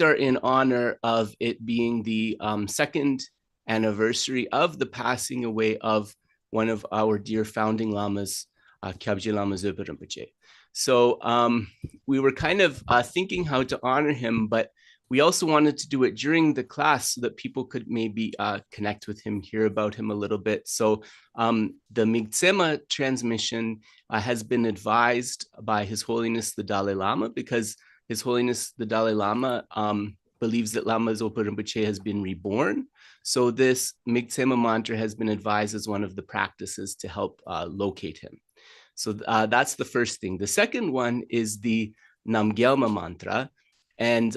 are in honor of it being the second anniversary of the passing away of one of our dear founding lamas, Kyabje Lama Zopa Rinpoche. So we were kind of thinking how to honor him, but we also wanted to do it during the class so that people could maybe connect with him, hear about him a little bit. So the Migtsema transmission has been advised by His Holiness the Dalai Lama, because His Holiness the Dalai Lama believes that Lama Zopa Rinpoche has been reborn. So this Migtsema mantra has been advised as one of the practices to help locate him. So that's the first thing. The second one is the Namgyalma mantra. And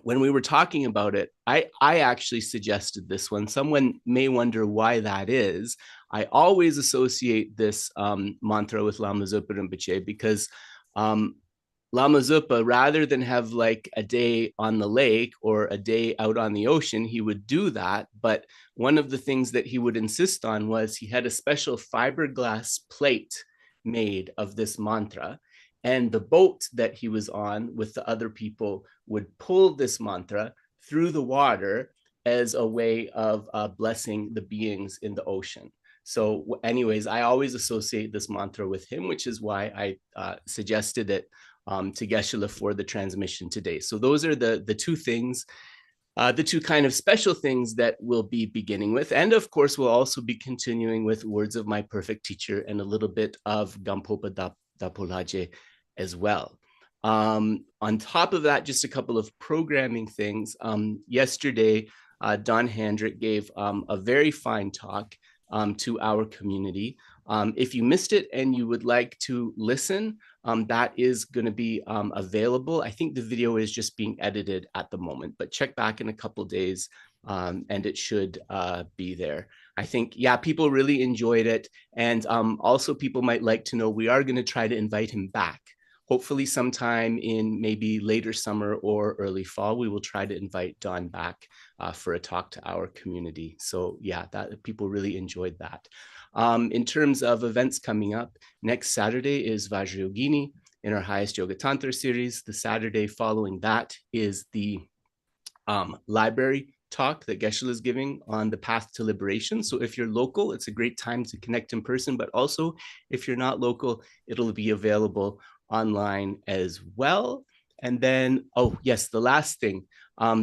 when we were talking about it, I actually suggested this one. Someone may wonder why that is. I always associate this mantra with Lama Zopa Rinpoche because Lama Zopa, rather than have like a day on the lake or a day out on the ocean, he would do that. But one of the things that he would insist on was he had a special fiberglass plate made of this mantra. And the boat that he was on with the other people would pull this mantra through the water as a way of blessing the beings in the ocean. So anyways, I always associate this mantra with him, which is why I suggested it to Geshe for the transmission today. So those are the two things, the two kind of special things that we'll be beginning with. And of course, we'll also be continuing with Words of My Perfect Teacher and a little bit of Gampopa Dapolaje as well. On top of that, just a couple of programming things. Yesterday, Don Handrick gave a very fine talk to our community. If you missed it and you would like to listen, that is going to be available. I think the video is just being edited at the moment, but check back in a couple days and it should be there. I think, yeah, people really enjoyed it. And also people might like to know we are going to try to invite him back. Hopefully sometime in maybe later summer or early fall, we will try to invite Don back for a talk to our community. So yeah, that people really enjoyed that. In terms of events coming up, next Saturday is Vajrayogini in our Highest Yoga Tantra series. The Saturday following that is the library talk that Geshe is giving on the path to liberation. So if you're local, it's a great time to connect in person, but also if you're not local, it'll be available online as well. And then, oh yes, the last thing,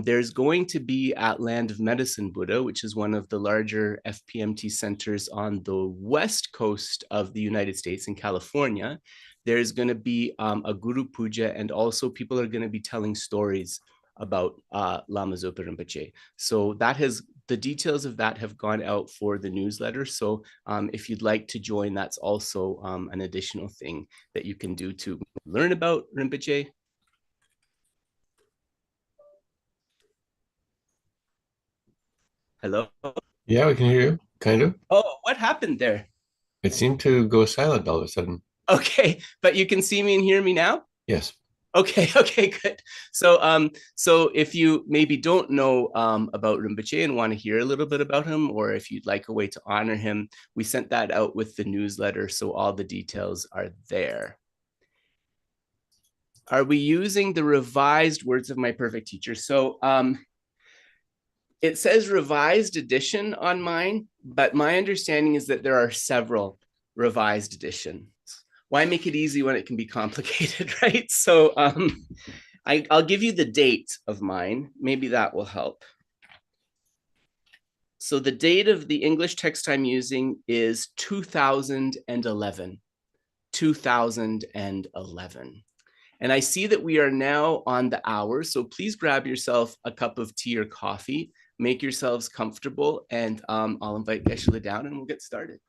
there's going to be at Land of Medicine Buddha, which is one of the larger FPMT centers on the west coast of the United States in California. There's going to be a Guru Puja, and also people are going to be telling stories about Lama Zopa Rinpoche. So that has, the details of that have gone out for the newsletter. So if you'd like to join, that's also an additional thing that you can do to learn about Rinpoche. Hello? Yeah, we can hear you, kind of. Oh, what happened there? It seemed to go silent all of a sudden. Okay, but you can see me and hear me now? Yes. Okay, okay, good. So if you maybe don't know about Rinpoche and want to hear a little bit about him, or if you'd like a way to honor him, we sent that out with the newsletter, so all the details are there. Are we using the revised Words of My Perfect Teacher? So it says revised edition on mine, but my understanding is that there are several revised editions. Why make it easy when it can be complicated, right? So I'll give you the date of mine. Maybe that will help. So the date of the English text I'm using is 2011. 2011. And I see that we are now on the hour. So please grab yourself a cup of tea or coffee, make yourselves comfortable, and I'll invite Geshe down and we'll get started.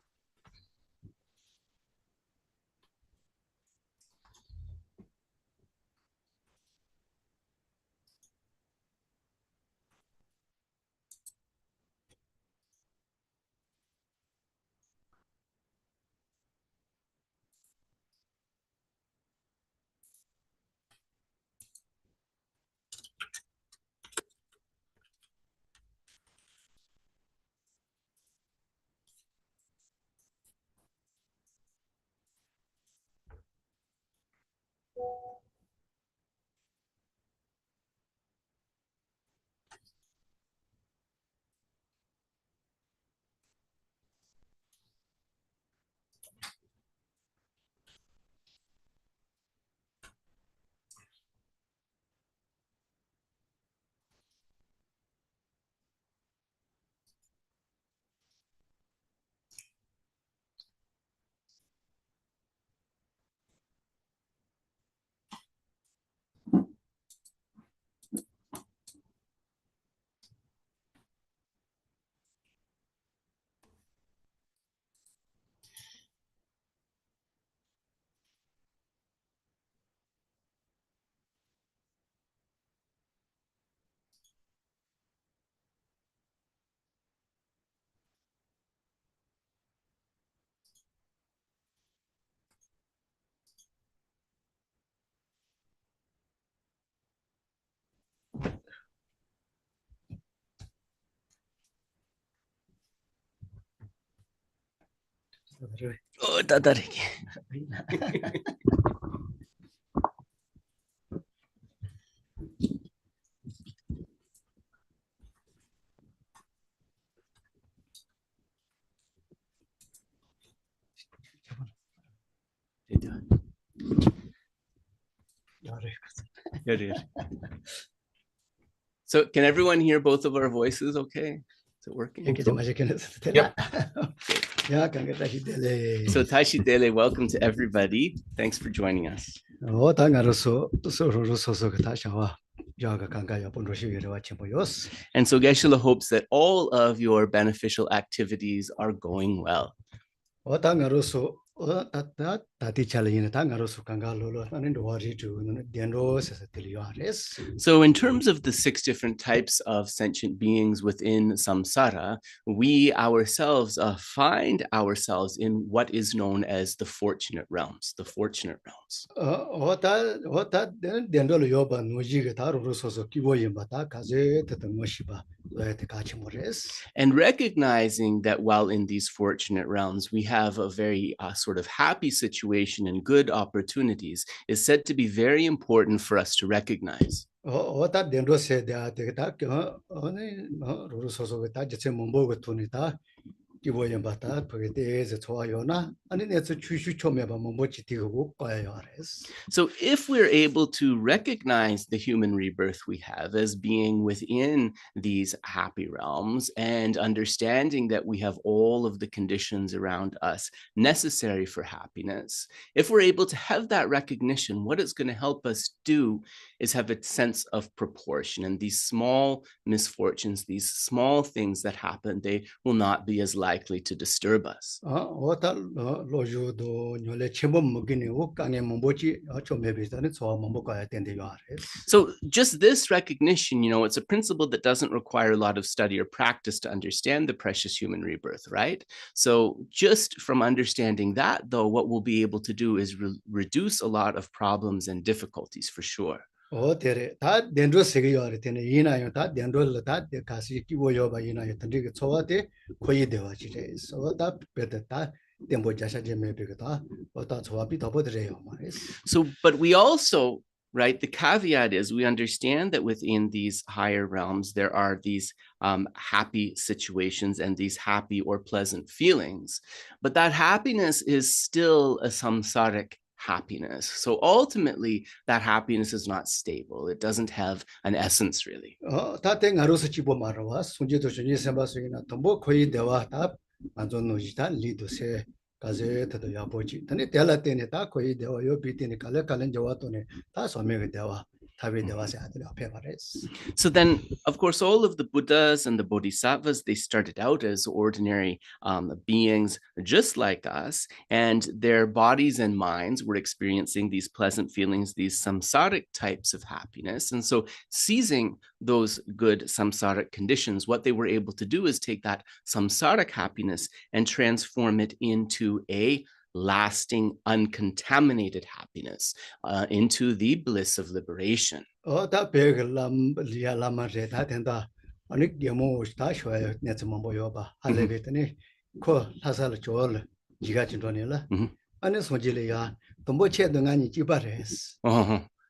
Oh, 다다르게. So can everyone hear both of our voices okay? Is it working? So Tashi Dele, welcome to everybody. Thanks for joining us. And so Geshe hopes that all of your beneficial activities are going well. So in terms of the 6 different types of sentient beings within samsara, we ourselves find ourselves in what is known as the fortunate realms, the fortunate realms. And recognizing that while in these fortunate realms, we have a very sort of happy situation and good opportunities is said to be very important for us to recognize. So if we're able to recognize the human rebirth we have as being within these happy realms and understanding that we have all of the conditions around us necessary for happiness, if we're able to have that recognition, what it's going to help us do is have a sense of proportion. And these small misfortunes, these small things that happen, they will not be as likely to disturb us. So just this recognition, it's a principle that doesn't require a lot of study or practice to understand the precious human rebirth, right? So just from understanding that, though, what we'll be able to do is reduce a lot of problems and difficulties for sure. So, but we also, right, the caveat is we understand that within these higher realms, there are these happy situations and these happy or pleasant feelings, but that happiness is still a samsaric happiness. So ultimately, that happiness is not stable. It doesn't have an essence, really. So then, of course, all of the Buddhas and the Bodhisattvas, they started out as ordinary beings just like us, and their bodies and minds were experiencing these pleasant feelings, these samsaric types of happiness. And so seizing those good samsaric conditions, what they were able to do is take that samsaric happiness and transform it into a lasting, uncontaminated happiness, into the bliss of liberation.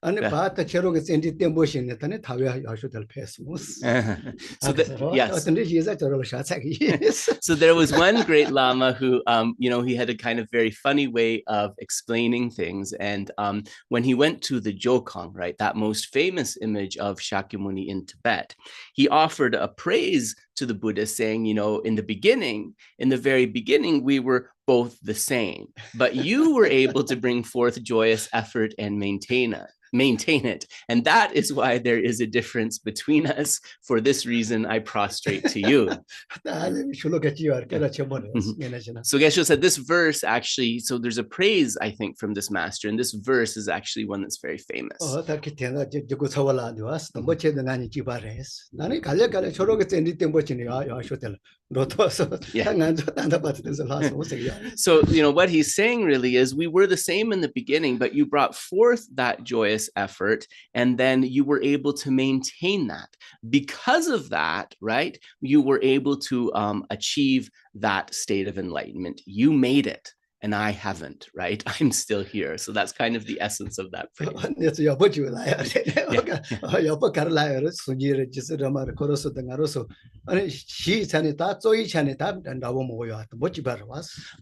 So yes. So there was one great Lama who, he had a kind of very funny way of explaining things. And when he went to the Jokang, right, that most famous image of Shakyamuni in Tibet, he offered a praise to the Buddha saying, in the very beginning, we were both the same, but you were able to bring forth joyous effort and maintain it. And that is why there is a difference between us. For this reason, I prostrate to you. So Geshe said this verse actually, so there's a praise, I think, from this master, and this verse is actually one that's very famous. So, what he's saying really is we were the same in the beginning, but you brought forth that joyous effort, and then you were able to maintain that. Because of that, right, you were able to achieve that state of enlightenment. You made it. And I haven't, right? I'm still here. So that's kind of the essence of that phrase.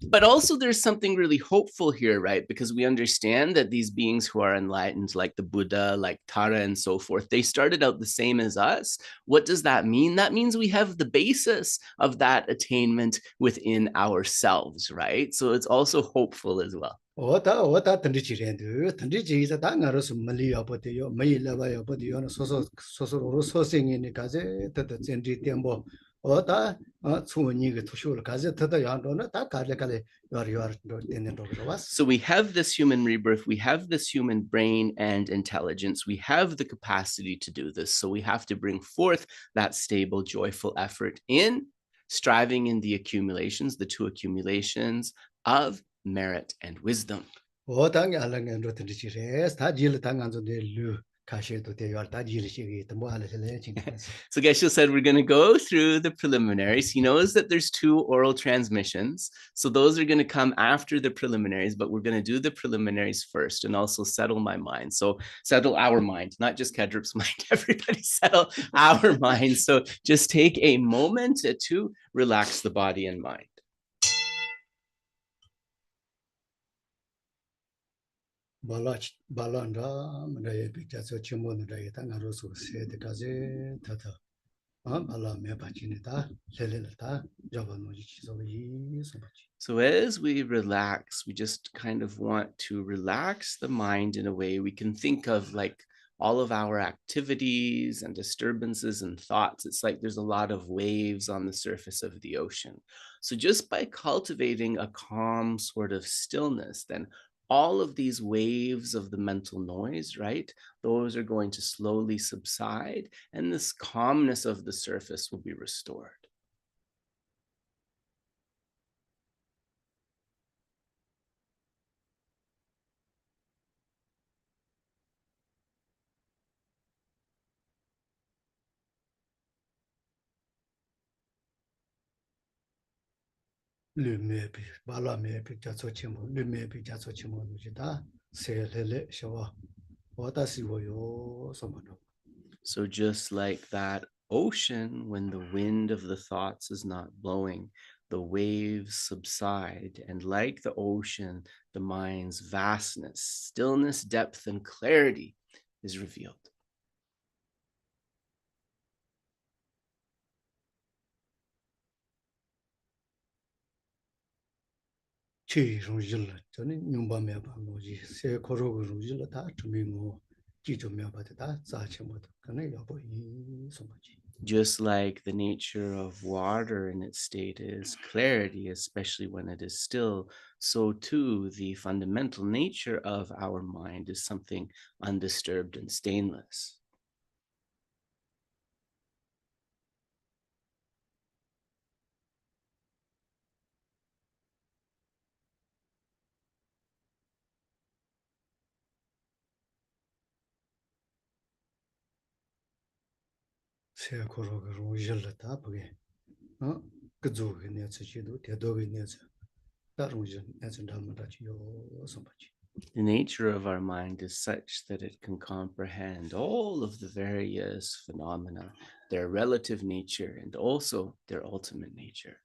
But also there's something really hopeful here, right? Because we understand that these beings who are enlightened, like the Buddha, like Tara and so forth, they started out the same as us. What does that mean? That means we have the basis of that attainment within ourselves, right? So it's also hopeful as well. So we have this human rebirth, we have this human brain and intelligence, we have the capacity to do this. So we have to bring forth that stable, joyful effort in striving in the accumulations, the two accumulations of merit and wisdom. So Geshe said we're going to go through the preliminaries. He knows that there's 2 oral transmissions. So those are going to come after the preliminaries, but we're going to do the preliminaries first and also settle my mind. So settle our mind, not just Kedrup's mind. Everybody settle our mind. So just take a moment to relax the body and mind. So as we relax, we just kind of want to relax the mind in a way we can think of like all of our activities and disturbances and thoughts. It's like there's a lot of waves on the surface of the ocean. So just by cultivating a calm sort of stillness, then all of these waves of the mental noise, right? Those are going to slowly subside, and this calmness of the surface will be restored. So just like that ocean, when the wind of the thoughts is not blowing, the waves subside, and like the ocean, the mind's vastness, stillness, depth, and clarity is revealed. Just like the nature of water in its state is clarity, especially when it is still, so too the fundamental nature of our mind is something undisturbed and stainless. The nature of our mind is such that it can comprehend all of the various phenomena, their relative nature, and also their ultimate nature.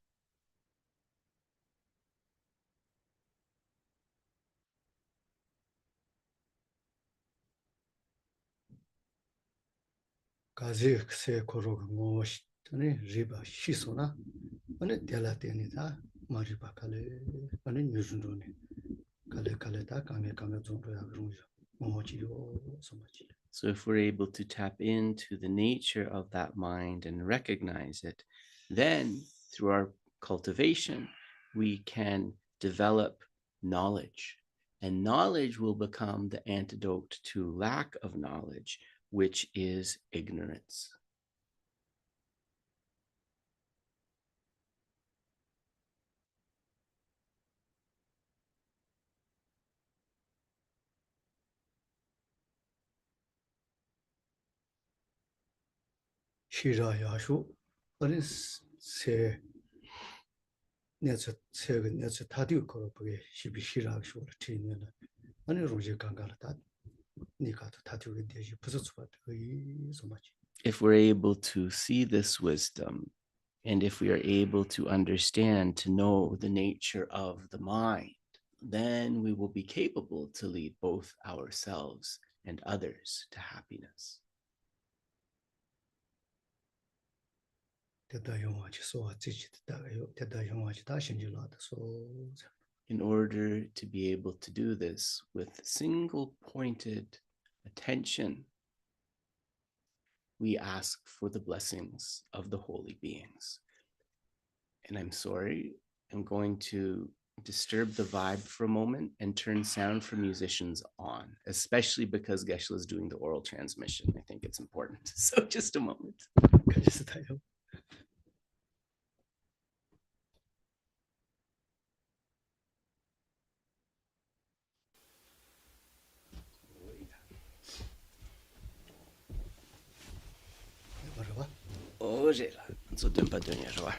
So if we're able to tap into the nature of that mind and recognize it, then through our cultivation, we can develop knowledge. And knowledge will become the antidote to lack of knowledge, which is ignorance. 시라야쇼 아니 세 내가 타디오 거로게 시비 시라쇼를 트이면 아니 로제 강가라다 니가도 타디오게 되지 부서츠바 거의 소마치. If we're able to see this wisdom, and if we are able to understand, to know the nature of the mind, then we will be capable to lead both ourselves and others to happiness. In order to be able to do this with single-pointed attention, we ask for the blessings of the holy beings. And I'm sorry, I'm going to disturb the vibe for a moment and turn sound for musicians on, especially because Geshe is doing the oral transmission. I think it's important. So just a moment. Oh, j'ai là. So donne pas donner, je vois.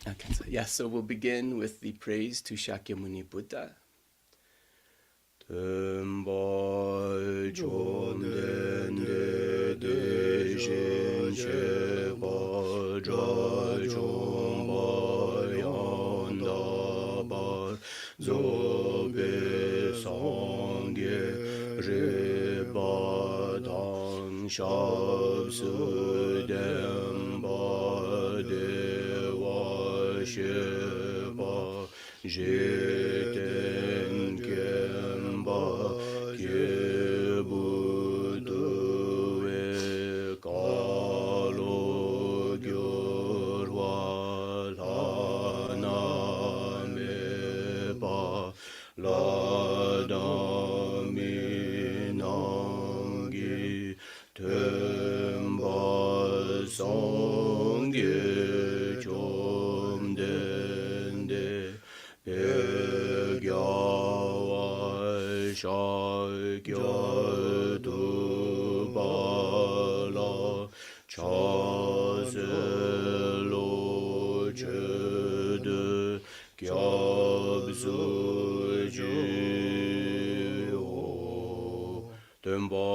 Okay, so yeah, so we'll begin with the praise to Shakyamuni Buddha. Temba chom dende de jin che ba dra chom ba yanda ba zo be sangye re ba dang shab su dem ba de wa she ba je ten kem ba ke bu du we ka lo gyor wa la na me ba la da mi nang gi tem ba song ge chom den de pe gya wa sha gya du ba la cha se lo che de gyab su ji o tenpa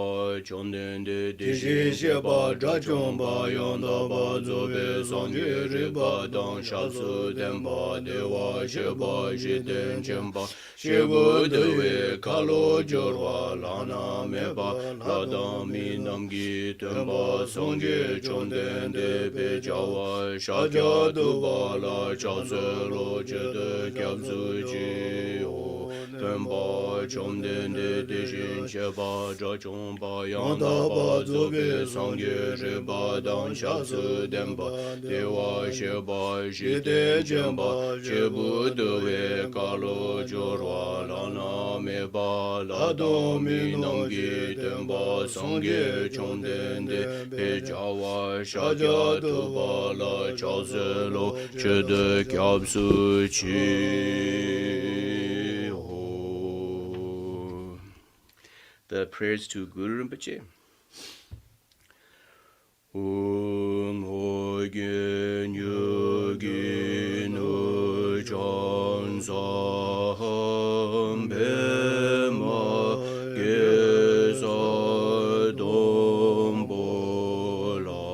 chonden de shi she ba dra chom ba yanda ba zo be sang ge re ba dang sha su tenpa de wa she ba shi ten chen ba she bu de we ka lo jor wa la na me ba la da mi nam gi tenpa sang ge chonden de pe cha wa sha kya du ba la cha se lo che de kyab su ji o tenpa chonden de shin she ba dra chom ba yanda ba zo be sang ge re ba dang sha su den ba de wa she ba shi te chen ba che bu de we ka lo jor wa la na me ba la do mi nam gi ten ba sang ge chom den de pe cha wa sha kya tu ba la cha se lo che de kyab su chi ho. The prayers to Guru Rinpoche. Ho gen yogi no chan sam pe ma ge sa dom bo la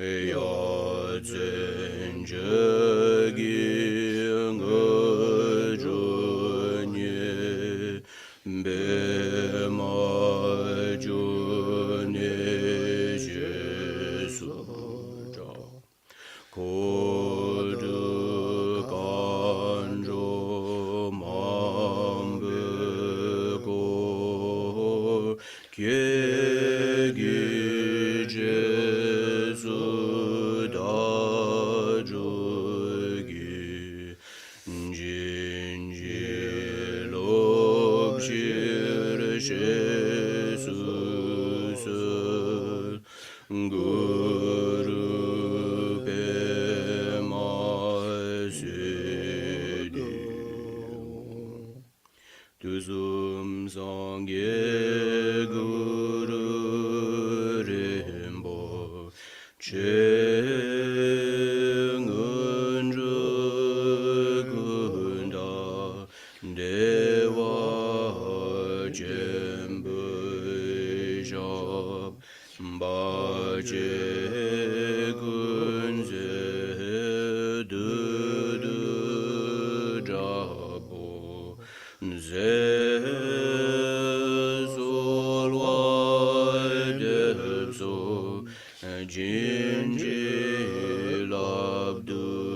ya zen je gi ngodrup nye be ma ju ne je su ja ko du kan jo mam be go ke gi je su da ju gi jin ji lo shir she su su guru pe ma se di Dusum Sangye Guru Rinpoche Ngodrup Gunda Dewa Jembu Job Baje Gunze Dudu Jabo Zezulwa Debso Jinji Labduzul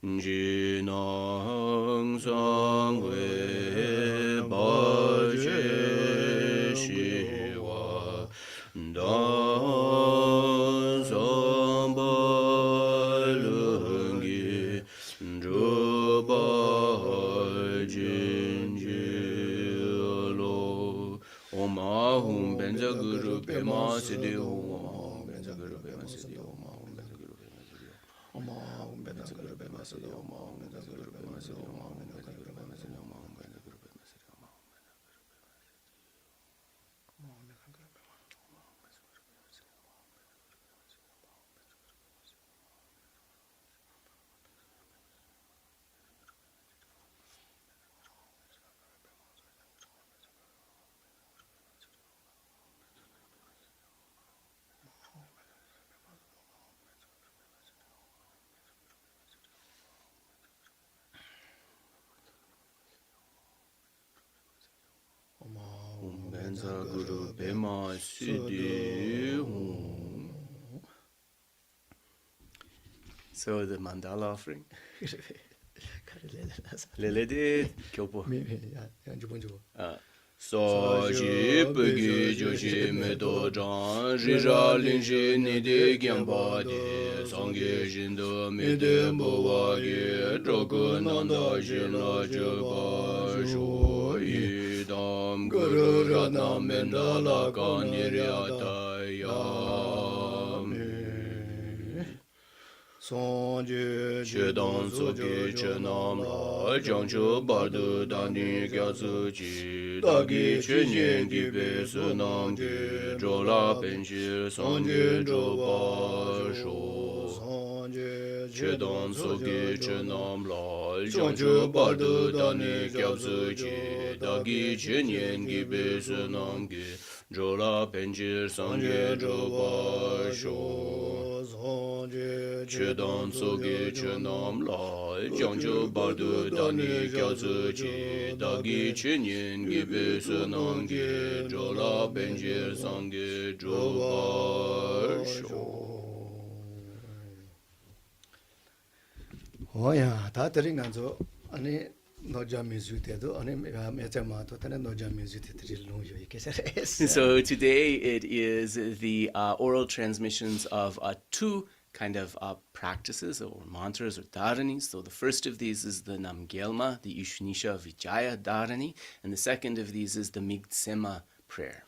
Jinang Sangwe Baje Shiwa Dan Sambalungi Juba Jinjilo Om Ahum Benza Guru Pema Siddhi Om Ahum Benza Guru Pema Siddhi Om Ahum Benza Guru Pema Siddhi Om Ahum Benza Guru Pema Siddhi Om Ahum Benza Guru Pema Siddhi Om Ahum Benza Guru Pema Siddhi Om Ahum Benza Guru Pema Siddhi Om Ahum Benza Guru Pema Siddhi Om. So the mandala offering. Lelede Kyopo. Saji Pegi Joshi Medo Jan Jija Linji Nidi Gyamba De Sangye Jindo Mide Bowa Ge Drogo Nanda Jila Juba Jo Idam Guru Ratna Mendala Kaniryata Yami Chedan Soki Chenam La Jangchu Bardu Dani Gyatsu Chi Dagi Chenyen Gibe Sunam Gi Jola Penshir Sangye Joba Sho Chedan Soki Chenam La Jangchu Bardu Dani Gyatsu Chi Dagi Chenyen Gibe Sunam Gi Jola Penshir Sangye Joba Sho Chedan Sogi Chenam La Jangchu Bardu Dani Gyatsu Chi Dagi Chenyen Gibe Sunam Gi Jola Penshir Sangye Joba Sho. Oh yeah, that ring and so any no jam is with it, any mezamato, and no jam is with it. So today it is the oral transmissions of two kind of practices or mantras or dharanis. So the first of these is the Namgyalma, the Ishunisha Vijaya Dharani, and the second of these is the Migtsema prayer.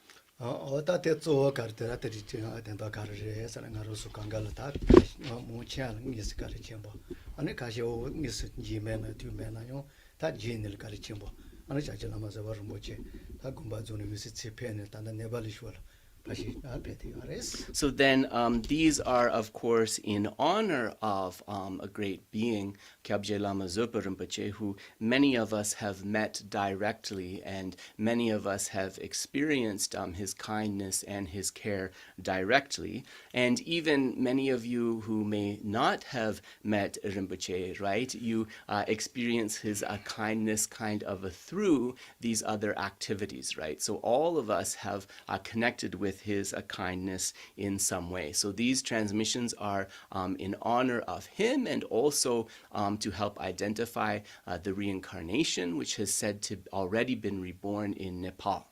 So then these are, of course, in honor of a great being, Kyabje Lama Zopa Rinpoche, who many of us have met directly, and many of us have experienced his kindness and his care directly. And even many of you who may not have met Rinpoche, right, you experience his kindness kind of through these other activities, right? So all of us have connected with his kindness in some way. So these transmissions are in honor of him, and also to help identify the reincarnation, which has said to already been reborn in Nepal.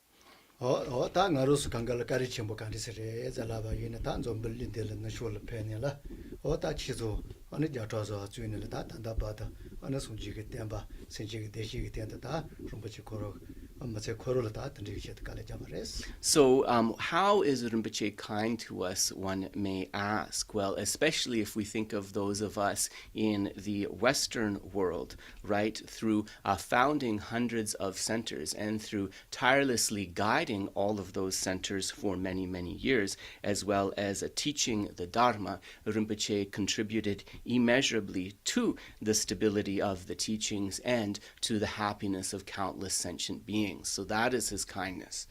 So how is Rinpoche kind to us, one may ask? Well, especially if we think of those of us in the Western world, right, through founding hundreds of centers and through tirelessly guiding all of those centers for many, many years, as well as teaching the Dharma, Rinpoche contributed immeasurably to the stability of the teachings and to the happiness of countless sentient beings. So that is his kindness.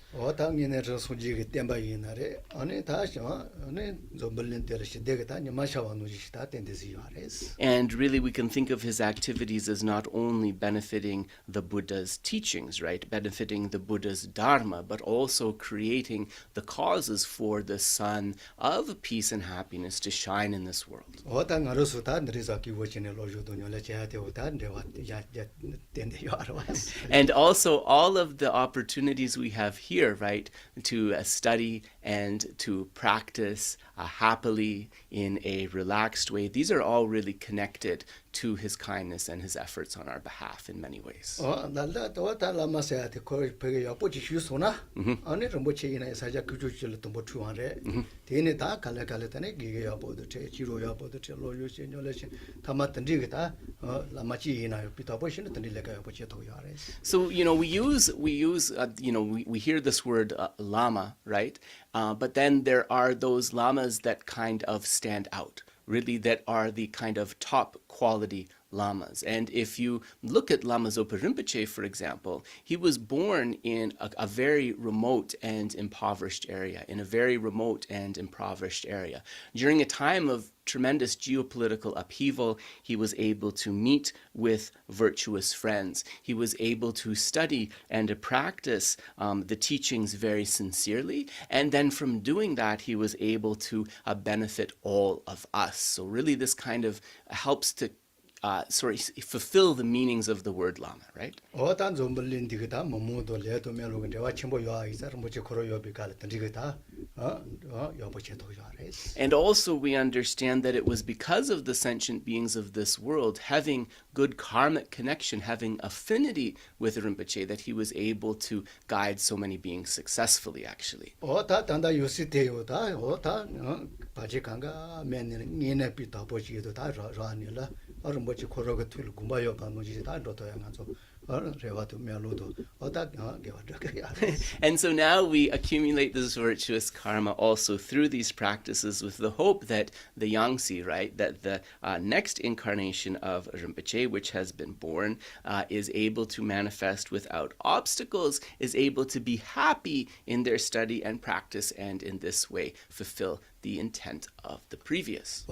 And really we can think of his activities as not only benefiting the Buddha's teachings, right, benefiting the Buddha's Dharma, but also creating the causes for the sun of peace and happiness to shine in this world. And also all of the opportunities we have here, right, to study and to practice happily in a relaxed way, these are all really connected to his kindness and his efforts on our behalf in many ways. So, we hear this word lama, right? But then there are those lamas that kind of stand out, really, that are the kind of top quality lamas. And if you look at Lama Zopa Rinpoche, for example, he was born in a very remote and impoverished area, During a time of tremendous geopolitical upheaval, he was able to meet with virtuous friends. He was able to study and to practice the teachings very sincerely. And then from doing that, he was able to benefit all of us. So really this kind of helps to fulfill the meanings of the word lama, right? And also we understand that it was because of the sentient beings of this world having good karmic connection, having affinity with Rinpoche, that he was able to guide so many beings successfully, actually. And so now we accumulate this virtuous karma also through these practices with the hope that the Yangtze, right, that the next incarnation of Rinpoche, which has been born, is able to manifest without obstacles, is able to be happy in their study and practice, and in this way fulfill the intent of the previous.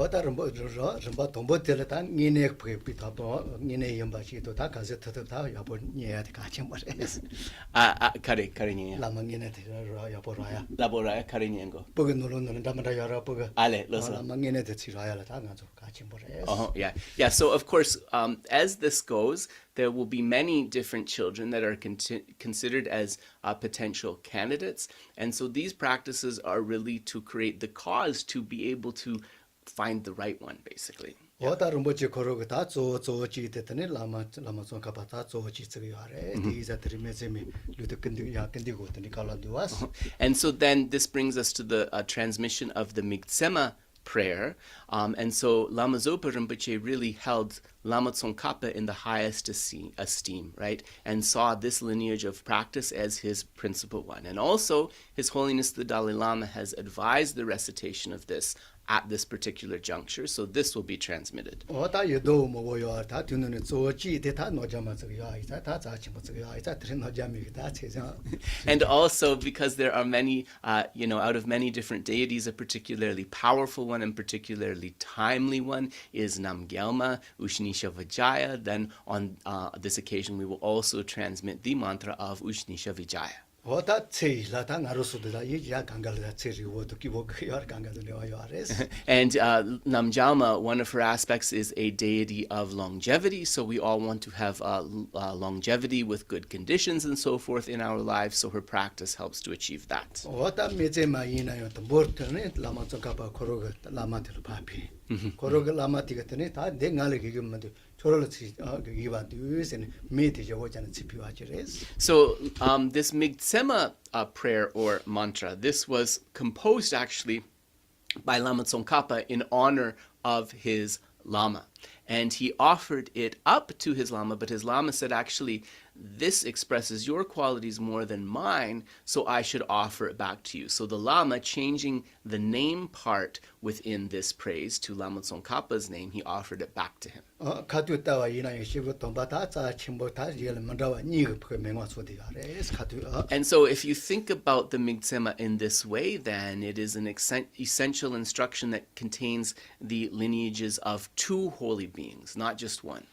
Yeah. So of course, as this goes, there will be many different children that are considered as potential candidates. And so these practices are really to create the cause to be able to find the right one, basically. And so then this brings us to the transmission of the Migtsema prayer. And so Lama Zopa Rinpoche really held Lama Tsongkhapa in the highest esteem, right? And saw this lineage of practice as his principal one. And also, His Holiness the Dalai Lama has advised the recitation of this at this particular juncture, so this will be transmitted. And also because there are many, out of many different deities, a particularly powerful one and particularly timely one is Namgyalma Ushnisha Vijaya. Then on this occasion we will also transmit the mantra of Ushnisha Vijaya. And Namgyalma, one of her aspects is a deity of longevity, so we all want to have longevity with good conditions and so forth in our lives, so her practice helps to achieve that. So this Migtsema prayer or mantra, this was composed actually by Lama Tsongkhapa in honor of his Lama. And he offered it up to his Lama, but his Lama said, actually, this expresses your qualities more than mine, so I should offer it back to you. So the Lama, changing the name part within this praise to Lama Tsongkhapa's name, he offered it back to him. And so if you think about the Migtsema in this way, then it is an essential instruction that contains the lineages of two holy beings, not just one.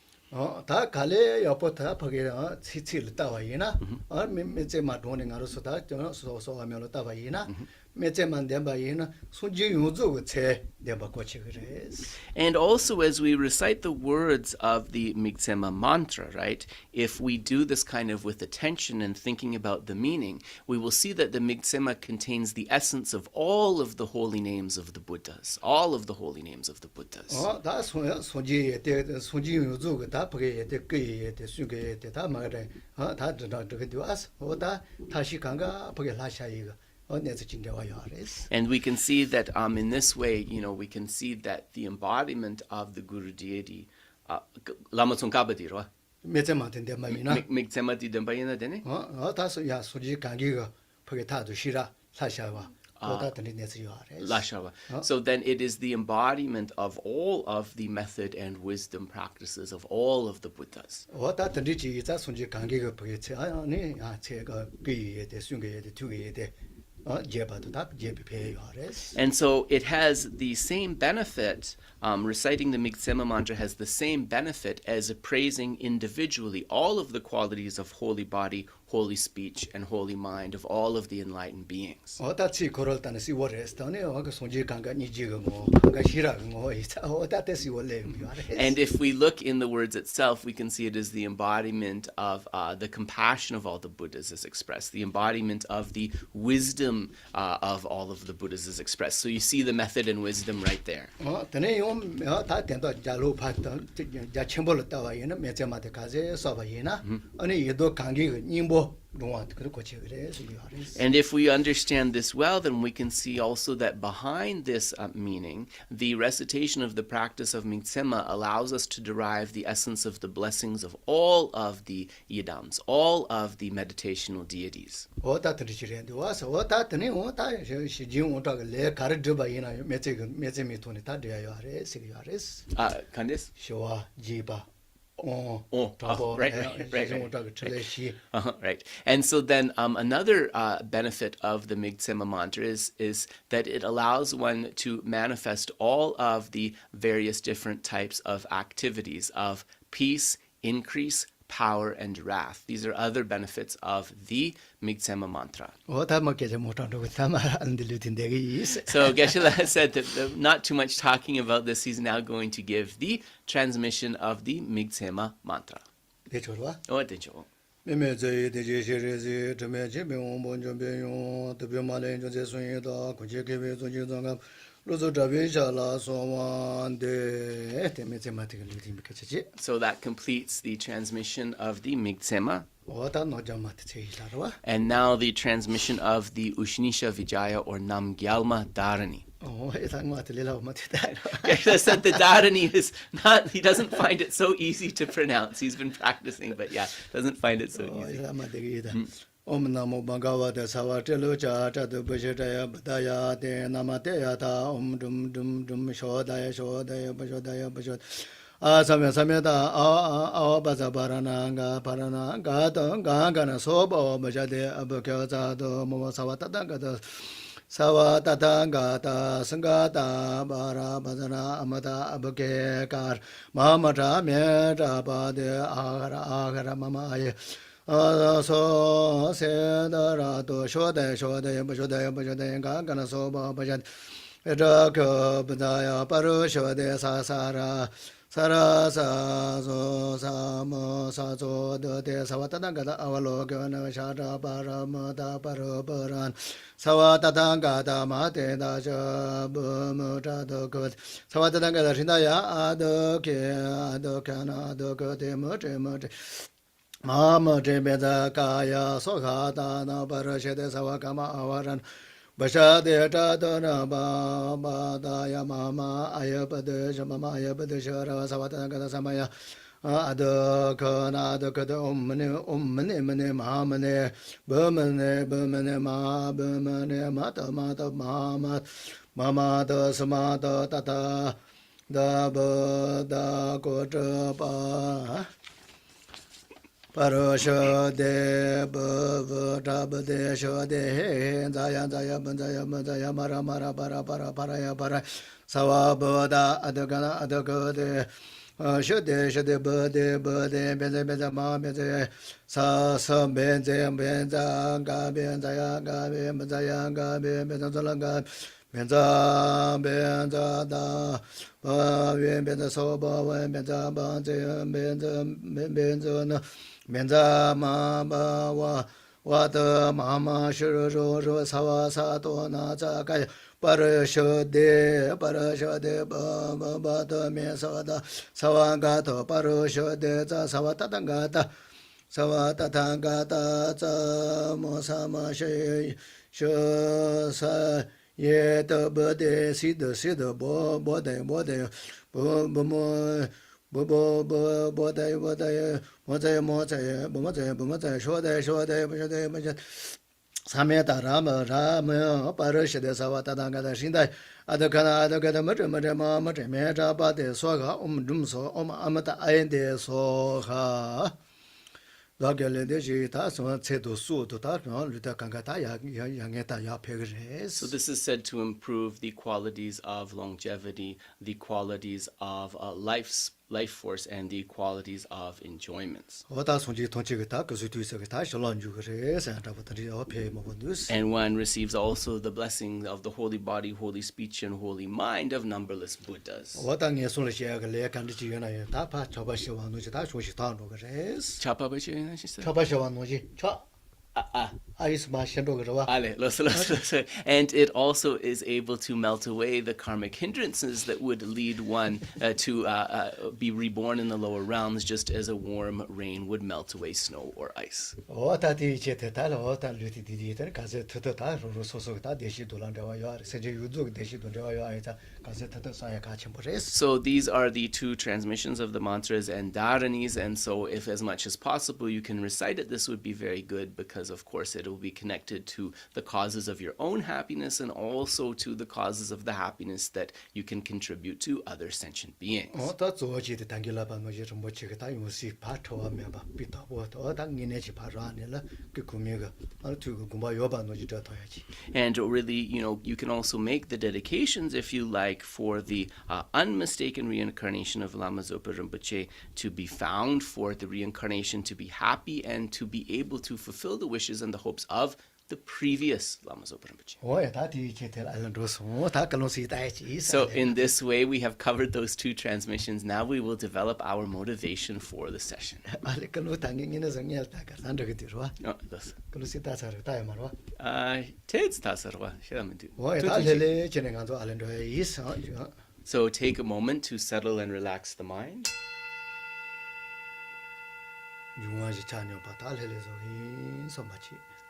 다 갈래 옆부터 거기 치치를 따와이나 몇제만 돈이 가로서 다 소소하면로 따와이나 몇제만 된바이나 손지 요조 체 내가 거치 그래. And also as we recite the words of the Migtsema mantra, right? If we do this kind of with attention and thinking about the meaning, we will see that the Migtsema contains the essence of all of the holy names of the Buddhas, all of the holy names of the Buddhas. 다 손지 손지 요조 다 버게 그 수게 다 말에 다 저기 와서 다 다시 간가 버게 라샤이가 And we can see that in this way, we can see that the embodiment of the Guru deity, Lama Tsongkhapa diro. Migtsema di dembayina dene? 다서 야 소지 강기가 버게 다도 시라 라샤와. So then it is the embodiment of all of the method and wisdom practices of all of the Buddhas. And so it has the same benefit, reciting the Migtsema mantra has the same benefit as appraising individually all of the qualities of holy body, holy speech, and holy mind of all of the enlightened beings. And if we look in the words itself, we can see it as the embodiment of the compassion of all the Buddhas is expressed, the embodiment of the wisdom of all of the Buddhas is expressed. So you see the method and wisdom right there. And if we understand this well, then we can see also that behind this meaning, the recitation of the practice of Migtsema allows us to derive the essence of the blessings of all of the yidams, all of the meditational deities. Candice? Right. And so then another benefit of the Migtsema mantra is that it allows one to manifest all of the various different types of activities of peace, increase, power, and wrath. These are other benefits of the Migtsema mantra. So Geshe said that not too much talking about this. He's now going to give the transmission of the Migtsema mantra. So that completes the transmission of the Migtsema. And now the transmission of the Ushnisha Vijaya or Nam Gyalma Dharani. Geshe said the Dharani is not, he doesn't find it so easy to pronounce. He's been practicing, but doesn't find it so easy. Om Namo Bhagavate Savatelu Chatu Bhajitaya Badaya De Namateyata Om Dum Dum Dum Shodaya Shodaya Bhajodaya Bhajod Asamya Samyata Abasa Parananga Parananga Gangana Sobo Bhajade Abhakyazato Moma Savatata Savatata Sangata Bara Badana Amata Abhakekar Mamata Meta Bade Agara Mamaye So Sedarato Shodaya Bhajodaya Gangana Sobo Bhajad Edaka Badaya Parushavade Sasara Sarasa so samo sa so de te savatanga avalokana shara paramata paraparan savatanga mate da shabmuta dokut savatanga shindaya adoke adokana adokote mote mote Mama Jebeda Kaya Sokata na Parashede Savakama Avaran Bashade Tadana Baba Daya Mama Ayapade Shamama Ayapade Shara Savatana Samaya Adakana Adakada Umne Mene Mahamane Burmane Burmane Ma Burmane Mata Mata Mama Mama Da Samata Tata Da Bada Kotapa Parasha de Bava de Shode Zaya Zaya Banzaya Banzaya Mara Mara Para Para Paraya Para Sawabada Adagana Adagade Shode Shode Bade Beze Beze Ma Beze Sa Benze Benza Gabenzaya Gabe Benzaya Gabe Benzalanga Benza Benza Da Benza Soba Benza Banze Benza Benza ma ba wa de mama shi sawa sa to na za ga parasha de ba de me sa da sawa ga to parasha de za sawa ta ga ta sawa ta ga ta za mo sa ma shi sa ye de ba de si de bo de bo mo Bodai Mozai Shodai Sameta Rama Parashide Savatanga Shindai Adakana Mata Meta Bade Soga Dumso Amata Aende Soha Dagale de Jita Sedo Su to Luta Kangata Yangeta Ya Pegres. So this is said to improve the qualities of longevity, the qualities of life force, and the qualities of enjoyments. And one receives also the blessing of the holy body, holy speech, and holy mind of numberless Buddhas. And it also is able to melt away the karmic hindrances that would lead one to be reborn in the lower realms, just as a warm rain would melt away snow or ice. So these are the two transmissions of the mantras and dharanies, and so if as much as possible you can recite it, this would be very good, because of course it will be connected to the causes of your own happiness and also to the causes of the happiness that you can contribute to other sentient beings. And really, you can also make the dedications, if you like, for the unmistaken reincarnation of Lama Zopa Rinpoche to be found, for the reincarnation to be happy and to be able to fulfill the wishes and the hopes of the previous Lama Zopa Rinpoche. So in this way, we have covered those two transmissions. Now we will develop our motivation for the session. So take a moment to settle and relax the mind.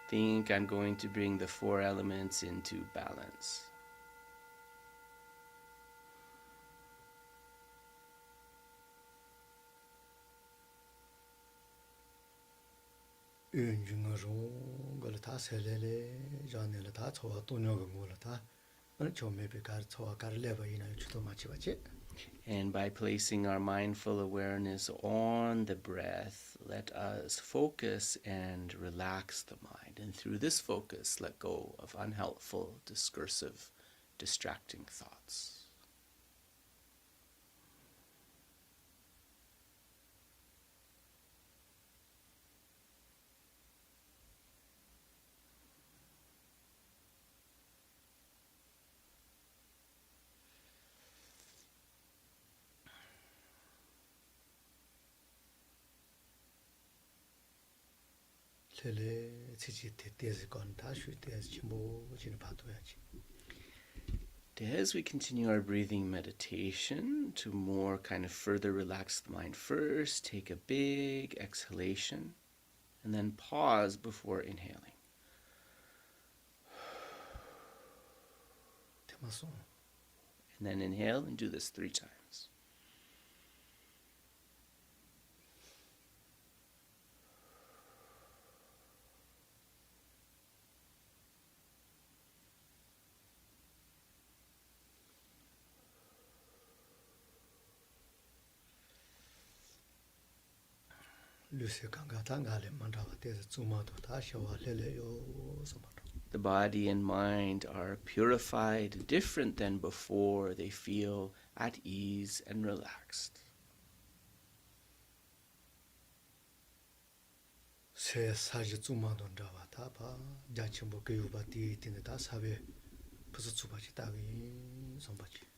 Think I'm going to bring the four elements into balance. And by placing our mindful awareness on the breath, let us focus and relax the mind. And through this focus, let go of unhelpful, discursive, distracting thoughts. As we continue our breathing meditation, to more kind of further relax the mind first, take a big exhalation and then pause before inhaling. And then inhale and do this 3 times. The body and mind are purified, different than before. They feel at ease and relaxed.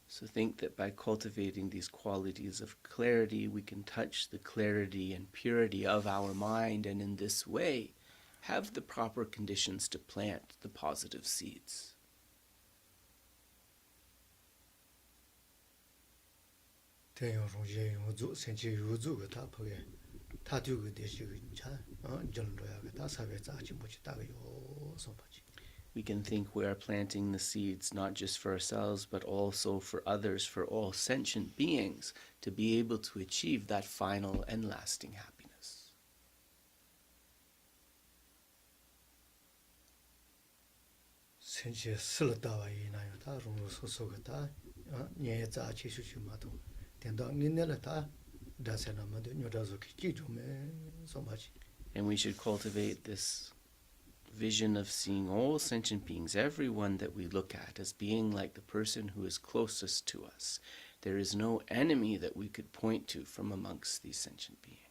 So think that by cultivating these qualities of clarity, we can touch the clarity and purity of our mind, and in this way, have the proper conditions to plant the positive seeds. We can think we are planting the seeds not just for ourselves, but also for others, for all sentient beings, to be able to achieve that final and lasting happiness. And we should cultivate this vision of seeing all sentient beings, everyone that we look at, as being like the person who is closest to us. There is no enemy that we could point to from amongst these sentient beings.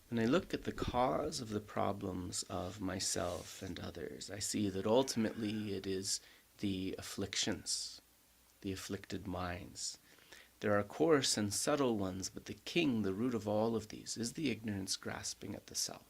When I look at the cause of the problems of myself and others, I see that ultimately it is the afflictions, the afflicted minds. There are coarse and subtle ones, but the king, the root of all of these, is the ignorance grasping at the self.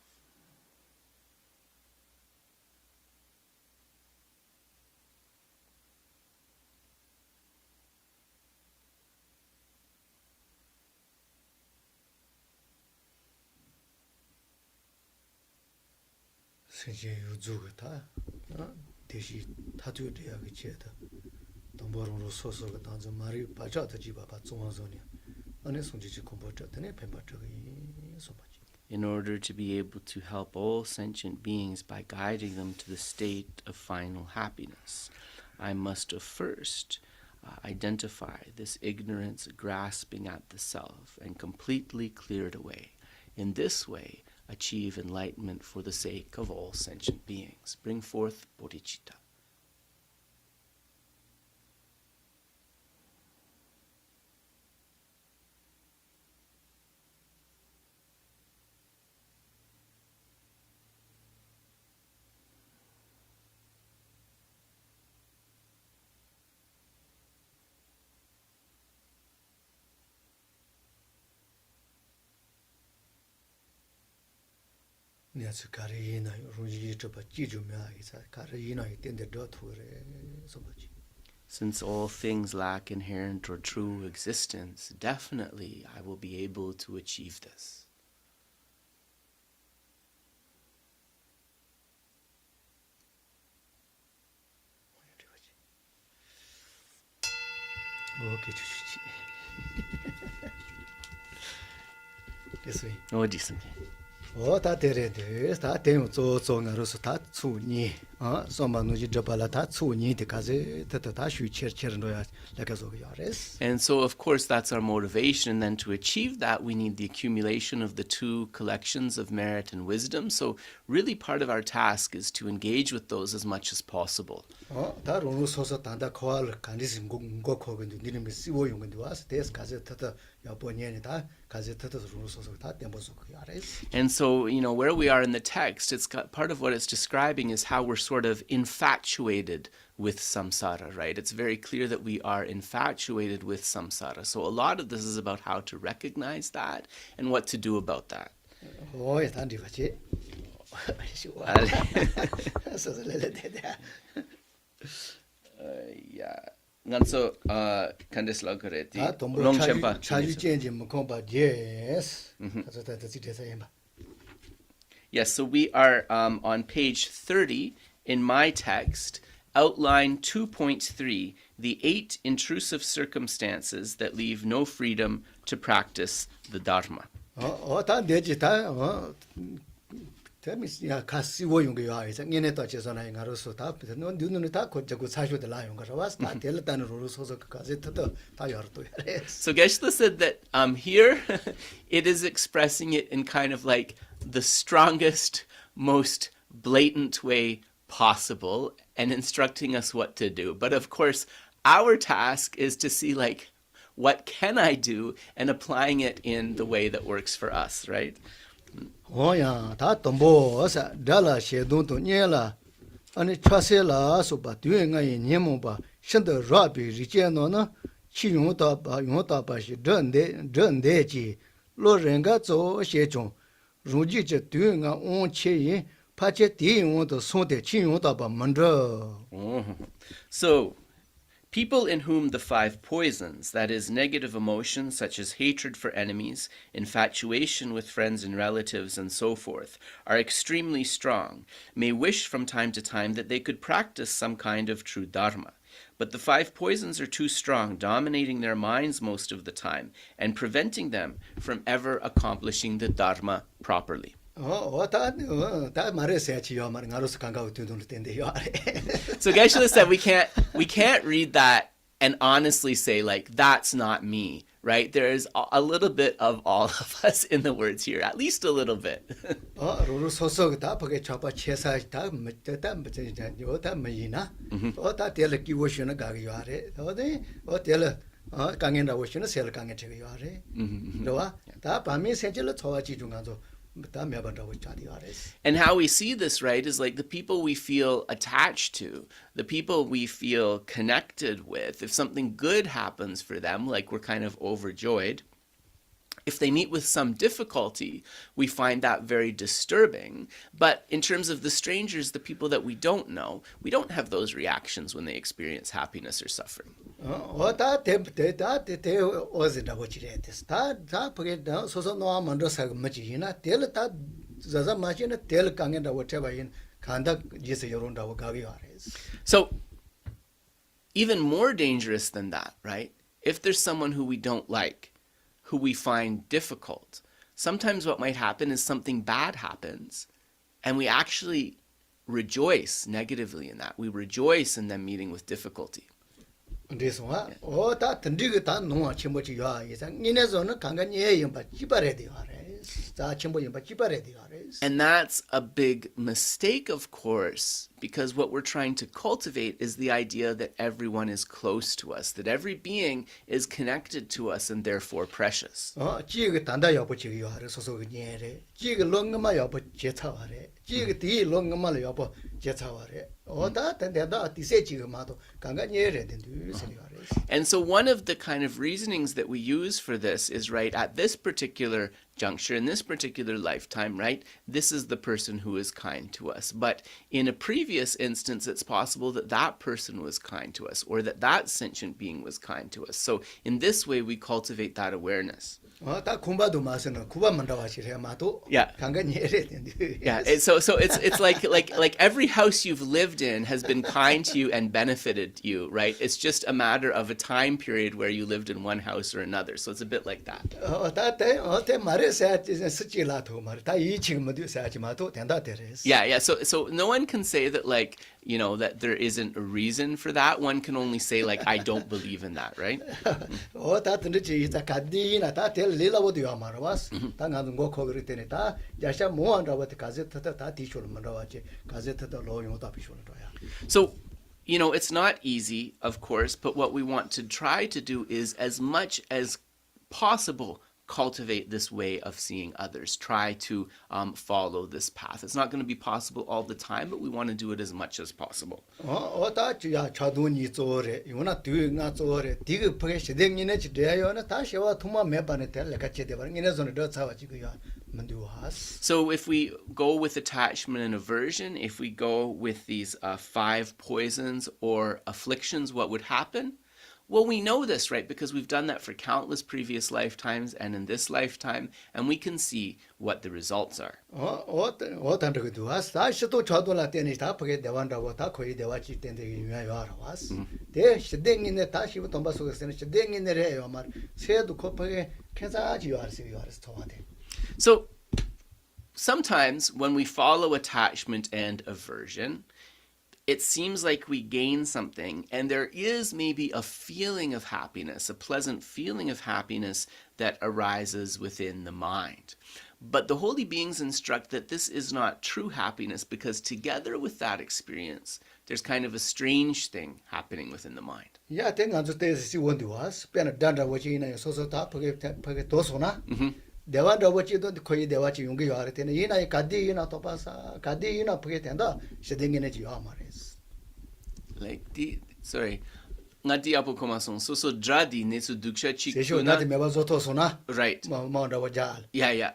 In order to be able to help all sentient beings by guiding them to the state of final happiness, I must first identify this ignorance grasping at the self and completely clear it away. In this way, achieve enlightenment for the sake of all sentient beings. Bring forth bodhicitta. Since all things lack inherent or true existence, definitely I will be able to achieve this. 다 데레데 다 대용 조조 나로서 다 추니 somba nuji jabala ta tsu ni de kaze ta shu cher no ya la ka zo ya res. And so, of course, that's our motivation. And then to achieve that, we need the accumulation of the two collections of merit and wisdom. So really part of our task is to engage with those as much as possible. 다 로로 소소 단다 코알 간디스 ngo ko 근데 니는 시wo 용 근데 와서 데스 가제 타다 야 번년이다 가제 타다 로로 소소 다 템보서 그 아레스. And so, where we are in the text, it's got part of what it's describing is how we're sort of infatuated with samsara, right? It's very clear that we are infatuated with samsara. So a lot of this is about how to recognize that and what to do about that. 오이 단디 같이. Yeah. Nganso kandisla kareti. Long chempa. Chaji change mo komba yes. Yes, so we are on page 30 in my text, outline 2.3, the 8 intrusive circumstances that leave no freedom to practice the Dharma. 다 내지 다 야 가시워 용 거야. 이제 얘네 또 제선아 인가로서 다 눈눈이 다 고자고 사셔도 라용 거라 와서 다 델단으로 소소 까지 다 열도 해. So Geshe said that here it is expressing it in kind of like the strongest, most blatant way possible and instructing us what to do. But of course, our task is to see like, what can I do, and applying it in the way that works for us, right? 야, 다 dombosa dala shedun to nyela. 아니 차세라 소바 뒤에가이 녀모바 신더 라비 리제노나 치용다 바 용다 바시 던데지 로ren가 조 셰종 루지제 뒤에가 온체이 파체 디용도 손데 치용다 바 만더. So people in whom the 5 poisons, that is, negative emotions such as hatred for enemies, infatuation with friends and relatives, and so forth, are extremely strong, may wish from time to time that they could practice some kind of true Dharma. But the 5 poisons are too strong, dominating their minds most of the time, and preventing them from ever accomplishing the Dharma properly. So Geshe said we can't read that and honestly say like that's not me, right? There's a little bit of all of us in the words here, at least a little bit. And how we see this, right, is like the people we feel attached to, the people we feel connected with, if something good happens for them, like we're kind of overjoyed, if they meet with some difficulty, we find that very disturbing. But in terms of the strangers, the people that we don't know, we don't have those reactions when they experience happiness or suffering. So, even more dangerous than that, right? If there's someone who we don't like, who we find difficult, sometimes what might happen is something bad happens, and we actually rejoice negatively in that. We rejoice in them meeting with difficulty. And that's a big mistake, of course, because what we're trying to cultivate is the idea that everyone is close to us, that every being is connected to us and therefore precious. And so one of the kind of reasonings that we use for this is, right, at this particular juncture, in this particular lifetime, right, this is the person who is kind to us. But in a previous instance, it's possible that that person was kind to us, or that that sentient being was kind to us. So in this way, we cultivate that awareness. Yeah. Yeah. So it's like every house you've lived in has been kind to you and benefited you, right? It's just a matter of a time period where you lived in one house or another. So it's a bit like that. Yeah. So no one can say that, like, you know, that there isn't a reason for that. One can only say, like, I don't believe in that, right? So, you know, it's not easy, of course, but what we want to try to do is, as much as possible, cultivate this way of seeing others. Try to follow this path. It's not going to be possible all the time, but we want to do it as much as possible. So if we go with attachment and aversion, if we go with these 5 poisons or afflictions, what would happen? Well, we know this, right? Because we've done that for countless previous lifetimes and in this lifetime, and we can see what the results are. So sometimes when we follow attachment and aversion, it seems like we gain something, and there is maybe a feeling of happiness, a pleasant feeling of happiness that arises within the mind. But the holy beings instruct that this is not true happiness, because together with that experience, there's kind of a strange thing happening within the mind. Like sorry. Ngati apo komasong so dradi nesu duksha chikuna. Right. Yeah.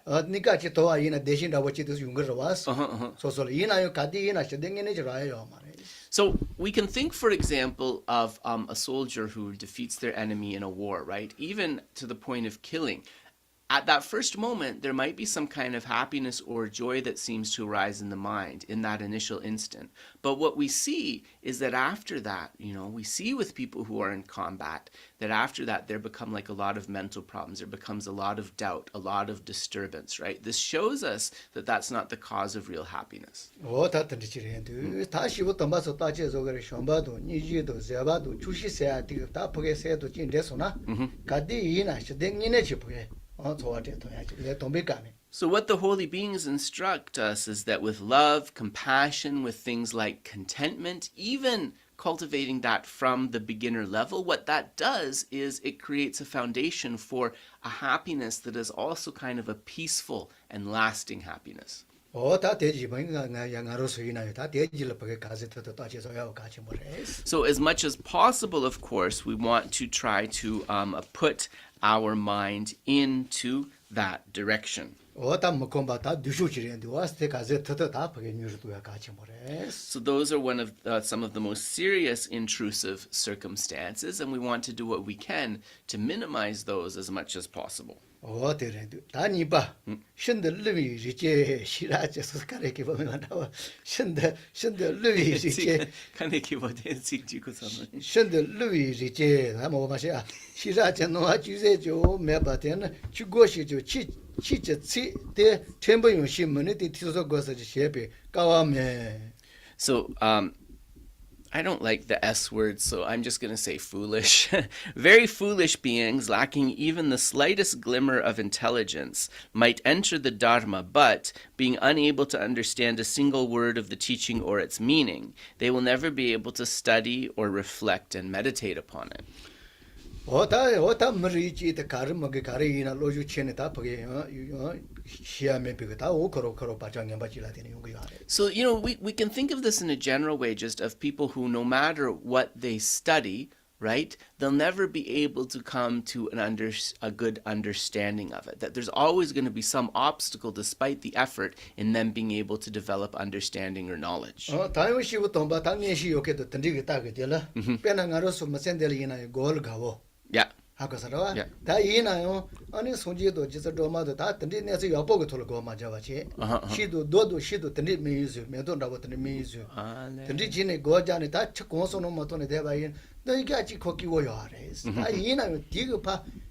So we can think, for example, of a soldier who defeats their enemy in a war, right? Even to the point of killing. At that first moment, there might be some kind of happiness or joy that seems to arise in the mind in that initial instant. But what we see is that after that, you know, we see with people who are in combat, that after that there become like a lot of mental problems. There becomes a lot of doubt, a lot of disturbance, right? This shows us that that's not the cause of real happiness. So what the holy beings instruct us is that with love, compassion, with things like contentment, even cultivating that from the beginner level, what that does is it creates a foundation for a happiness that is also kind of a peaceful and lasting happiness. So as much as possible, of course, we want to try to put our mind into that direction. So those are some of the most serious intrusive circumstances, and we want to do what we can to minimize those as much as possible. So, I don't like the S word, so I'm just going to say foolish. Very foolish beings, lacking even the slightest glimmer of intelligence, might enter the Dharma, but, being unable to understand a single word of the teaching or its meaning, they will never be able to study or reflect and meditate upon it. So, you know, we can think of this in a general way, just of people who, no matter what they study, right, they'll never be able to come to a good understanding of it. That there's always going to be some obstacle, despite the effort, in them being able to develop understanding or knowledge. Yeah.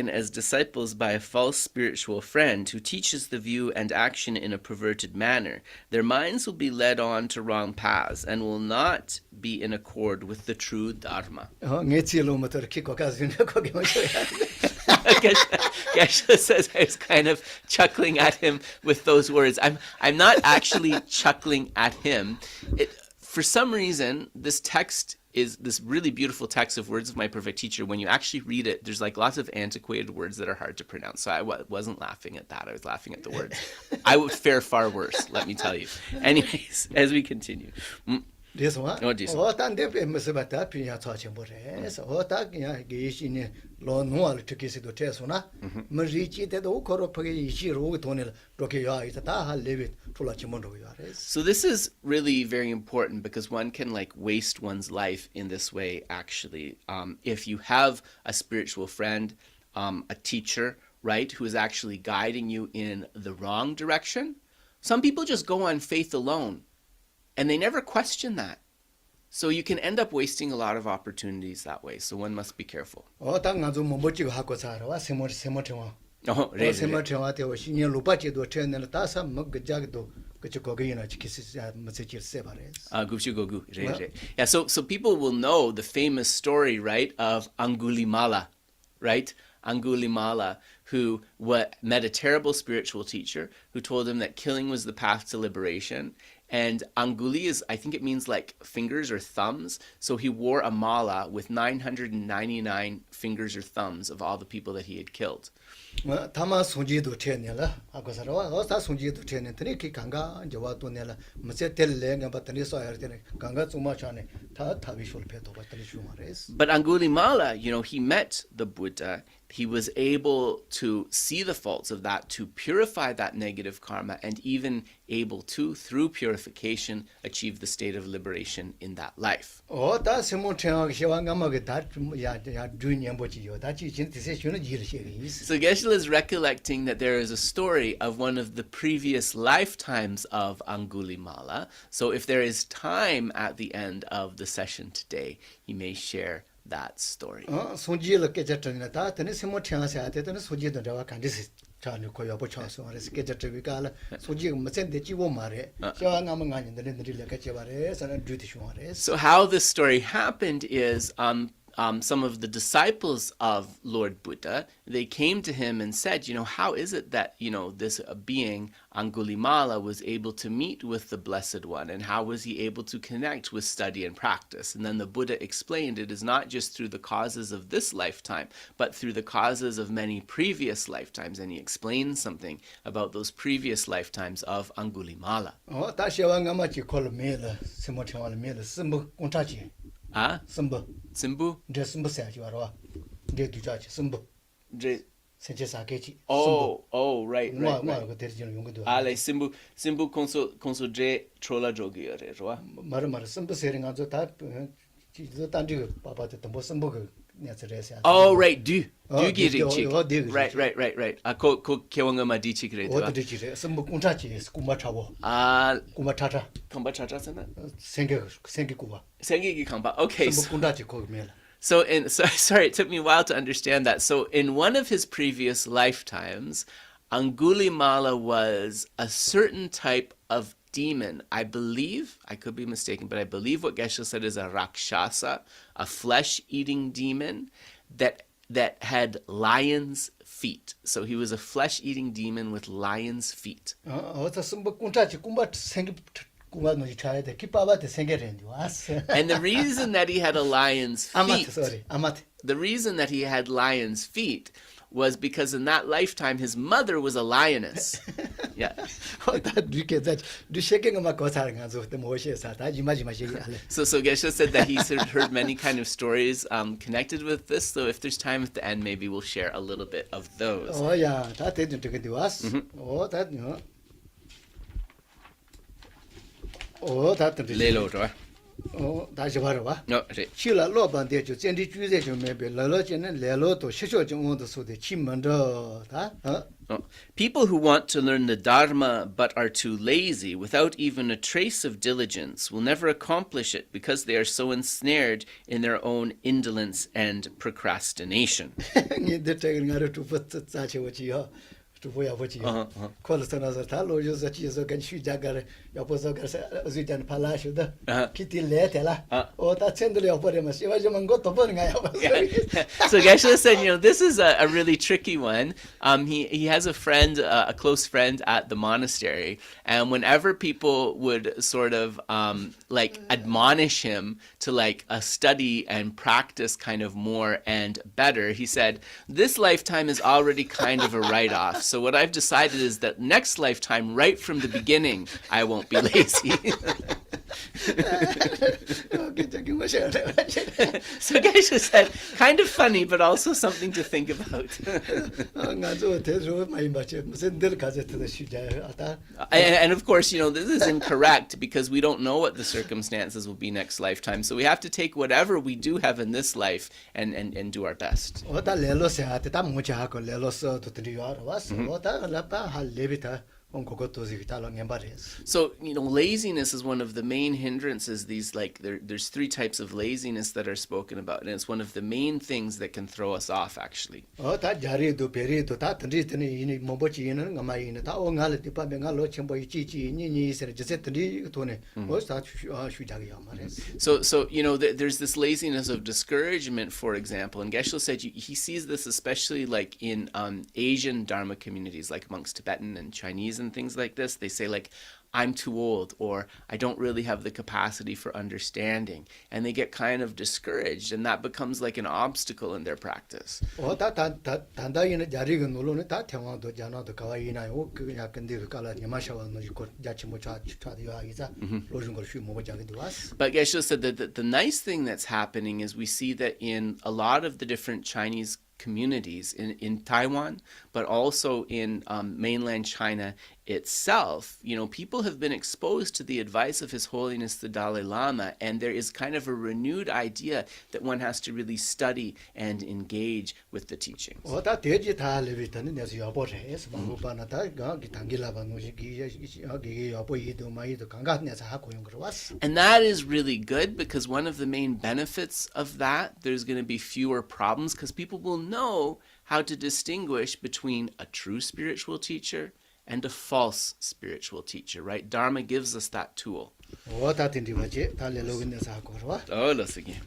taken as disciples by a false spiritual friend who teaches the view and action in a perverted manner, their minds will be led on to wrong paths and will not be in accord with the true Dharma. Geshe says I was kind of chuckling at him with those words. I'm not actually chuckling at him. For some reason, this text is this really beautiful text of Words of My Perfect Teacher. When you actually read it, there's like lots of antiquated words that are hard to pronounce. So I wasn't laughing at that. I was laughing at the words. I would fare far worse, let me tell you. Anyways, as we continue. This one? Oh, this one. Oh, tan de pe mesbata pinya chachen bore. So ta ya ge ni lo no to kisi do tesuna. Mrichi te do koro pagi ichi ro tonel roke ya ita ta ha levit tula chimondo ya. So this is really very important because one can like waste one's life in this way actually. If you have a spiritual friend, a teacher, right, who is actually guiding you in the wrong direction, some people just go on faith alone. And they never question that. So you can end up wasting a lot of opportunities that way. So one must be careful. Oh, tang ngazu mombochi ha ko sara wa semotwa. Oh, re. Semotwa te wa shinye lupachi do chen ta sa mag jag do ko ge na chikisi message sebare. Gupshu gogu re. Yeah, so people will know the famous story, right, of Angulimala, right? Angulimala, who met a terrible spiritual teacher who told him that killing was the path to liberation. And Anguli is, I think it means like fingers or thumbs. So he wore a mala with 999 fingers or thumbs of all the people that he had killed. 타마 손지도 체네라 아고사로 다 손지도 체네 드네키 강가 저와도네라 무세 텔레가 바트니 소야르테네 강가 주마차네 다 타비쇼를 페도 바트니 주마레스. But Angulimala, he met the Buddha. He was able to see the faults of that, to purify that negative karma, and even able to, through purification, achieve the state of liberation in that life. 다 세모체가 시왕가마게 다 주년보지요. 다 진짜세 주는 일이시. So Geshe is recollecting that there is a story of one of the previous lifetimes of Angulimala. So if there is time at the end of the session today, he may share that story. 손지를 깨졌잖아. 다 드네 세모체가 사야되는 손지도 저와 간디스 자는 거여 보쳐서 말해서 깨졌지가 손지가 무슨 대지고 말해. 시왕가만 아닌데 내들이 깨져 말해. 저는 주디시 말해. So how this story happened is some of the disciples of Lord Buddha, they came to him and said, how is it that, this being Angulimala was able to meet with the Blessed One, and how was he able to connect with study and practice? And then the Buddha explained it is not just through the causes of this lifetime, but through the causes of many previous lifetimes. And he explained something about those previous lifetimes of Angulimala. Simbu? Oh, right. Ale Simbu konso Dze scholar-yogi roa. Mara simbu sering ajo ta tandu papa te tambo simbu Oh, right. Du giri. Right. Ko kewanga ma di chikre. What did you simbu kuntachi kuma chabo. Kuma tata. Kamba chacha sana? Sengi kuba. Sengi kamba. Okay. Simbu kuntachi ko mela. So sorry, it took me a while to understand that. So in one of his previous lifetimes, Angulimala was a certain type of demon. I believe, I could be mistaken, but I believe what Geshe said is a rakshasa, a flesh-eating demon that had lion's feet. So he was a flesh-eating demon with lion's feet. And the reason that he had a lion's feet, the reason that he had lion's feet was because in that lifetime his mother was a lioness. Yeah. So Geshe said that he's heard many kind of stories connected with this. So if there's time at the end, maybe we'll share a little bit of those. Oh yeah, that didn't do us. Oh, that Oh, that Lelo, Oh, that's what no, Chila Loban did you send it to maybe Lologen and Lelo to Shisho so the Chimando. People who want to learn the Dharma but are too lazy, without even a trace of diligence, will never accomplish it because they are so ensnared in their own indolence and procrastination. So Geshe said, this is a really tricky one. He has a friend, a close friend at the monastery, and whenever people would sort of admonish him to study and practice kind of more and better, he said, this lifetime is already kind of a write-off. So what I've decided is that next lifetime, right from the beginning, I won't be lazy. So Geshe said, kind of funny, but also something to think about. And of course, this is incorrect because we don't know what the circumstances will be next lifetime. So we have to take whatever we do have in this life and do our best. So, laziness is one of the main hindrances. There's three types of laziness that are spoken about, and it's one of the main things that can throw us off, actually. So there's this laziness of discouragement, for example, and Geshe said he sees this especially like in Asian Dharma communities, like amongst Tibetan and Chinese and things like this. They say like, I'm too old, or I don't really have the capacity for understanding, and they get kind of discouraged, and that becomes like an obstacle in their practice. But Geshe said that the nice thing that's happening is we see that in a lot of the different Chinese communities in Taiwan, but also in mainland China itself, people have been exposed to the advice of His Holiness the Dalai Lama, and there is kind of a renewed idea that one has to really study and engage with the teachings. And that is really good, because one of the main benefits of that, there's going to be fewer problems, because people will know how to distinguish between a true spiritual teacher and a false spiritual teacher, right? Dharma gives us that tool. Oh, that's again.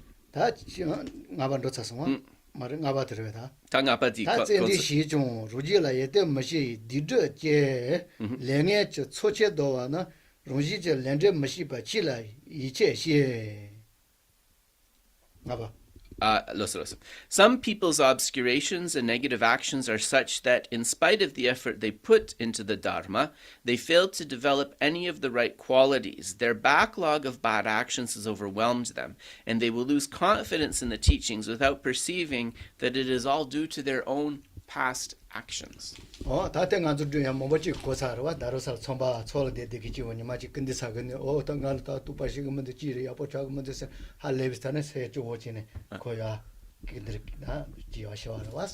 Some people's obscurations and negative actions are such that, in spite of the effort they put into the Dharma, they fail to develop any of the right qualities. Their backlog of bad actions has overwhelmed them, and they will lose confidence in the teachings without perceiving that it is all due to their own past actions.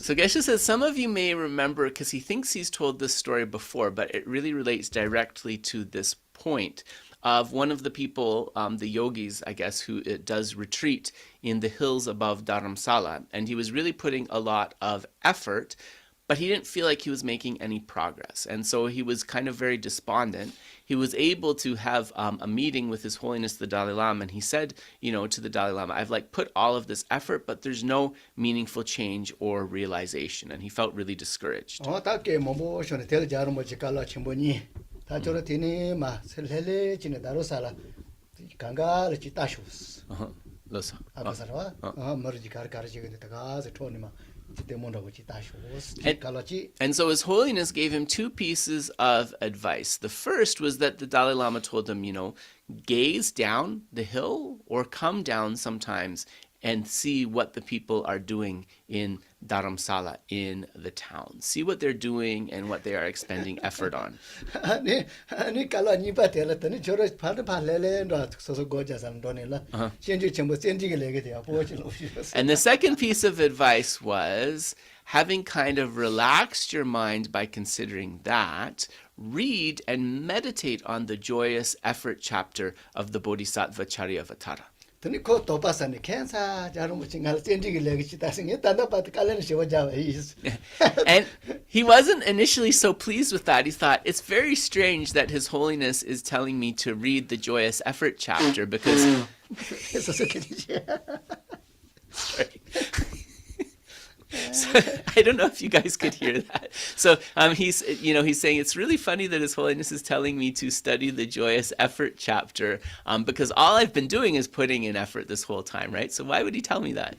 So Geshe says some of you may remember, because he thinks he's told this story before, but it really relates directly to this point of one of the people, the yogis, I guess, who does retreat in the hills above Dharamsala, and he was really putting a lot of effort, but he didn't feel like he was making any progress. And so he was kind of very despondent. He was able to have a meeting with His Holiness the Dalai Lama, and he said, to the Dalai Lama, I've put all of this effort, but there's no meaningful change or realization. And he felt really discouraged. And so His Holiness gave him two pieces of advice. The first was that the Dalai Lama told him, gaze down the hill or come down sometimes and see what the people are doing in Dharamsala, in the town. See what they're doing and what they are expending effort on. And the second piece of advice was, having kind of relaxed your mind by considering that, read and meditate on the joyous effort chapter of the Bodhisattva Charyavatara. And he wasn't initially so pleased with that. He thought, it's very strange that His Holiness is telling me to read the joyous effort chapter, because sorry. So, I don't know if you guys could hear that. So he's saying it's really funny that His Holiness is telling me to study the joyous effort chapter, because all I've been doing is putting in effort this whole time, right? So why would he tell me that?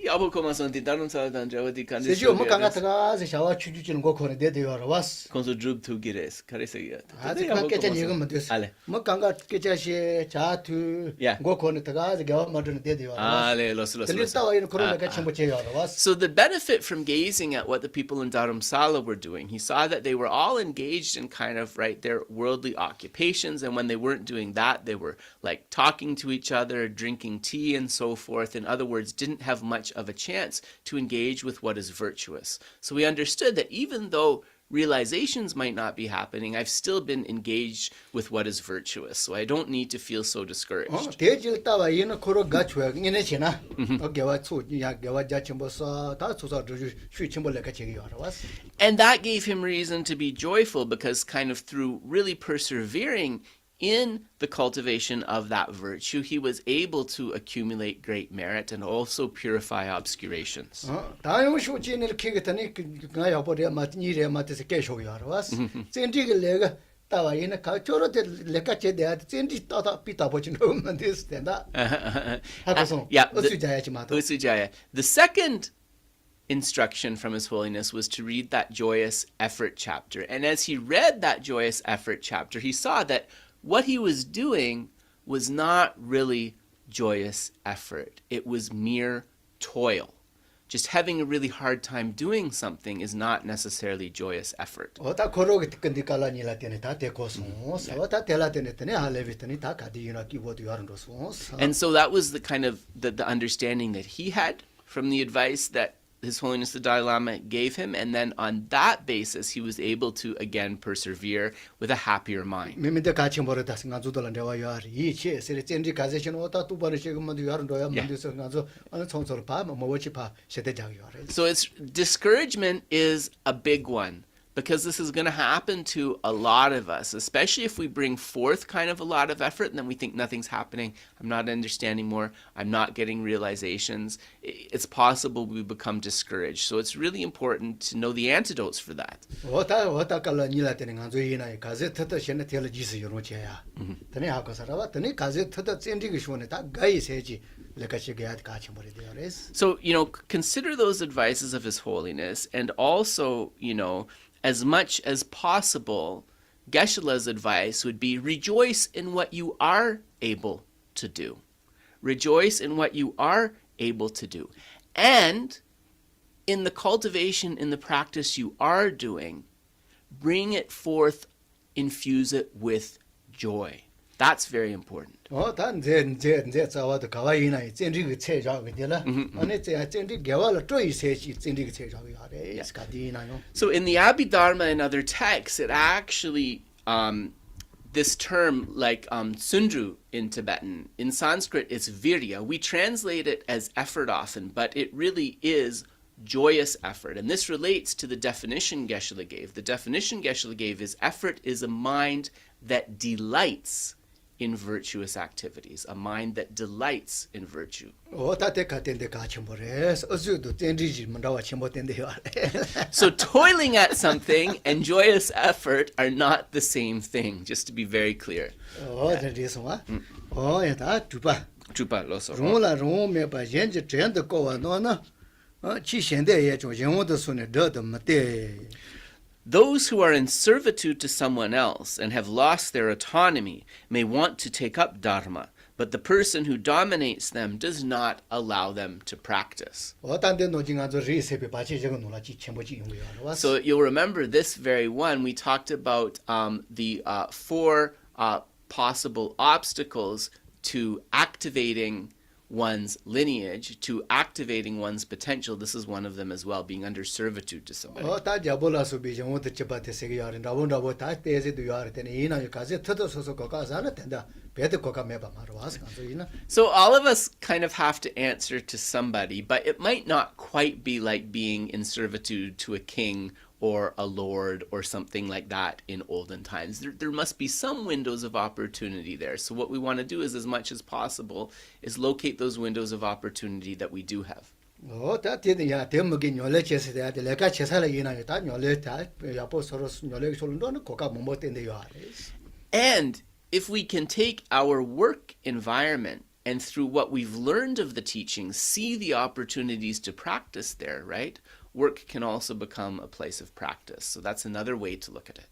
Abu Komason, the Dharma Saladan, Javati 세죠 뭐 강가 Kandis, 들어가서 샤워 취주지는 거 코네 대대요 와스 Ngodrup to Gires, Karesagia. 아직 그렇게 이거면 됐어 Ale. 뭐 강가 깨자시 자투 Yeah. 거 코네 들어가서 겨 만드는 대대요 Ale, los. 들리다가 이런 그런 거 같이 뭐 제요 와스 So the benefit from gazing at what the people in Dharamsala were doing, he saw that they were all engaged in kind of, right, their worldly occupations, and when they weren't doing that, they were like talking to each other, drinking tea and so forth. In other words, didn't have much of a chance to engage with what is virtuous. So we understood that even though realizations might not be happening, I've still been engaged with what is virtuous. So I don't need to feel so discouraged. 대질 따와 이는 코로 가초야 이네 지나 어게와 초야 게와 자침보서 다 초사 슈침벌레 같이 얘기요 와스 And that gave him reason to be joyful because kind of through really persevering in the cultivation of that virtue, he was able to accumulate great merit and also purify obscurations. 다음 쇼진을 키겠더니 그가 여보려 맞니래 맞에서 계속요 와스 센티를 내가 따와 이는 가초로데 레카체 대야 센티 따다 피다 보진 너무 됐다 하고서 어수자야지 마도 Usujaya. The second instruction from His Holiness was to read that joyous effort chapter. And as he read that joyous effort chapter, he saw that what he was doing was not really joyous effort. It was mere toil. Just having a really hard time doing something is not necessarily joyous effort. 어다 거로게 근데 깔라니라 때네 다 데코스 사와다 텔라 때네 때네 할레비트니 다 가디유나 키보드 요아른도스 And so that was the kind of the understanding that he had from the advice that His Holiness the Dalai Lama gave him, and then on that basis he was able to again persevere with a happier mind. 미미데 같이 버렸다 생각주들은 내가 요아리 이체 세레 젠지 가제신 오다 두 번에 지금만 요아른도야 만들어서 가서 어느 청소를 봐 뭐지 봐 세대장 요아리. So it's discouragement is a big one, because this is going to happen to a lot of us, especially if we bring forth kind of a lot of effort and then we think nothing's happening, I'm not understanding more, I'm not getting realizations. It's possible we become discouraged. So it's really important to know the antidotes for that. 어다 깔라니라 때는 간조 이나이 가제 터터 셴네 텔레지스 요로체야. 드네 하고 살아와 드네 가제 터터 젠지기 쇼네 다 가이 세지 레카치게야 같이 버리대요레스. So, consider those advices of His Holiness, and also, as much as possible, Geshe-la's advice would be rejoice in what you are able to do. Rejoice in what you are able to do. And in the cultivation, in the practice you are doing, bring it forth, infuse it with joy. That's very important. 단 자와도 가와이나이 젠지기 체자게 되라. 아니 젠지 개와를 쪼이 세지 젠지기 체자게 하래. 스카디나요. So in the Abhidharma and other texts, it actually, this term, like sundru in Tibetan, in Sanskrit it's virya. We translate it as effort often, but it really is joyous effort. And this relates to the definition Geshe-la gave. The definition Geshe-la gave is effort is a mind that delights in virtuous activities, a mind that delights in virtue. So toiling at something and joyous effort are not the same thing, just to be very clear. Chupa loso. Those who are in servitude to someone else and have lost their autonomy may want to take up Dharma, but the person who dominates them does not allow them to practice. So you'll remember this very one. We talked about the four possible obstacles to activating one's lineage, to activating one's potential. This is one of them as well, being under servitude to somebody. So all of us kind of have to answer to somebody, but it might not quite be like being in servitude to a king or a lord or something like that in olden times. There must be some windows of opportunity there. So what we want to do is, as much as possible, is locate those windows of opportunity that we do have. And if we can take our work environment and through what we've learned of the teachings, see the opportunities to practice there, right? Work can also become a place of practice. So that's another way to look at it.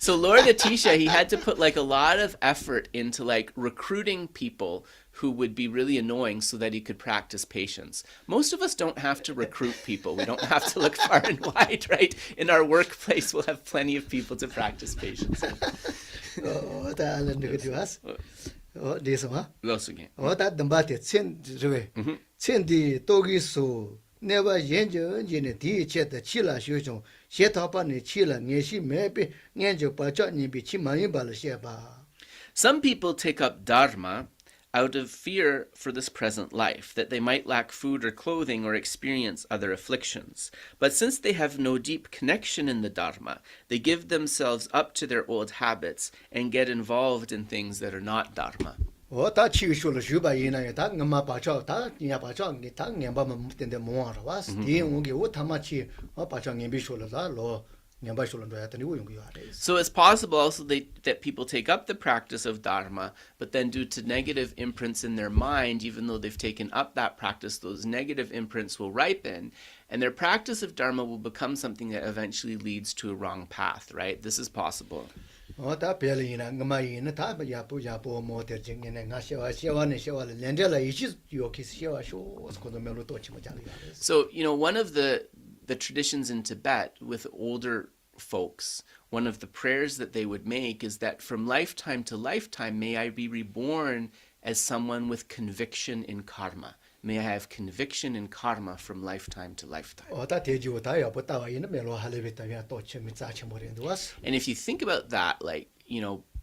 So Lord Atisha, he had to put like a lot of effort into like recruiting people who would be really annoying so that he could practice patience. Most of us don't have to recruit people. We don't have to look far and wide, right? In our workplace, we'll have plenty of people to practice patience. Never yen di chet the chila shujon, shetapa chila, nieshi maybe, Nganjo pacha ni bichi mayibal sheba. Some people take up Dharma out of fear for this present life, that they might lack food or clothing or experience other afflictions. But since they have no deep connection in the Dharma, they give themselves up to their old habits and get involved in things that are not Dharma. So it's possible also that people take up the practice of Dharma, but then due to negative imprints in their mind, even though they've taken up that practice, those negative imprints will ripen, and their practice of Dharma will become something that eventually leads to a wrong path, right? This is possible. So, one of the traditions in Tibet with older folks, one of the prayers that they would make is that from lifetime to lifetime, may I be reborn as someone with conviction in karma. May I have conviction in karma from lifetime to lifetime. And if you think about that, like,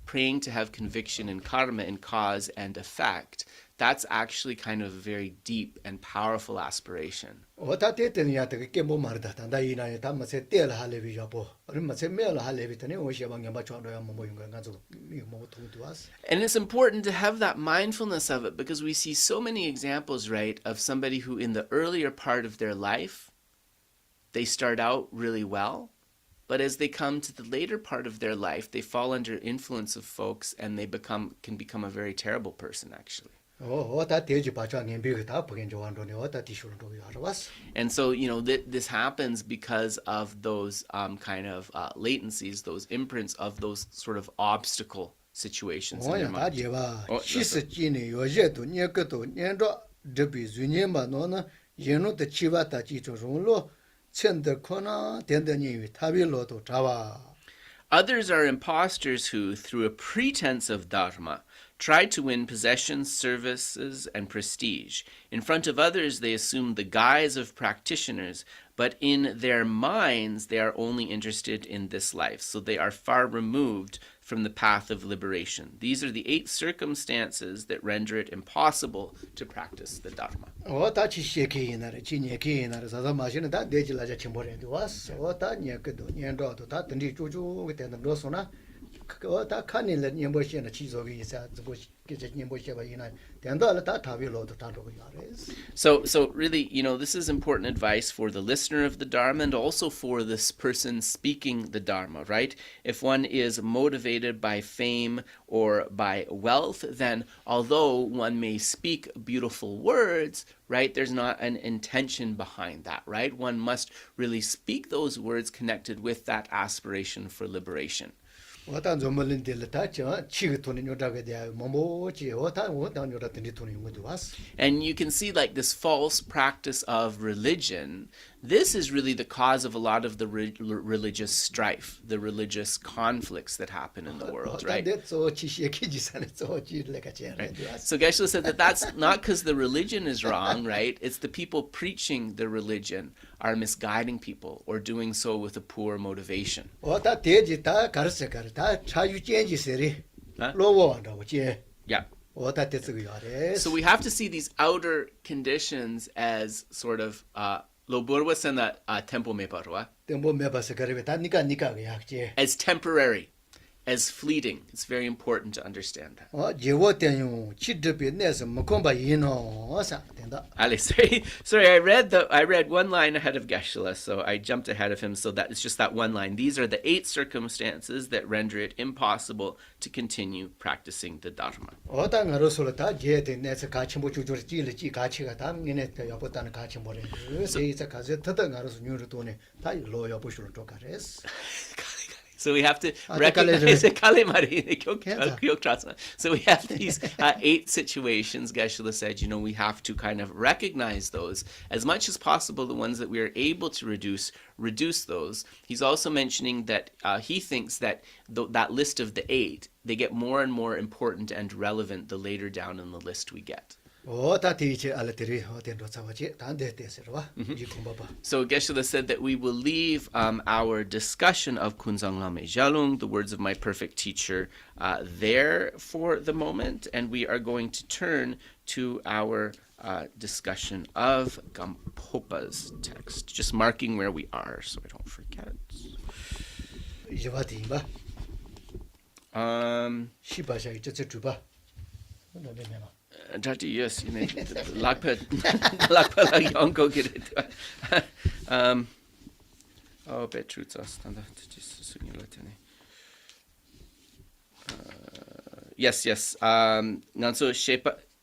praying to have conviction in karma, in cause and effect, that's actually kind of a very deep and powerful aspiration. And it's important to have that mindfulness of it, because we see so many examples, right, of somebody who in the earlier part of their life, they start out really well, but as they come to the later part of their life, they fall under influence of folks and they can become a very terrible person, actually. And so, this happens because of those kind of latencies, those imprints of those sort of obstacle situations in their mind. Others are impostors who, through a pretense of Dharma, try to win possessions, services, and prestige. In front of others, they assume the guise of practitioners, but in their minds, they are only interested in this life. So they are far removed from the path of liberation. These are the 8 circumstances that render it impossible to practice the Dharma. So really, this is important advice for the listener of the Dharma and also for this person speaking the Dharma, right? If one is motivated by fame or by wealth, then although one may speak beautiful words, right, there's not an intention behind that, right? One must really speak those words connected with that aspiration for liberation. And you can see like this false practice of religion. This is really the cause of a lot of the religious strife, the religious conflicts that happen in the world, right? So Geshe said that that's not because the religion is wrong, right? It's the people preaching the religion are misguiding people or doing so with a poor motivation. Yeah. So we have to see these outer conditions as sort of as temporary. as fleeting. It's very important to understand that. 제wo 때요 치드비 내서 먹kom바 이노 사 된다. Ali, sorry, I read one line ahead of Geshe, so I jumped ahead of him, so that it's just that one line. These are the 8 circumstances that render it impossible to continue practicing the Dharma. 어당으로서다 제대 내서 같이 뭐 주저지 찌르지 같이가 담기네 여보다는 같이 뭐래. 세이자 가서 더더가로서 뉴르 돈에 다 로여 보시로 도가레스. So we have to recognize So we have these 8 situations, Geshe said, we have to kind of recognize those. As much as possible, the ones that we are able to reduce those. He's also mentioning that he thinks that that list of the 8, they get more and more important and relevant the later down in the list we get. So Geshe said that we will leave our discussion of Kunzang Lame Jalung, the words of my perfect teacher, there for the moment, and we are going to turn to our discussion of Gampopa's text, just marking where we are so I don't forget. Jati, yes, lakpa yonko get it. Betrutsa standa yes. Nanso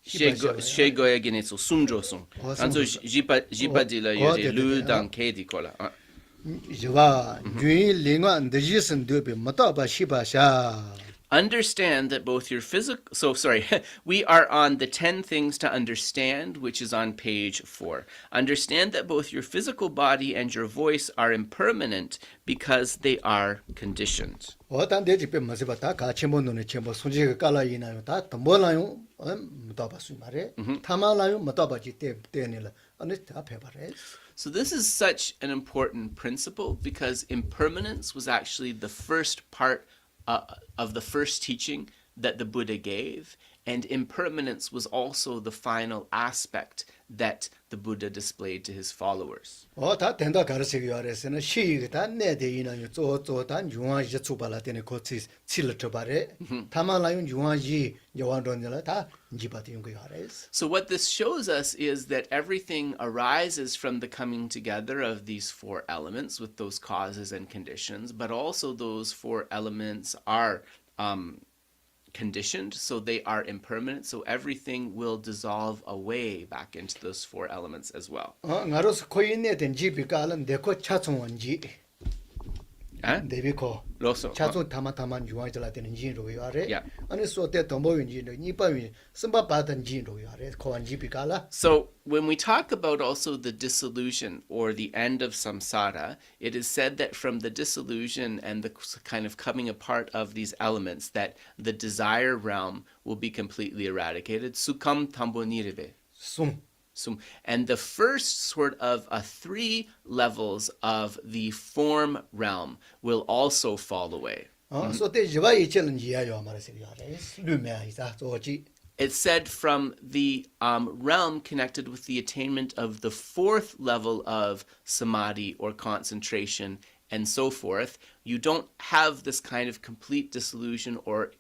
shegoya genetsu sumjo sung. Nanso jipa dila yoje lu dan kedi kola. Understand that both your physical... we are on the 10 things to understand, which is on page 4. Understand that both your physical body and your voice are impermanent because they are conditioned. So this is such an important principle because impermanence was actually the first part of the first teaching that the Buddha gave, and impermanence was also the final aspect that the Buddha displayed to his followers. So what this shows us is that everything arises from the coming together of these 4 elements with those causes and conditions, but also those 4 elements are conditioned, so they are impermanent, so everything will dissolve away back into those 4 elements as well. So when we talk about also the dissolution or the end of samsara, it is said that from the dissolution and the kind of coming apart of these elements, that the desire realm will be completely eradicated. Sukham tambo nirve. And the first sort of 3 levels of the form realm will also fall away. It's said from the realm connected with the attainment of the 4th level of samadhi or concentration and so forth, you don't have this kind of complete dissolution or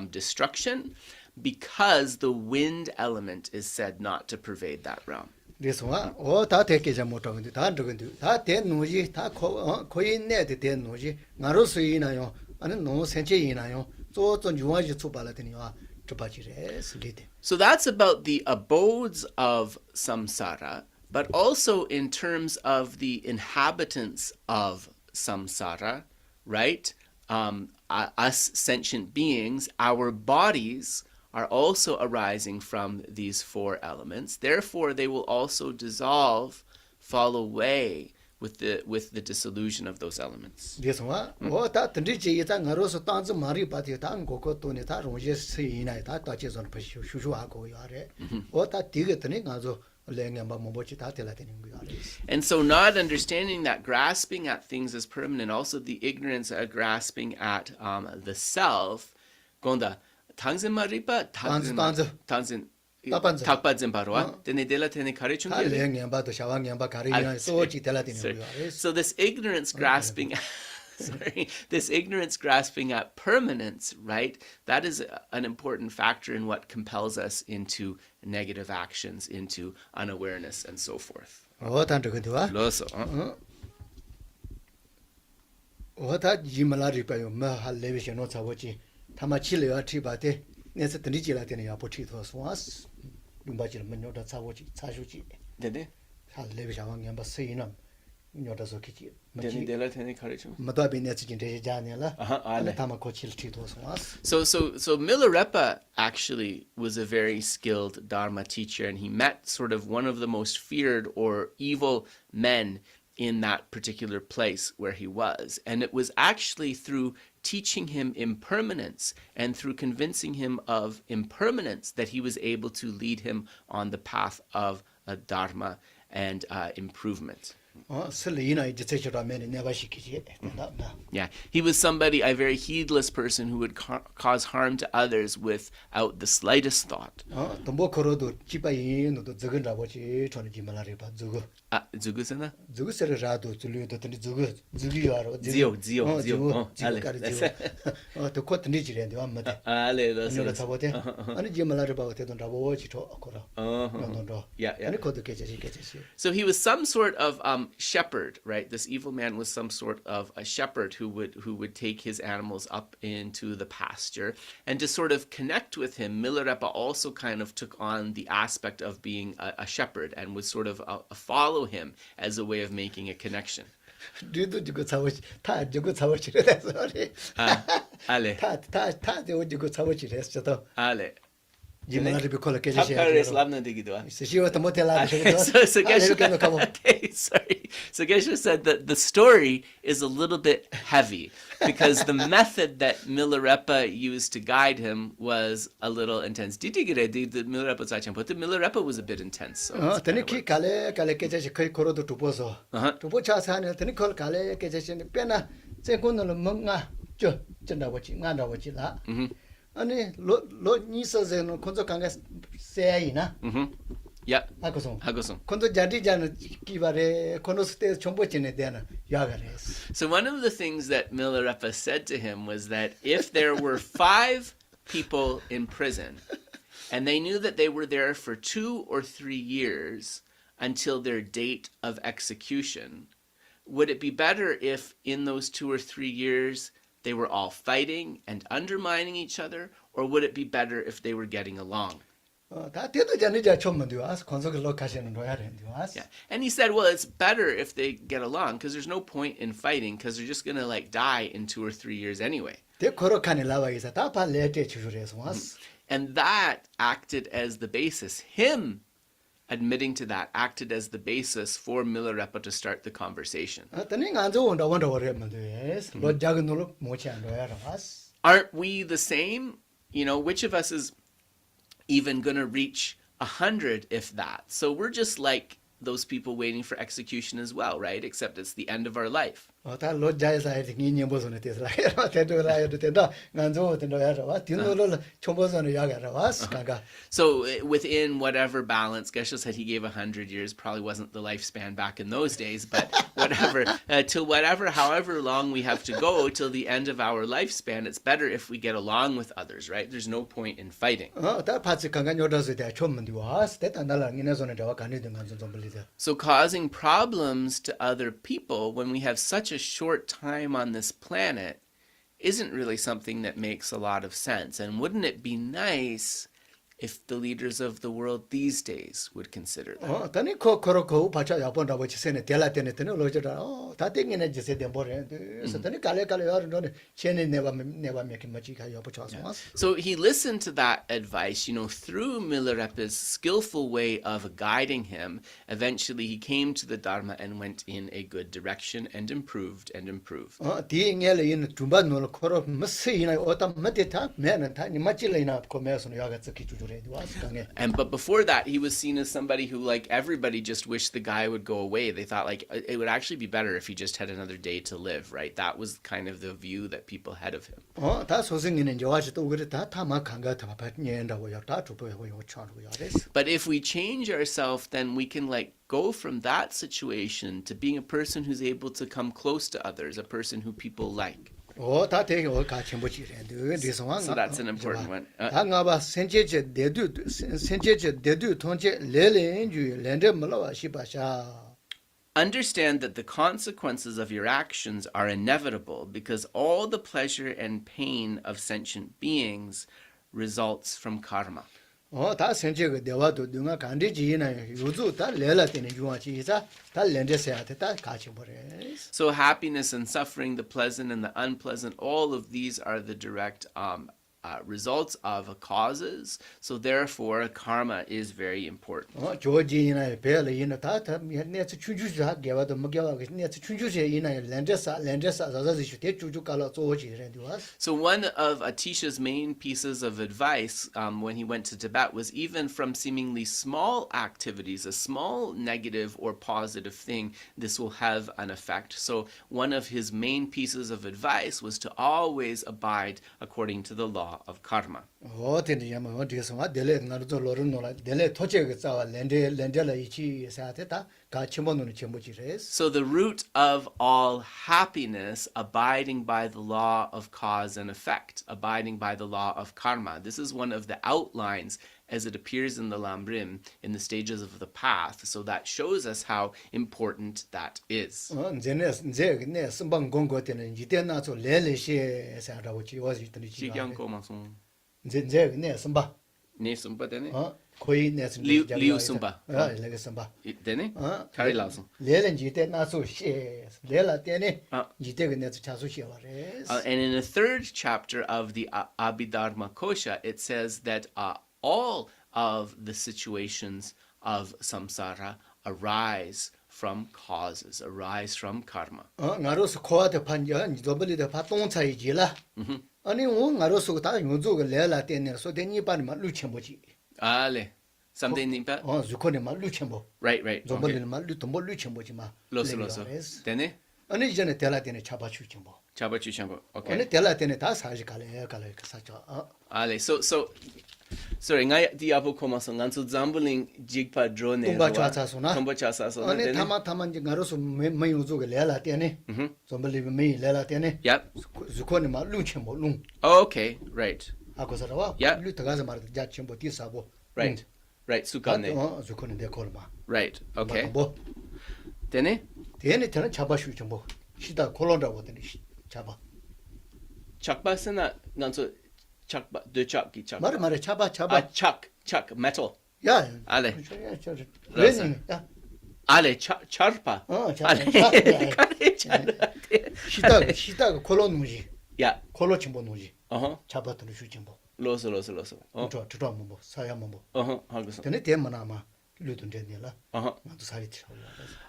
destruction, because the wind element is said not to pervade that realm. This one, that take is a motor, that noji, that coin net, noji, Narusuinayo, and no senchinayo, so you want you to Palatino to Pachires. So that's about the abodes of samsara, but also in terms of the inhabitants of samsara, right? Us sentient beings, our bodies are also arising from these 4 elements. Therefore, they will also dissolve, fall away with the dissolution of those elements. This one, that Riji is an Arosa Tanz Mari Patitan Goko Tony Taron, see in I touches on Shushuago Yare, or that Tigatanic also. And so not understanding that, grasping at things as permanent, also the ignorance of grasping at the self, Gonda, Tangzin Maripa, Tangzin Takpadzin Parwa, Denedela Tene Karichung. So this ignorance grasping sorry, this ignorance grasping at permanence, right? That is an important factor in what compels us into negative actions, into unawareness, and so forth. Loso, Ota jimala ripayo ma hallevision no sawachi. Tamachile atibate, Nessa Tanijila Tenia Pochitos was Lumbachil Manota Sawachi, Tashuchi. did they? Hallevishan Yamba Sainam, Notazoki. Didn't they let any courage? Madabi Netsin Janela, Ale. Tamakochil Titos was. So Milarepa actually was a very skilled Dharma teacher, and he met sort of one of the most feared or evil men in that particular place where he was. And it was actually through teaching him impermanence and through convincing him of impermanence that he was able to lead him on the path of Dharma and improvement. Yeah, he was somebody, a very heedless person who would cause harm to others without the slightest thought. Zugusana? So he was some sort of shepherd, right? This evil man was some sort of a shepherd who would take his animals up into the pasture. And to sort of connect with him, Milarepa also kind of took on the aspect of being a shepherd and would sort of follow him as a way of making a connection. Ale. Ale. Okay, so Geshe said that the story is a little bit heavy because the method that Milarepa used to guide him was a little intense. But Milarepa was a bit intense. So 아니 로 니서제는 콘조 강가 세야이나 yeah 하고송 콘조 자리자는 기발에 코노스테 정보진에 대한 야가레스. So one of the things that Milarepa said to him was that if there were 5 people in prison and they knew that they were there for 2 or 3 years until their date of execution, would it be better if in those 2 or 3 years they were all fighting and undermining each other, or would it be better if they were getting along? Yeah. And he said, well, it's better if they get along because there's no point in fighting because they're just going to like die in 2 or 3 years anyway. And that acted as the basis. Him admitting to that acted as the basis for Milarepa to start the conversation. Aren't we the same? You know, which of us is even going to reach 100 if that? So we're just like those people waiting for execution as well, right? Except it's the end of our life. So within whatever balance, Geshe said he gave 100 years, probably wasn't the lifespan back in those days, but whatever, however long we have to go till the end of our lifespan, it's better if we get along with others, right? There's no point in fighting. So causing problems to other people when we have such a short time on this planet isn't really something that makes a lot of sense. And wouldn't it be nice if the leaders of the world these days would consider that? So he listened to that advice, you know, through Milarepa's skillful way of guiding him. Eventually he came to the Dharma and went in a good direction and improved and improved. But before that, he was seen as somebody who, like, everybody just wished the guy would go away. They thought, like, it would actually be better if he just had another day to live, right? That was kind of the view that people had of him. But if we change ourselves, then we can, like, go from that situation to being a person who's able to come close to others, a person who people like. So that's an important one. Understand that the consequences of your actions are inevitable because all the pleasure and pain of sentient beings results from karma. So happiness and suffering, the pleasant and the unpleasant, all of these are the direct results of causes. So therefore, karma is very important. So one of Atisha's main pieces of advice when he went to Tibet was even from seemingly small activities, a small negative or positive thing, this will have an effect. So one of his main pieces of advice was to always abide according to the law of karma. So the root of all happiness, abiding by the law of cause and effect, abiding by the law of karma. This is one of the outlines as it appears in the Lamrim in the stages of the path. So that shows us how important that is. And in the third chapter of the Abhidharma Kosha, it says that all of the situations of samsara arise from causes, arise from karma. Something like that? Right. Okay. Okay. So sorry, ngai di apo komaso nganso zambuling jigpa drone komba chasa so ne tama ngaroso me uzo ge lela tiene zombali me lela tiene yep zukone ma luchembo lung. Okay, right. Akosarawa yeah lu tagaza mar ja chembo ti sabo right sukane zukone de kolma right. Okay. Tene tena chaba shu chembo shida kolonda wodeni chaba chakba sena nganso chakba de chakki chak mare chaba chak metal yeah ale resin ale charpa shida kolonmuji yeah kol로 chimbo nuji 잡았던 슈 chimbo loso 저 뭐 사야 뭐 하고서 근데 대만아마 루든데니라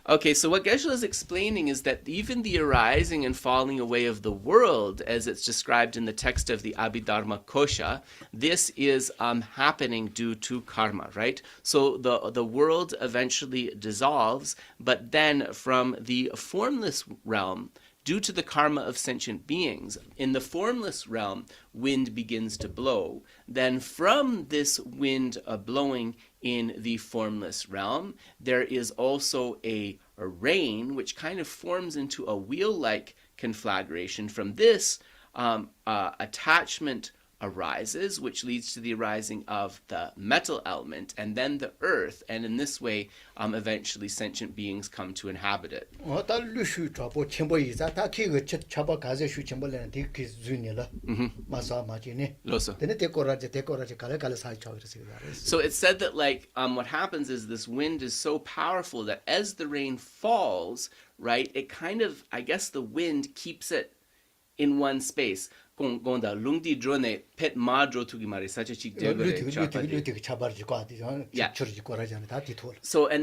Okay, so what Geshe is explaining is that even the arising and falling away of the world, as it's described in the text of the Abhidharma Kosha, this is happening due to karma, right? So the world eventually dissolves, but then from the formless realm, due to the karma of sentient beings, in the formless realm, wind begins to blow. Then from this wind blowing in the formless realm, there is also a rain, which kind of forms into a wheel-like conflagration. From this, attachment arises, which leads to the arising of the metal element, and then the earth, and in this way, eventually sentient beings come to inhabit it. So it's said that what happens is this wind is so powerful that as the rain falls, right, it kind of, I guess the wind keeps it in one space. So and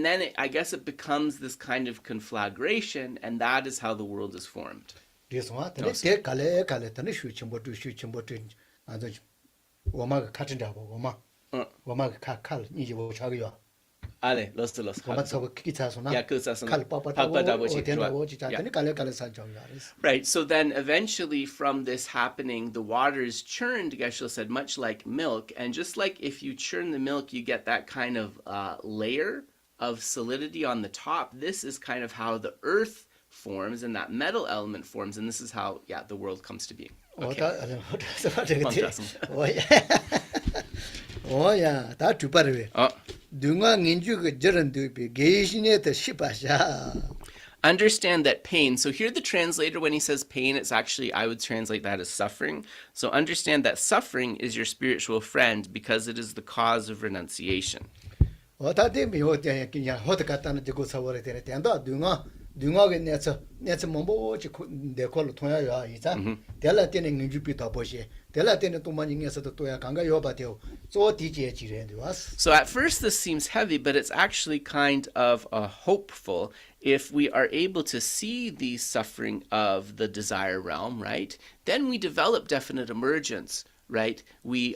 then I guess it becomes this kind of conflagration, and that is how the world is formed. 我们看你就查个药 Ale, los de los. 我们去查说呢 Yeah, 그사 son. 看爸爸我天哪我去查你干了三条药 Right. So then eventually from this happening, the waters churned, Geshe said, much like milk. And just like if you churn the milk, you get that kind of layer of solidity on the top. This is kind of how the earth forms and that metal element forms. And this is how, the world comes to being. Okay. 我呀다 주바르베 누가 인주가 저런도 게시네다 시바샤 Understand that pain. So here the translator, when he says pain, it's actually, I would translate that as suffering. So understand that suffering is your spiritual friend because it is the cause of renunciation. 다데미 호데 그냥 호데 갖다는 저거 사월에 되네 된다 누가게 내서 뭐지 내걸로 통야야 이자 될라 때는 인주비도 보시 될라 때는 또 많이 녀서도 또야 강가 요바데요 저 디제 지레도 왔어 So at first this seems heavy, but it's actually kind of hopeful if we are able to see the suffering of the desire realm, right? Then we develop definite emergence, right? We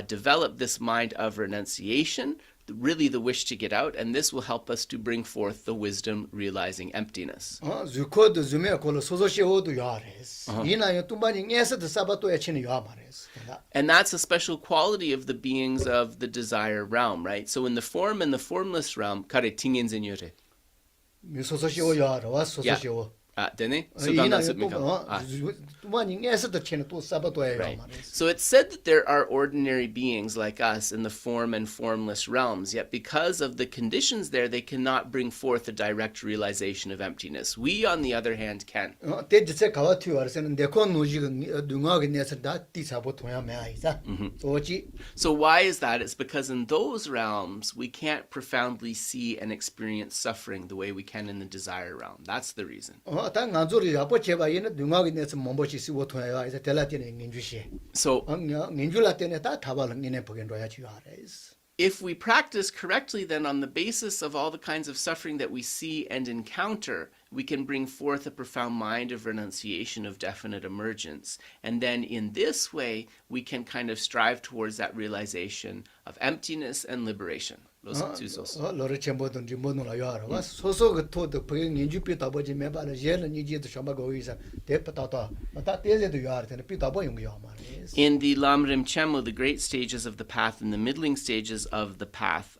develop this mind of renunciation, really the wish to get out, and this will help us to bring forth the wisdom realizing emptiness. 주코도 주메 콜로 소소시오도 야레스 이나요 또 많이 녀서도 사바토에 치는 요 말레스 And that's a special quality of the beings of the desire realm, right? So in the form and the formless realm, kare tingin zenyore. 소소시오 야로 와 소소시오 Dene? So right. So it's said that there are ordinary beings like us in the form and formless realms, yet because of the conditions there, they cannot bring forth a direct realization of emptiness. We, on the other hand, can. So why is that? It's because in those realms, we can't profoundly see and experience suffering the way we can in the desire realm. That's the reason. So if we practice correctly, then on the basis of all the kinds of suffering that we see and encounter, we can bring forth a profound mind of renunciation, of definite emergence. And then in this way, we can kind of strive towards that realization of emptiness and liberation. In the Lamrim Chemo, the great stages of the path and the middling stages of the path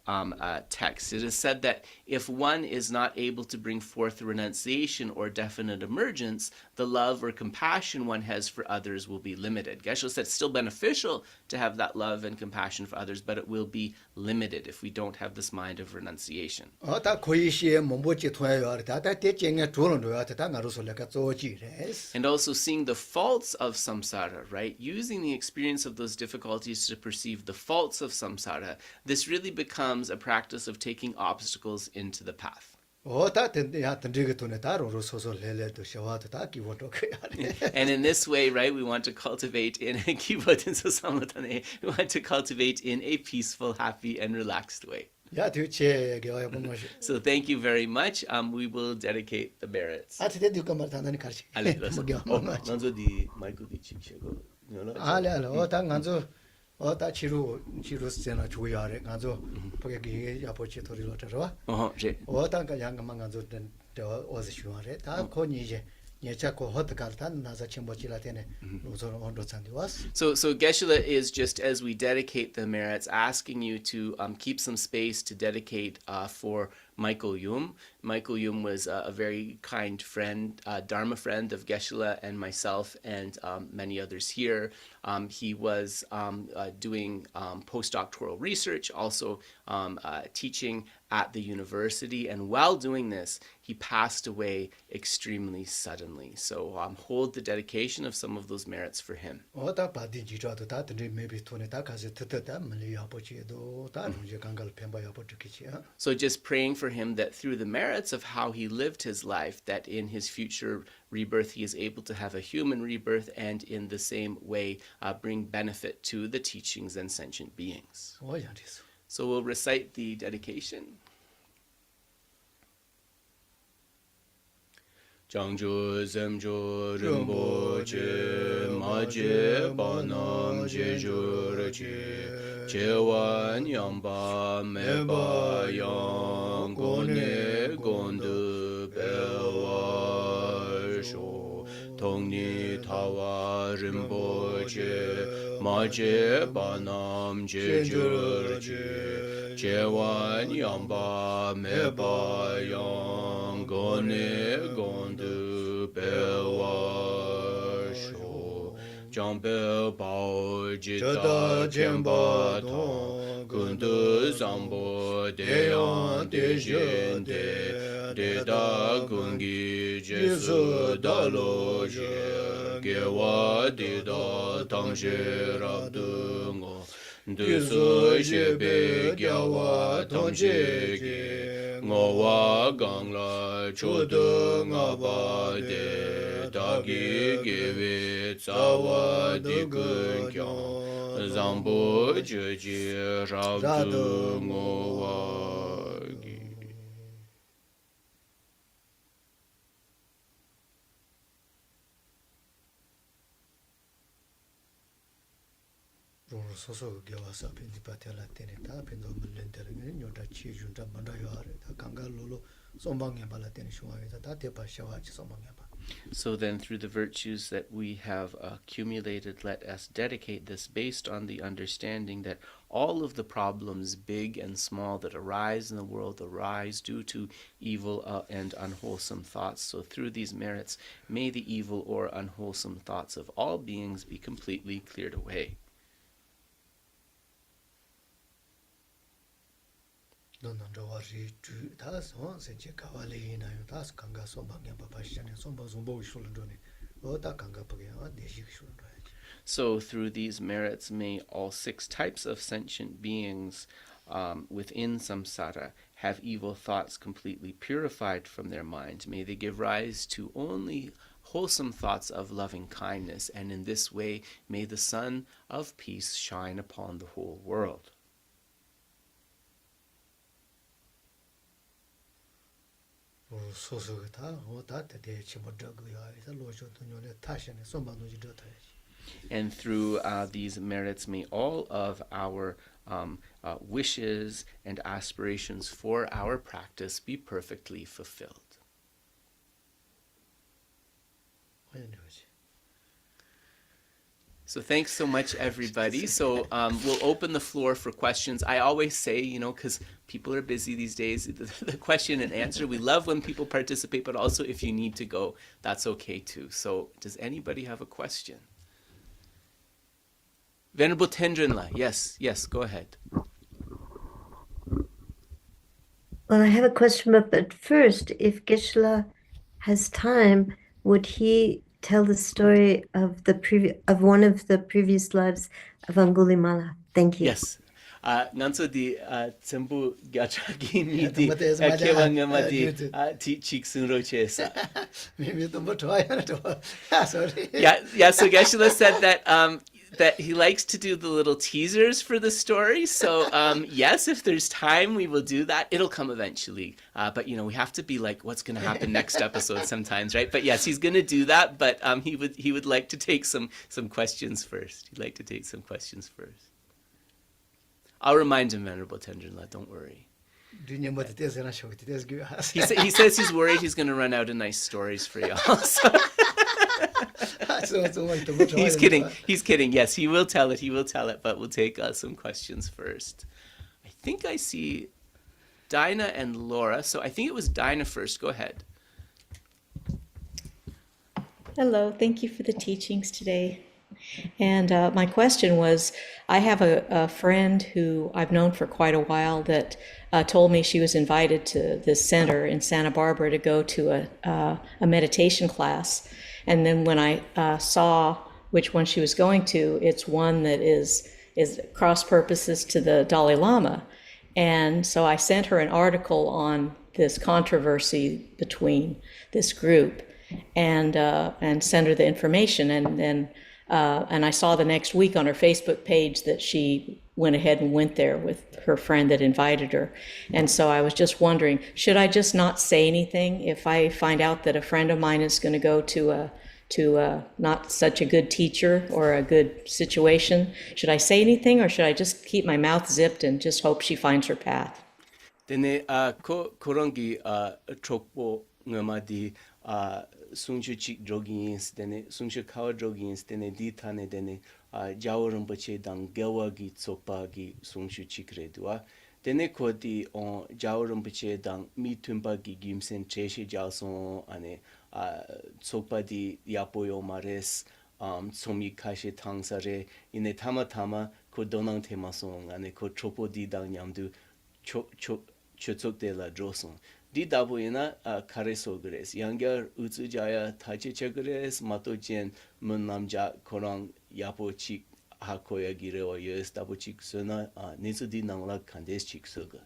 text, it is said that if one is not able to bring forth renunciation or definite emergence, the love or compassion one has for others will be limited. Geshe said it's still beneficial to have that love and compassion for others, but it will be limited if we don't have this mind of renunciation. And also seeing the faults of samsara, right? Using the experience of those difficulties to perceive the faults of samsara, this really becomes a practice of taking obstacles into the path. And in this way, right, we want to cultivate in a peaceful, happy, and relaxed way. So thank you very much. We will dedicate the merits. 다 치료 스테나 주야래 가서 거기 야포치 토리로 들어와 제 어떤 양만 가서 어서 쉬어래 다 거기 이제 예차고 허드갈단 나자 침보지라 되네 로저로 온도찬디 왔어 So Geshe is just as we dedicate the merits asking you to keep some space to dedicate for Michael Yum. Michael Yum was a very kind friend, Dharma friend of Geshe and myself and many others here. He was doing postdoctoral research, also teaching at the university, and while doing this, he passed away extremely suddenly. So hold the dedication of some of those merits for him. So just praying for him that through the merits of how he lived his life, that in his future rebirth he is able to have a human rebirth and in the same way bring benefit to the teachings and sentient beings. So we'll recite the dedication. Changju Zemju Rinpoche Maje Banam Jeju Reche Chewan Yamba Meba Yang Gone Gondu Bewa Sho Tongni Tawa Rinpoche Maje Banam Jeju Reche Chewan Yamba Meba Yang Gone Gondu Bewa Sho Jambe Bao Jita Jemba Tong Gundu Zambo Deyan Dejen Deda Gungi Jesu Dalo Je Gewa Deda Tamje Rabdungo Dusu Shebe Gyawa Tamje Ge Ngowa Gangla Chodu Ngaba De Dagi Gewe Tsawa Dikun Kyang Zambo Jeji Rabdu Ngowa Gi 소소 겨와서 빈디파티라 테네타 빈도 물렌데르게 뇨다 치준다 만다요아레 다 강갈로로 솜방에 발라테네 슈와게다 다 대파샤와치 솜방에 바. So then, through the virtues that we have accumulated, let us dedicate this based on the understanding that all of the problems, big and small, that arise in the world arise due to evil and unwholesome thoughts. So through these merits, may the evil or unwholesome thoughts of all beings be completely cleared away. So through these merits, may all 6 types of sentient beings within samsara have evil thoughts completely purified from their mind. May they give rise to only wholesome thoughts of loving kindness, and in this way may the sun of peace shine upon the whole world. And through these merits, may all of our wishes and aspirations for our practice be perfectly fulfilled. So thanks so much, everybody. So we'll open the floor for questions. I always say, because people are busy these days, the question and answer, we love when people participate, but also if you need to go, that's okay too. So does anybody have a question? Venerable Tendrinla, yes, go ahead. Well, I have a question, but first, if Geshe has time, would he tell the story of one of the previous lives of Angulimala? Thank you. Yes. Nanso di tsembu gyachagi ni di kewanga ma di ti chiksunro chesa. Sorry. Yeah. So Geshe said that that he likes to do the little teasers for the story. So yes, if there's time, we will do that. It'll come eventually. But we have to be like, what's going to happen next episode sometimes, right? But yes, he's going to do that. But he would like to take some questions first. He'd like to take some questions first. I'll remind him, Venerable Tendrinla, don't worry. He says he's worried he's going to run out of nice stories for y'all. So. He's kidding. Yes, he will tell it, but we'll take some questions first. I think I see Dinah and Laura. So I think it was Dinah first. Go ahead. Hello, thank you for the teachings today. And my question was, I have a friend who I've known for quite a while that told me she was invited to this center in Santa Barbara to go to a meditation class. And then when I saw which one she was going to, it's one that is cross purposes to the Dalai Lama. And so I sent her an article on this controversy between this group and sent her the information. And I saw the next week on her Facebook page that she went ahead and went there with her friend that invited her. And so I was just wondering, should I just not say anything if I find out that a friend of mine is going to go to a not such a good teacher or a good situation? Should I say anything, or should I just keep my mouth zipped and just hope she finds her path? Dene korongi chokpo ngamadi sungshu chik drogins dene sungshu kawa drogins dene ditane dene Jawa Rinpoche dang gelwa gi tsokpa gi sungshu chikre dua dene kodi on Jawa Rinpoche dang mi tumpa gi gimsen treshe jalson ane tsokpa di yapoyo mares tsomi kashe tangsare ine tama ko donang temasong ane ko chopo di dang nyamdu chotsok de la droson di dabo ina kareso gres yangyar utsu jaya tache chagres mato jen mun namja korang yapo chik hakoya gire o yes dabo chik sona nizu di nangla kandes chik soga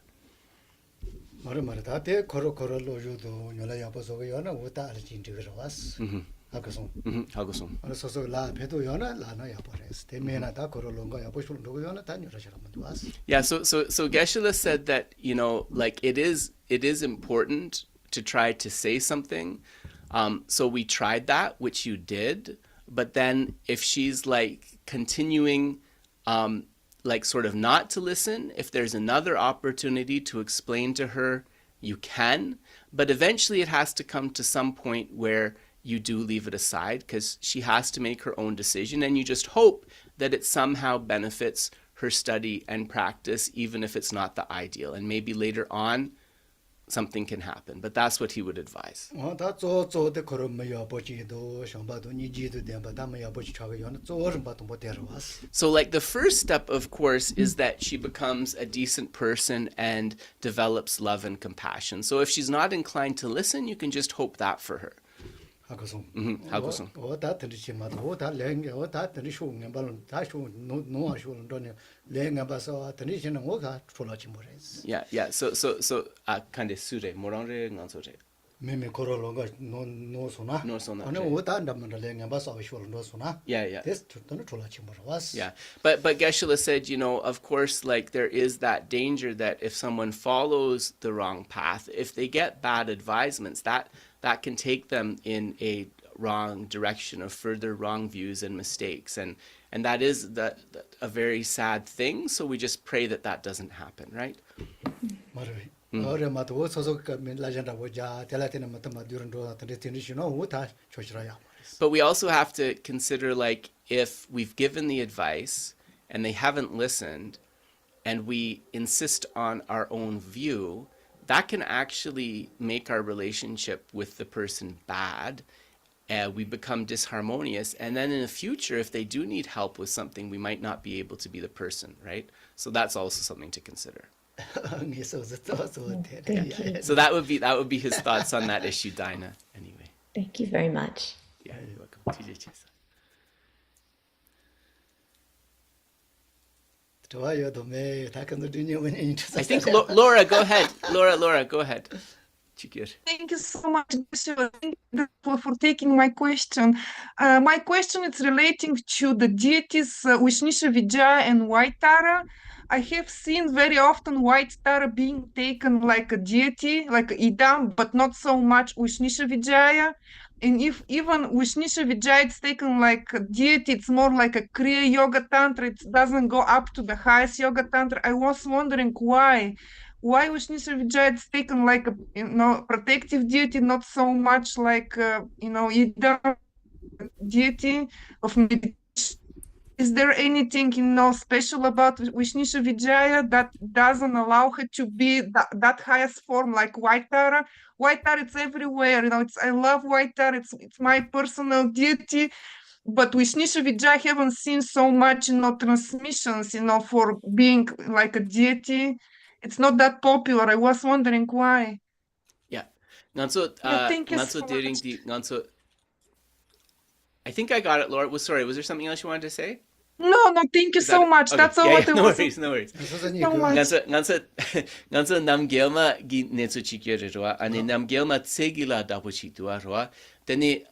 말을 다때 코로 로주도 요라 야보서 요나 우다 알진 되거라스 하고송 하고송 알아서서 라 배도 요나 라나 야보레스 대메나 다 코로 롱가 야보실 로고 요나 다 요라 저라만 두아스. Yeah, so Geshe said that, you know, like it is important to try to say something. So we tried that, which you did, but then if she's like continuing like sort of not to listen, if there's another opportunity to explain to her, you can, but eventually it has to come to some point where you do leave it aside because she has to make her own decision, and you just hope that it somehow benefits her study and practice, even if it's not the ideal, and maybe later on something can happen, but that's what he would advise. So like the first step, of course, is that she becomes a decent person and develops love and compassion. So if she's not inclined to listen, you can just hope that for her. 하고송. 하고송. 오다 들으시마도 오다 랭게 오다 들으시오는 발은 다시오 노아시오는 돈에 랭게 봐서 들으시는 오가 졸라지 모레스. Yeah. So kind of sure 모랑레 간소레. 메메 코로로가 노소나. 노소나. 아니 오다 안다면 랭게 봐서 아시오는 노소나. Yeah. This 돈은 졸라지 모레스. Yeah. But Geshe said, you know, of course, like there is that danger that if someone follows the wrong path, if they get bad advisements, that can take them in a wrong direction of further wrong views and mistakes. And that is a very sad thing. So we just pray that doesn't happen, right? But we also have to consider, like, if we've given the advice and they haven't listened and we insist on our own view, that can actually make our relationship with the person bad. We become disharmonious. And then in the future, if they do need help with something, we might not be able to be the person, right? So that's also something to consider. Thank you. So that would be his thoughts on that issue, Dinah, anyway. Thank you very much. Yeah, you're welcome. I think Laura, go ahead. Laura, go ahead. Thank you so much, Geshe. Thank you for taking my question. My question is relating to the deities Ushnisha Vijaya and White Tara. I have seen very often White Tara being taken like a deity, like Idam, but not so much Ushnisha Vijaya. And if even Ushnisha Vijaya is taken like a deity, it's more like a Kriya Yoga Tantra. It doesn't go up to the highest Yoga Tantra. I was wondering why Ushnisha Vijaya is taken like a protective deity, not so much like Idam deity of meditation. Is there anything special about Ushnisha Vijaya that doesn't allow her to be that highest form like White Tara? White Tara, it's everywhere. I love White Tara. It's my personal deity. But Ushnisha Vijaya, I haven't seen so much transmissions, for being like a deity. It's not that popular. I was wondering why. Yeah. Thank you so much. I think I got it, Laura. Sorry, was there something else you wanted to say? No, thank you so much. Okay. That's all I No was. worries. So much. Namgelma gi netsu chikyo roa, ane namgelma tsegila dapo chiktua roa. Tene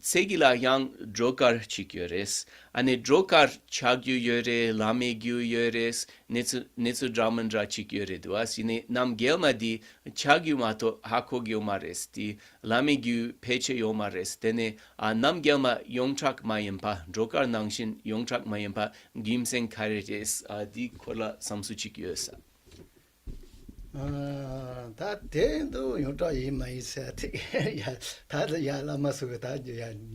segila yang drokar chikyores, ane drokar chagyu yore, lamegyu yores, netsu dramandra chikyore duas, ine nam gelma di chagyu mato hako gyomares, di lamegyu peche yomares, tene nam gelma yongchak mayempa, drokar nangshin yongchak mayempa, gimsen karetes, di kola samsu chikyosa. 다 대도 요टा 이 마이세트 야 다들 야 라마스고 다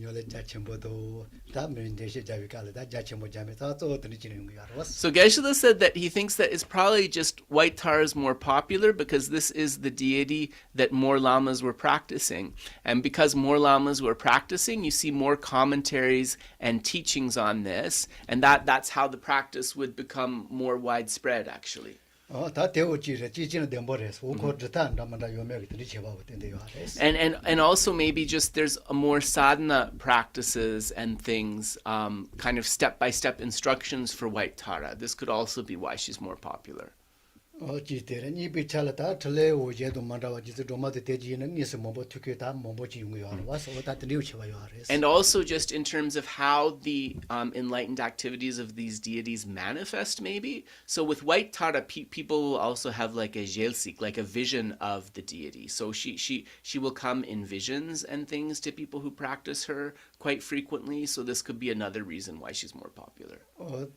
요래 자침보도 다 면대시 자비깔 다 자침보 자면서 또 드리지는 거 알았어. So Geshe said that he thinks that it's probably just White Tara is more popular because this is the deity that more lamas were practicing. And because more lamas were practicing, you see more commentaries and teachings on this. And that's how the practice would become more widespread, actually. 다 대우지를 지지는 dembores 오고 드탄 담다 요매를 드리체바고 된대요. And also maybe just there's a more sadhana practices and things, kind of step-by-step instructions for White Tara. This could also be why she's more popular. 지대는 이 비찰다 틀레 오제도 만다와 지도 도마데 대지는 니스 뭐버 투케다 뭐버지 용요 와서 다 드리우치와요. And also just in terms of how the enlightened activities of these deities manifest, maybe. So with White Tara, people will also have like a jelsik, like a vision of the deity. So she will come in visions and things to people who practice her quite frequently. So this could be another reason why she's more popular. So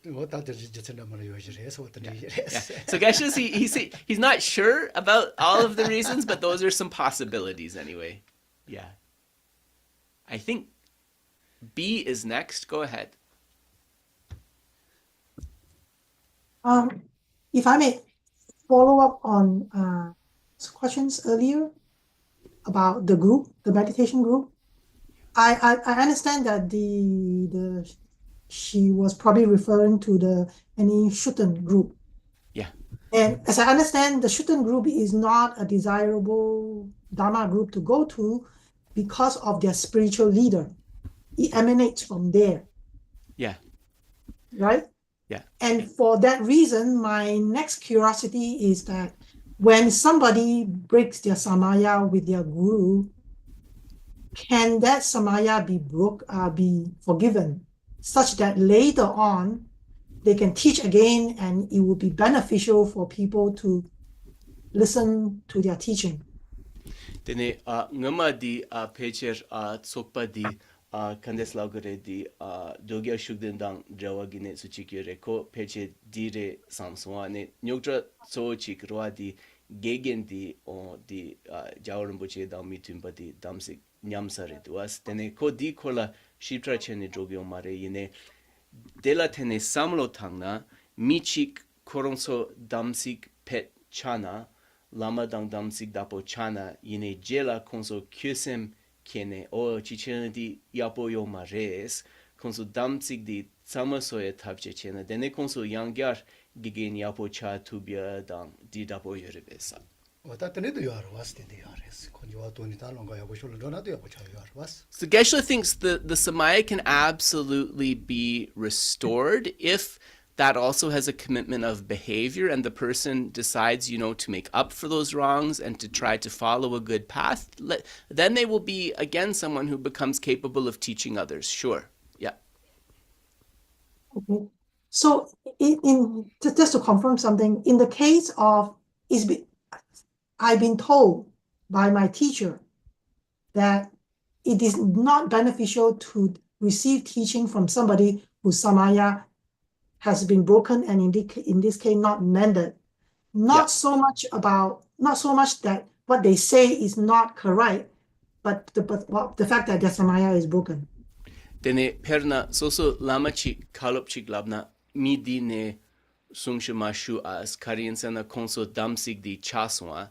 Geshe, he's not sure about all of the reasons, but those are some possibilities anyway. Yeah. I think B is next. Go ahead. If I may follow up on questions earlier about the group, the meditation group. I understand that she was probably referring to any Shutten group. Yeah. And as I understand, the Shutten group is not a desirable Dharma group to go to because of their spiritual leader. It emanates from there. Yeah. Right? Yeah. And for that reason, my next curiosity is that when somebody breaks their samaya with their guru, can that samaya be forgiven, such that later on they can teach again and it will be beneficial for people to listen to their teaching? Tene ngama di pecher tsokpa di kandes laugare di dogya shugden dang jawa gine suchikyore ko peche dire samswa ne nyoktra so chikroa di gegen di di jawaramboche dang mitumba di damsik nyamsare duas tene ko di kola shitra chene jogyo mare yine dela tene samlo tangna michik koronso damsik pet chana lama dang damsik dapo chana yine jela konso kyusem kene o chichene di yapo yo mares konso damsik di tsamasoye tabche chena dene konso yangyar gigen yapo cha tubya dang di dapo yorebesa. So Geshe thinks the samaya can absolutely be restored if that also has a commitment of behavior and the person decides, to make up for those wrongs and to try to follow a good path. Then they will be, again, someone who becomes capable of teaching others. Sure. Yeah. Okay. So just to confirm something, in the case of, I've been told by my teacher that it is not beneficial to receive teaching from somebody whose samaya has been broken and in this case not mended. Not so much that what they say is not correct, but the fact that their samaya is broken. Tene perna soso lama chi kalop chi glabna midi ne sungshu mashu as kariensana konso damsig di chaswa.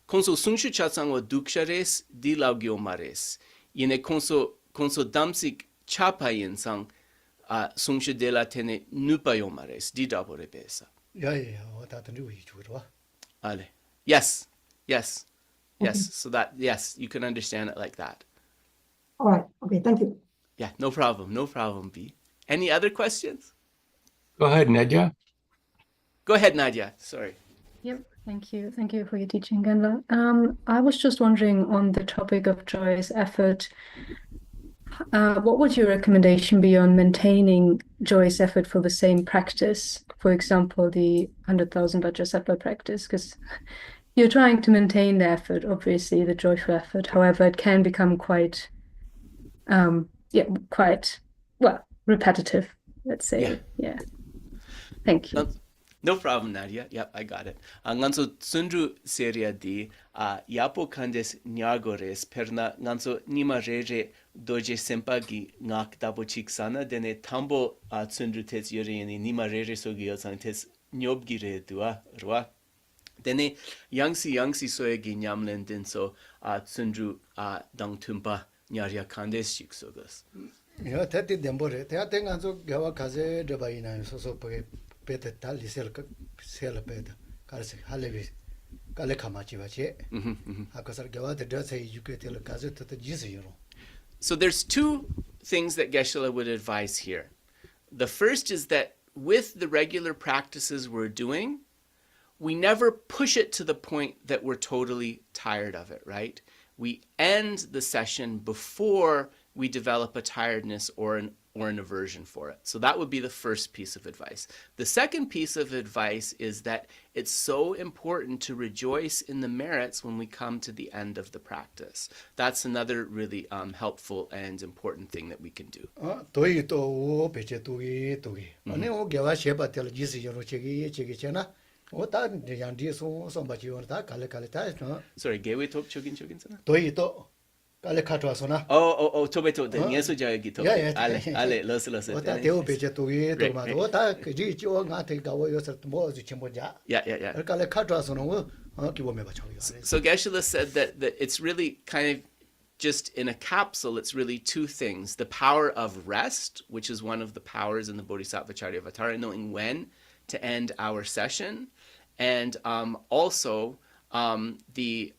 Konso sungshu chatsangwa dukshares di laugyo mares. Yene konso damsig chapayen sang sungshu de la tene nupayo mares di dabore pesa. Ale. Yes. Okay. So that, yes, you can understand it like that. All right. Okay. Thank you. Yeah, no problem, B. Any other questions? Go ahead, Nadia. Go ahead, Nadia. Sorry. Yep. Thank you. Thank you for your teaching, Genla. I was just wondering on the topic of joyous effort, what would your recommendation be on maintaining joyous effort for the same practice? For example, the 100,000 Vajrasattva practice, because you're trying to maintain the effort, obviously, the joyful effort. However, it can become quite, repetitive, let's say. Yeah. Thank you. No problem, Nadia. Yep, I got it. Nganso tsundru seria di yapo kandes nyagores perna nganso nima rere doje sempa gi ngak dabo chiksana dene tambo tsundru tes yorieni nima rere sogi yosan tes nyobgi re dua rwa. Dene yangsi soya gi nyamlen den so tsundru dang tumpa nyarya kandes chiksogos. Ya tati dembore. Tea te nganso gawa kaze debaina so pe peta tali sel peta karse halevi kale kamachi bache akasar gawa de da sai yuke tel kaze tata jisiro. So there's two things that Geshe would advise here. The first is that with the regular practices we're doing, we never push it to the point that we're totally tired of it, right? We end the session before we develop a tiredness or an aversion for it. So that would be the first piece of advice. The second piece of advice is that it's so important to rejoice in the merits when we come to the end of the practice. That's another really helpful and important thing that we can do. Toi to o peche toi. Ane o gawa sheba tel jisiro chegi chena. O ta yandi so bachi on ta kale ta no. Sorry, gewe top chogin sana? Toi to kale katwa sona. Oh, tobeto the nyeso jagi to. Ale los. O ta teo peche toi to ma. O ta ji jo nga te gawa yo sat mo ji chimbo ja. Yeah. Kale katwa sona o ki bo me ba chawi. So Geshe said that it's really kind of just in a capsule, it's really two things. The power of rest, which is one of the powers in the Bodhisattva Charyavatara, knowing when to end our session, and also the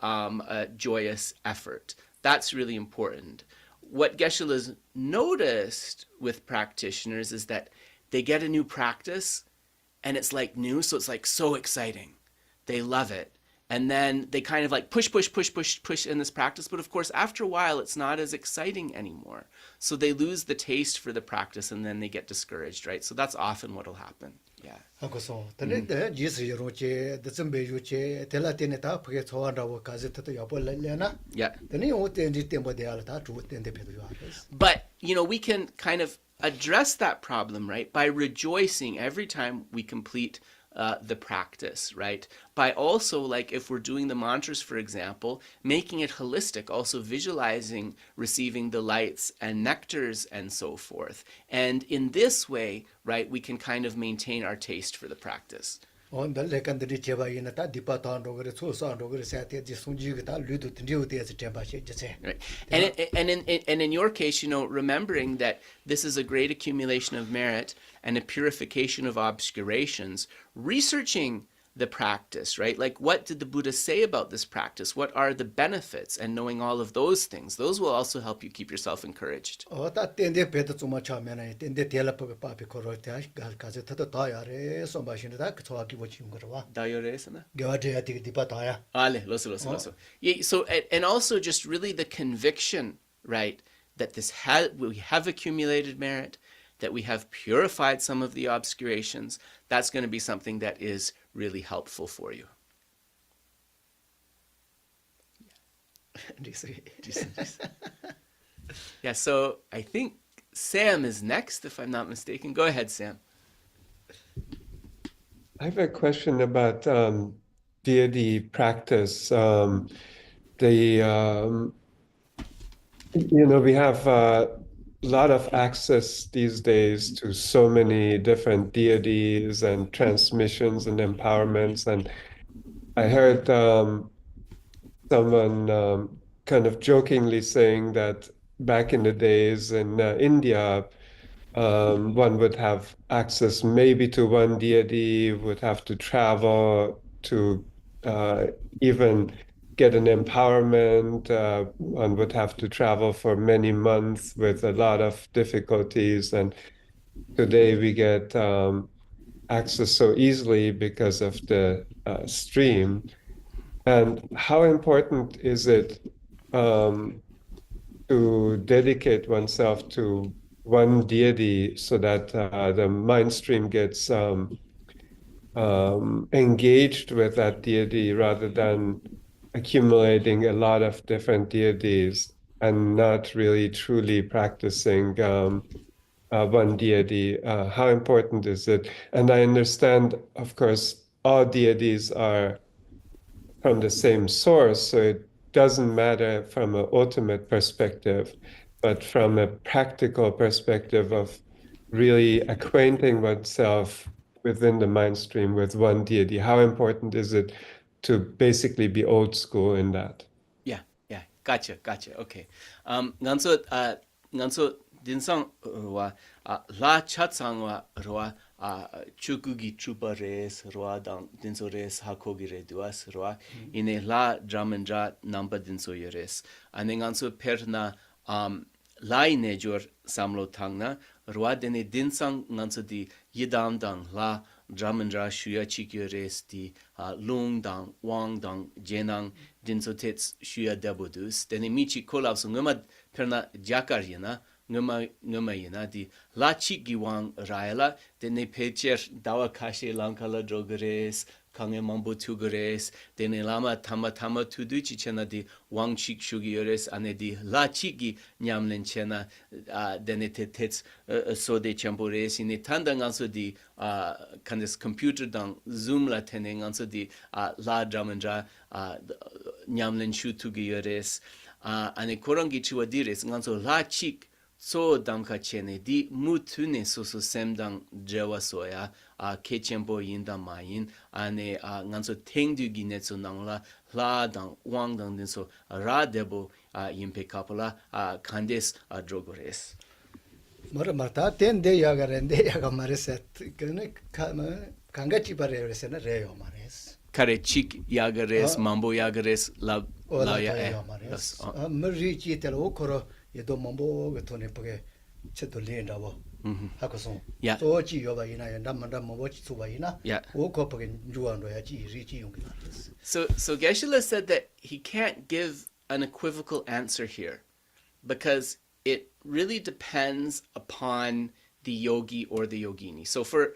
joyous effort. That's really important. What Geshe has noticed with practitioners is that they get a new practice and it's like new, so it's like so exciting. They love it. And then they kind of like push in this practice. But of course, after a while, it's not as exciting anymore. So they lose the taste for the practice and then they get discouraged, right? So that's often what will happen. Yeah. But, we can kind of address that problem, right? By rejoicing every time we complete the practice, right? By also, like if we're doing the mantras, for example, making it holistic, also visualizing receiving the lights and nectars and so forth. And in this way, right, we can kind of maintain our taste for the practice. Right. And in your case, remembering that this is a great accumulation of merit and a purification of obscurations, researching the practice, right? Like, what did the Buddha say about this practice? What are the benefits? And knowing all of those things, those will also help you keep yourself encouraged. So, and also just really the conviction, right, that we have accumulated merit, that we have purified some of the obscurations. That's going to be something that is really helpful for you. Yeah, so I think Sam is next, if I'm not mistaken. Go ahead, Sam. I have a question about deity practice. We have a lot of access these days to so many different deities and transmissions and empowerments. And I heard someone kind of jokingly saying that back in the days in India, one would have access maybe to one deity, would have to travel to even get an empowerment. One would have to travel for many months with a lot of difficulties. And today we get access so easily because of the stream. And how important is it to dedicate oneself to one deity so that the mind stream gets engaged with that deity rather than accumulating a lot of different deities and not really truly practicing one deity? How important is it? And I understand, of course, all deities are from the same source, so it doesn't matter from an ultimate perspective, but from a practical perspective of really acquainting oneself within the mind stream with one deity, how important is it to basically be old school in that? Yeah, gotcha. Okay. Nganso dinsang wa la chatsang wa roa chukugi chupa res roa dang dinso res hakogi re duas roa ine la dramandra namba dinso yeres ane nganso perna la ine jor samlo tangna roa dene dinsang nganso di yidam dang la dramandra shuya chikyo res di lung dang wang dang jenang dinso tets shuya debodus dene michi kolab so ngama perna jakar yena ngama yena di la chiki wang raila dene pecher dawa kashe lankala drogres kange mambo tugres dene lama tama tudu chichena di wang chik shugi yores ane di la chiki nyamlen chena dene tets so de champores ine tanda nganso di kandes computer dang zoom la tene nganso di la dramandra nyamlen shu tugi yores ane korangi chiwa dires nganso la chik so damka chene di mutune so semdang jewa soya kechempo yinda mayin ane nganso tengdu ginetso nangla la dang wang dang din so ra debo yimpe kapala kandes drogores marta ten de yagarende yagamareset kene kangachi paresena reyo mares kare chik yagares mambo yagares la ya mrichi telo koro yedo mambo gotone page chedo lendabo hakoson so chi yoba ina yanda manda mambo chi suba ina o ko page juando ya chi richi yongi. So Geshe said that he can't give an equivocal answer here because it really depends upon the yogi or the yogini. So for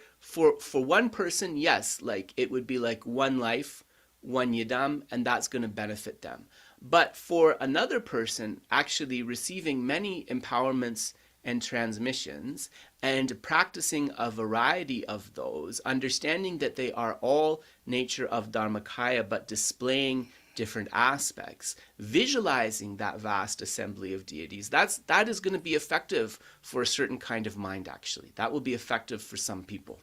one person, yes, like it would be like one life, one yidam, and that's going to benefit them. But for another person, actually receiving many empowerments and transmissions and practicing a variety of those, understanding that they are all nature of Dharmakaya but displaying different aspects, visualizing that vast assembly of deities, that is going to be effective for a certain kind of mind, actually. That will be effective for some people.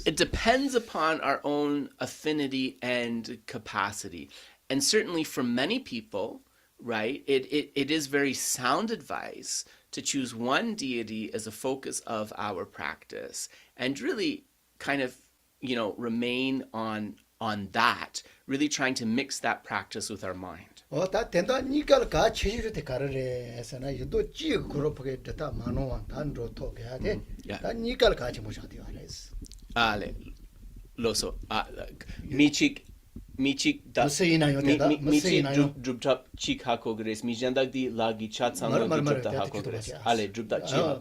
It depends upon our own affinity and capacity. And certainly for many people, right, it is very sound advice to choose one deity as a focus of our practice and really kind of, remain on that, really trying to mix that practice with our mind. Michik da michik druptap chik hakogres mijandak di lagi chat sanglo drupta hakogres ale drupta chik.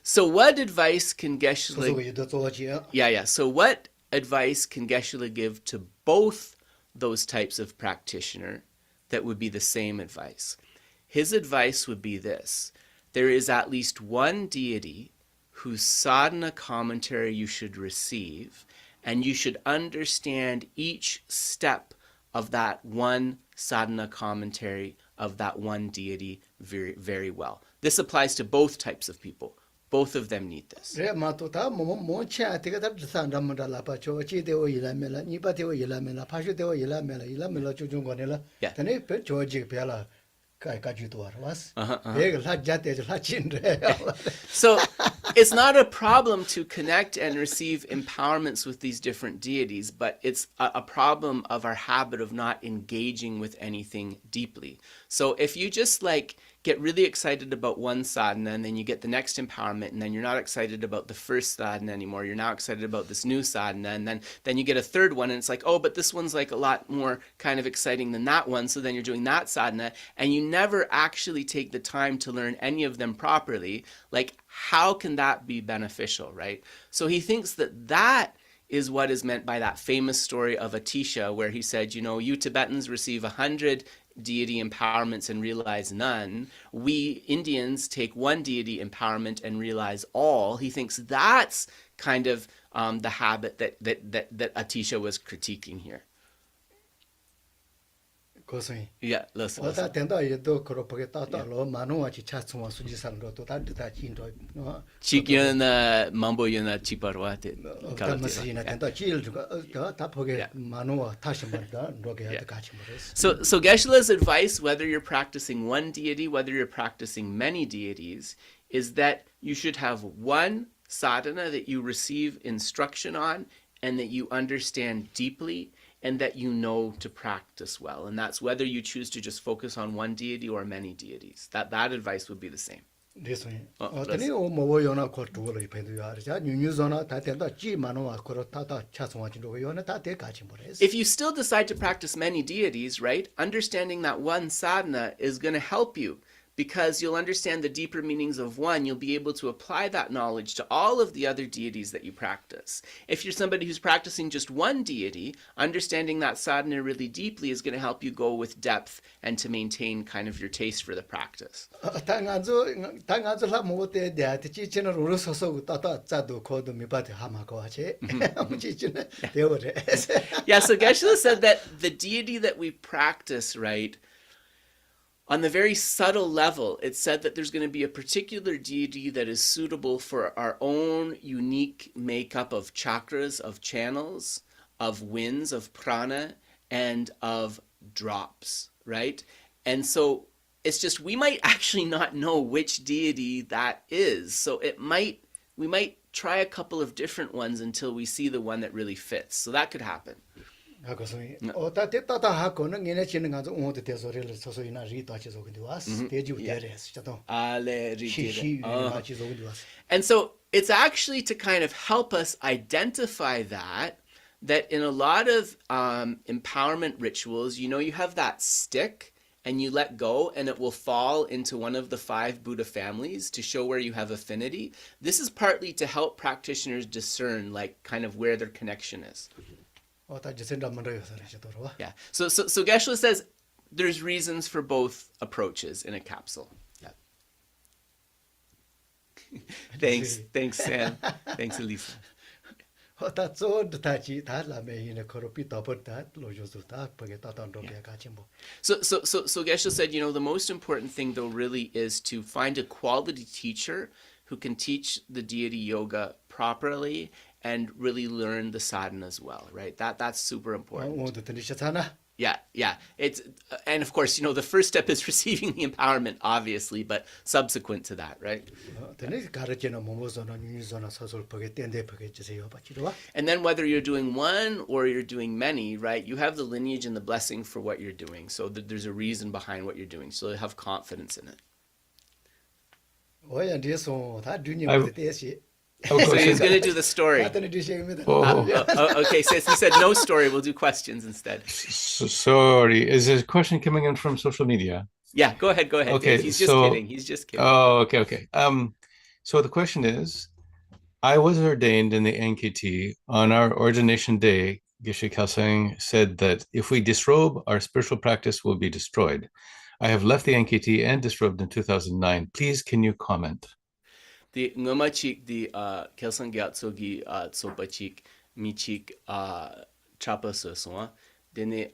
So what advice can Geshe So what advice can Geshe give to both those types of practitioner that would be the same advice? His advice would be this: there is at least one deity whose sadhana commentary you should receive, and you should understand each step of that one sadhana commentary of that one deity very, very well. This applies to both types of people. Both of them need this. So it's not a problem to connect and receive empowerments with these different deities, but it's a problem of our habit of not engaging with anything deeply. So if you just like get really excited about one sadhana and then you get the next empowerment and then you're not excited about the first sadhana anymore, you're now excited about this new sadhana, and then you get a third one and it's like, oh, but this one's like a lot more kind of exciting than that one, so then you're doing that sadhana and you never actually take the time to learn any of them properly. Like, how can that be beneficial, right? So he thinks that that is what is meant by that famous story of Atisha, where he said, you know, you Tibetans receive 100 deity empowerments and realize none. We Indians take one deity empowerment and realize all. He thinks that's kind of the habit that Atisha was critiquing here. Yeah, listen. Chikyana mambo yana chiparwate. So Geshe-la's advice, whether you're practicing one deity, whether you're practicing many deities, is that you should have one sadhana that you receive instruction on and that you understand deeply and that you know to practice well. And that's whether you choose to just focus on one deity or many deities. That advice would be the same. If you still decide to practice many deities, right, understanding that one sadhana is going to help you, because you'll understand the deeper meanings of one. You'll be able to apply that knowledge to all of the other deities that you practice. If you're somebody who's practicing just one deity, understanding that sadhana really deeply is going to help you go with depth and to maintain kind of your taste for the practice. Yeah, so Geshe said that the deity that we practice, right, on the very subtle level, it said that there's going to be a particular deity that is suitable for our own unique makeup of chakras, of channels, of winds, of prana, and of drops, right? And so it's just, we might actually not know which deity that is. So we might try a couple of different ones until we see the one that really fits. So that could happen. And so it's actually to kind of help us identify that in a lot of empowerment rituals, you know, you have that stick and you let go and it will fall into one of the 5 Buddha families to show where you have affinity. This is partly to help practitioners discern like kind of where their connection is. Yeah. So Geshe says there's reasons for both approaches in a capsule. Yeah. Thanks, Sam. Thanks, Elisa. So Geshe said, you know, the most important thing though really is to find a quality teacher who can teach the deity yoga properly and really learn the sadhana as well, right? That's super important. Yeah. It's and of course, you know, the first step is receiving the empowerment, obviously, but subsequent to that, right? And then whether you're doing one or you're doing many, right? You have the lineage and the blessing for what you're doing, so that there's a reason behind what you're doing, so you have confidence in it. So he's going to do the story. Okay, so he said no story, we'll do questions instead. Sorry, is a question coming in from social media? Yeah, go ahead. Okay, He's just kidding. Oh, okay. So the question is, I was ordained in the NKT. On our ordination day, Geshe Kelsang said that if we disrobe, our spiritual practice will be destroyed. I have left the NKT and disrobed in 2009. Please, can you comment? The ngomachik the Kelsang Gyatsogi Tsopachik Michik Chapa Soswa, then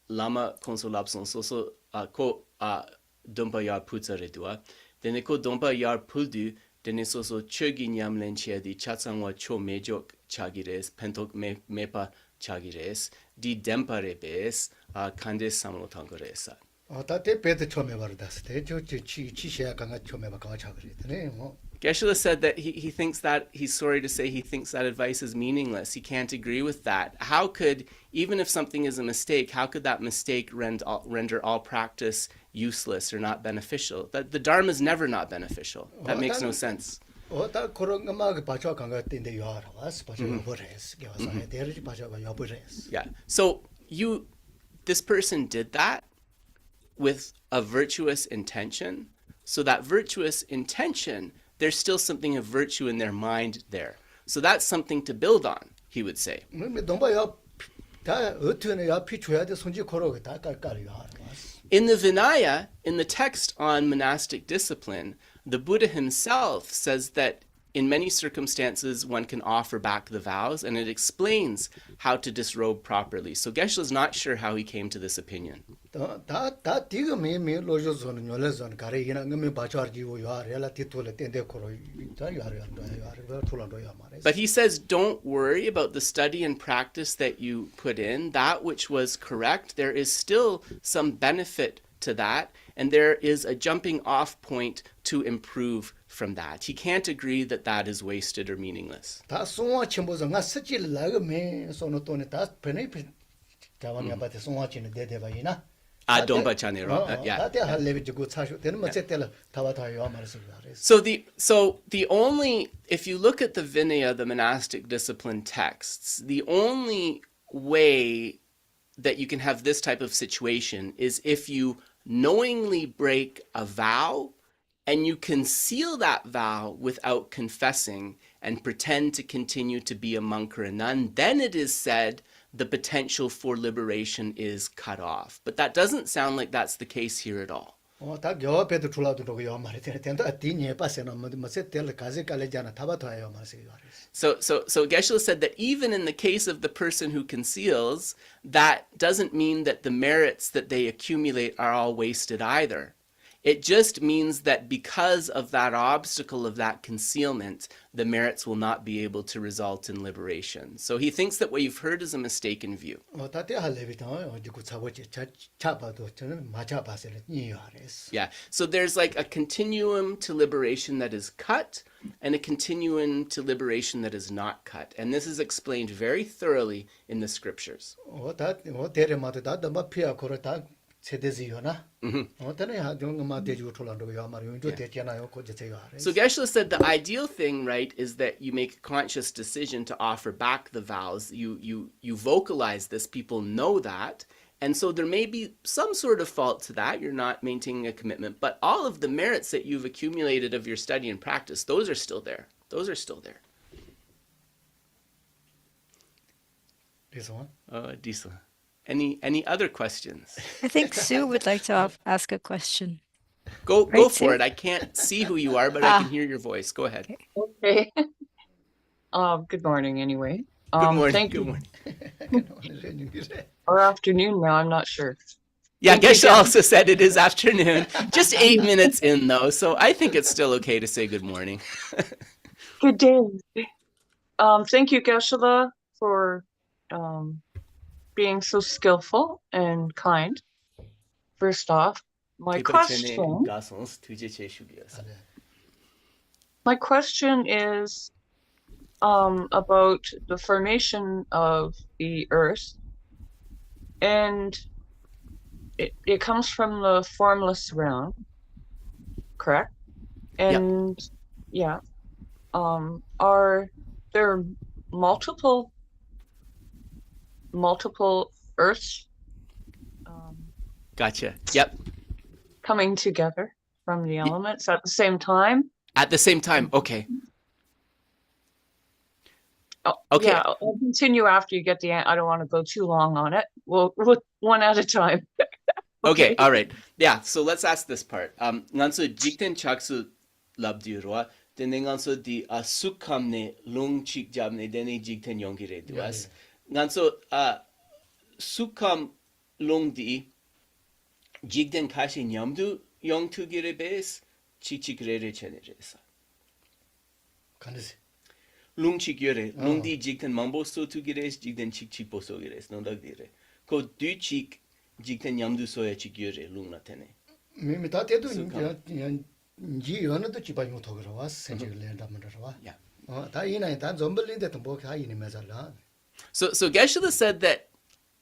Lama Consolapson Soso Ko Dompa Yar Putsaretua, then ko Dompa Yar Puldu, then Soso Chogi Nyamlenchia di Chatsangwa Cho Mejok Chagires, Pentok Mepa Chagires, di Demparebes, Kandes Samotangoresa. Geshe said that he thinks that, he's sorry to say, he thinks that advice is meaningless. He can't agree with that. How could, even if something is a mistake, how could that mistake render all practice useless or not beneficial? That the Dharma is never not beneficial. That makes no sense. Yeah. So this person did that with a virtuous intention. So that virtuous intention, there's still something of virtue in their mind there. So that's something to build on, he would say. In the Vinaya, in the text on monastic discipline, the Buddha himself says that in many circumstances one can offer back the vows, and it explains how to disrobe properly. So Geshe is not sure how he came to this opinion. But he says, don't worry about the study and practice that you put in. That which was correct, there is still some benefit to that, and there is a jumping off point to improve from that. He can't agree that that is wasted or meaningless. So the only, if you look at the Vinaya, the monastic discipline texts, the only way that you can have this type of situation is if you knowingly break a vow and you conceal that vow without confessing and pretend to continue to be a monk or a nun, then it is said the potential for liberation is cut off. But that doesn't sound like that's the case here at all. So Geshe said that even in the case of the person who conceals, that doesn't mean that the merits that they accumulate are all wasted either. It just means that because of that obstacle of that concealment, the merits will not be able to result in liberation. So he thinks that what you've heard is a mistaken view. Yeah, so there's like a continuum to liberation that is cut and a continuum to liberation that is not cut. And this is explained very thoroughly in the scriptures. Mm-hmm. So Geshe said the ideal thing, right, is that you make a conscious decision to offer back the vows. You vocalize this, people know that, and so there may be some sort of fault to that. You're not maintaining a commitment, but all of the merits that you've accumulated of your study and practice, those are still there. Those are still there. This one? Diesel. Any other questions? I think Sue would like to ask a question. Go for it. I can't see who you are, but I can hear your voice. Go ahead. Okay. Good morning anyway. Good morning. Thank Good you. morning. Or afternoon now, I'm not sure. Yeah, Geshe also said it is afternoon. Just 8 minutes in though, so I think it's still okay to say good morning. Good day. Thank you, Geshe, for being so skillful and kind. First off, my question is about the formation of the earth, and it comes from the formless realm, correct? And yeah, are there multiple earths Gotcha. Yep. coming together from the elements at the same time? At the same time. Okay. Oh, Okay. yeah, I'll continue after you get the I don't want to go too long on it. We'll one at a time. Okay, all right. Yeah, so let's ask this part. Nganso jikten chaksu labdirwa, dene nganso di sukamne lung chik jabne dene jikten yongire duas. Nganso sukam lung di jikten kashi nyamdu yong tu gire bes chichik rere chene resa. Kanisi. Lung chik yore, lung di jikten mambo so tu gires, jikten chik chik boso gires, non dag dire. Ko du chik jikten yamdu soya chigyore lungna tene. 미미다 때도 지 연어도 지바용 토그러와 생지를 담으러와. Yeah. 다 이나이 다 좀벌린데도 뭐 하이니 메살라. So Geshe said that,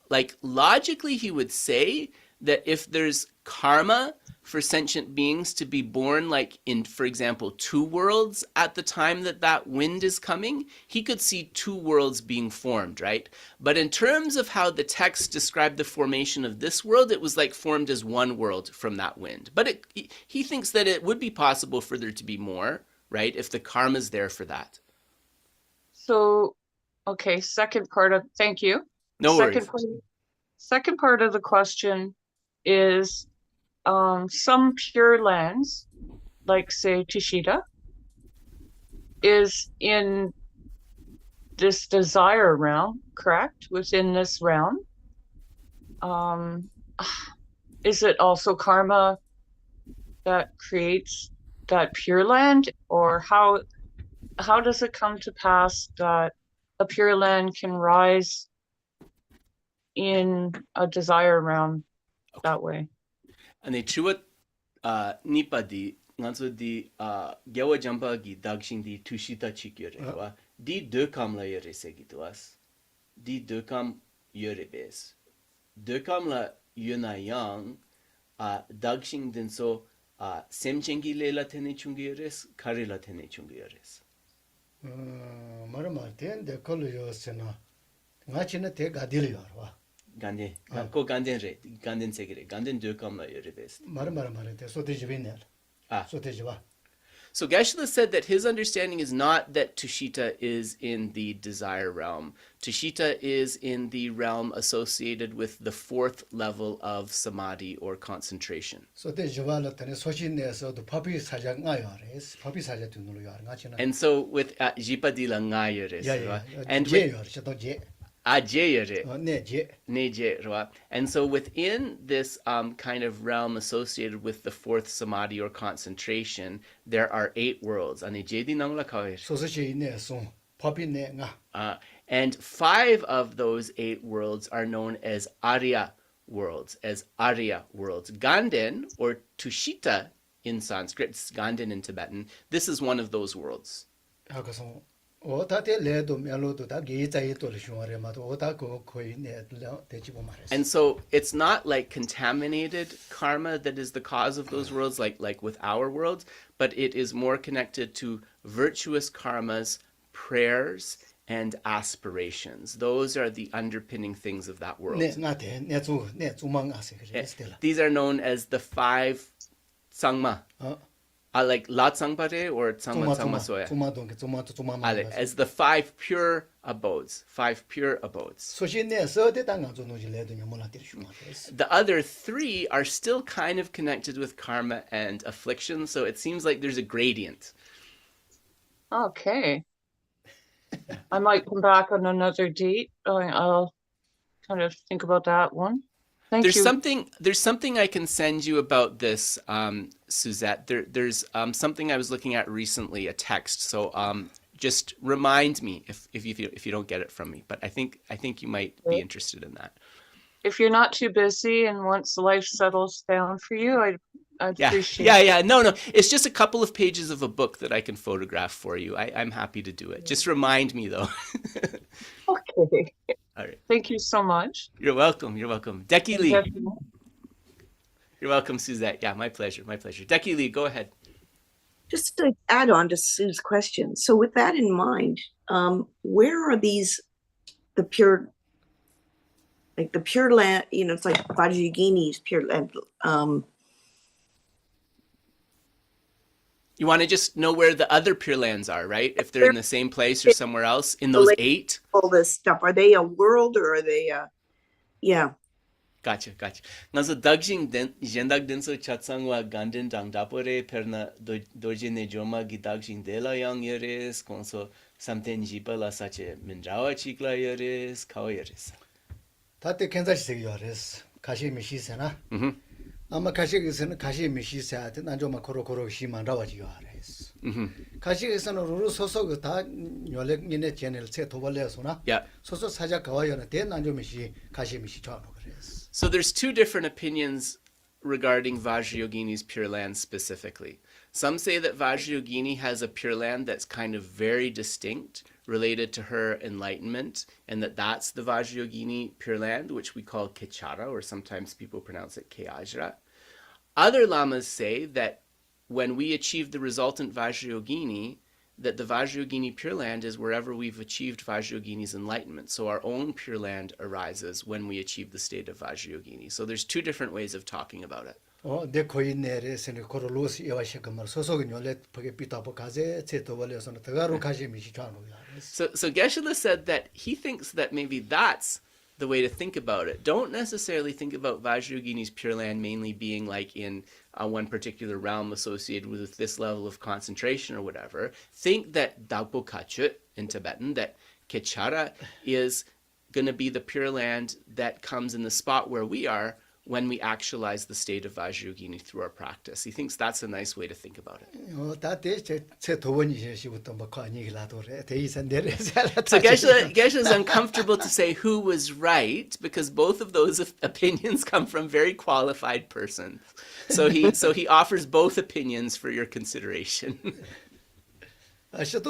like, logically he would say that if there's karma for sentient beings to be born, like in, for example, 2 worlds at the time that wind is coming, he could see 2 worlds being formed, right? But in terms of how the text described the formation of this world, it was like formed as 1 world from that wind. But he thinks that it would be possible for there to be more, right? If the karma is there for that. So, okay, thank you. No worries. Second part of the question is, some pure lands, like say Tushita, is in this desire realm, correct? Within this realm. Is it also karma that creates that pure land, or how does it come to pass that a pure land can rise in a desire realm that way? And they chuat nipadi nganso di gyawa jampa gi dagshin di tushita chikyore wa di dekam la yore segituas di dekam yore bes dekam la yuna yang dagshin denso semchengi lela tene chungyeres karela tene chungyeres 말말 된데 걸려 있으나 나치는 대 가딜 열와. Ganden, ko ganden re, ganden segere, ganden dekam la yore bes. 말말 돼 소대지비네. 소대지와. So Geshe said that his understanding is not that Tushita is in the desire realm. Tushita is in the realm associated with the 4th level of samadhi or concentration. And so with Jipadila Ngayores, and so within this kind of realm associated with the 4th samadhi or concentration, there are 8 worlds. And 5 of those 8 worlds are known as Arya worlds, Ganden, or Tushita in Sanskrit, Ganden in Tibetan. This is one of those worlds. And so it's not like contaminated karma that is the cause of those worlds, like with our worlds, but it is more connected to virtuous karmas, prayers, and aspirations. Those are the underpinning things of that world. These are known as the 5 Sangma. Like La Tsangpare or Tsangma Soya. As the 5 pure abodes. The other 3 are still kind of connected with karma and affliction, so it seems like there's a gradient. Okay. I might come back on another date. I'll kind of think about that one. There's something I can send you about this, Suzette. There's something I was looking at recently, a text. So just remind me if you don't get it from me. But I think you might be interested in that. If you're not too busy and once life settles down for you, I'd appreciate it. Yeah. No. It's just a couple of pages of a book that I can photograph for you. I'm happy to do it. Just remind me though. Okay. All right. Thank you so much. You're welcome. Deki Lee. You're welcome, Suzette. Yeah, my pleasure. Deki Lee, go ahead. Just to add on to Sue's question. So with that in mind, where are the pure land, it's like Vajrayāna's pure land. You want to just know where the other Pure Lands are, right? If they're in the same place or somewhere else in those 8? All this stuff. Are they a world or are they yeah. Gotcha. Nazo dagjing den jendag denso chatsangwa ganden dangdapore perna dojine joma gidagjing dela yang yeres konso samten jipa la sache mindrawa chikla yeres kao yeres. Tate kenzashi segi yeres. Kashi mishi sena. 아마 가시에서는 가시 미시사 난좀만 코로코로 시만라와지 요아레스. 가시에서는 루루 소속 다 요렉니네 채널 세 도발레서나. 소소 사자 가와요나 대 난좀 미시 가시 미시 좋아로 그래스. So there's two different opinions regarding Vajrayogini's Pure Land specifically. Some say that Vajrayogini has a Pure Land that's kind of very distinct, related to her enlightenment, and that's the Vajrayogini Pure Land, which we call Kechara, or sometimes people pronounce it Keajra. Other lamas say that when we achieve the resultant Vajrayogini, that the Vajrayogini Pure Land is wherever we've achieved Vajrayogini's enlightenment. So our own Pure Land arises when we achieve the state of Vajrayogini. So there's two different ways of talking about it. So Geshe said that he thinks that maybe that's the way to think about it. Don't necessarily think about Vajrayogini's Pure Land mainly being like in one particular realm associated with this level of concentration or whatever. Think that Dagpo Kachut in Tibetan, that Kechara is going to be the Pure Land that comes in the spot where we are when we actualize the state of Vajrayogini through our practice. He thinks that's a nice way to think about it. So Geshe is uncomfortable to say who was right, because both of those opinions come from very qualified persons. So he offers both opinions for your consideration. Yeah, so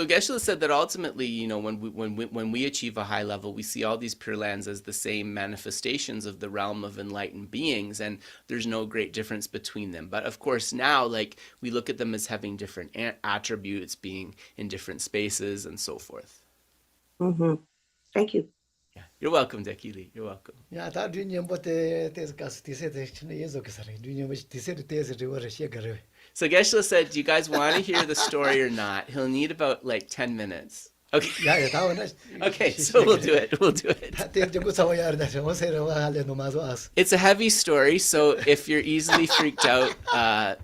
Geshe said that ultimately, when we achieve a high level, we see all these Pure Lands as the same manifestations of the realm of enlightened beings, and there's no great difference between them. But of course now, we look at them as having different attributes, being in different spaces, and so forth. Mm-hmm. Thank you. Yeah, you're welcome, Dekili. You're welcome. Yeah, So Geshe said, do you guys want to hear the story or not? He'll need about 10 minutes. Okay. Okay, so we'll do it. It's a heavy story, so if you're easily freaked out,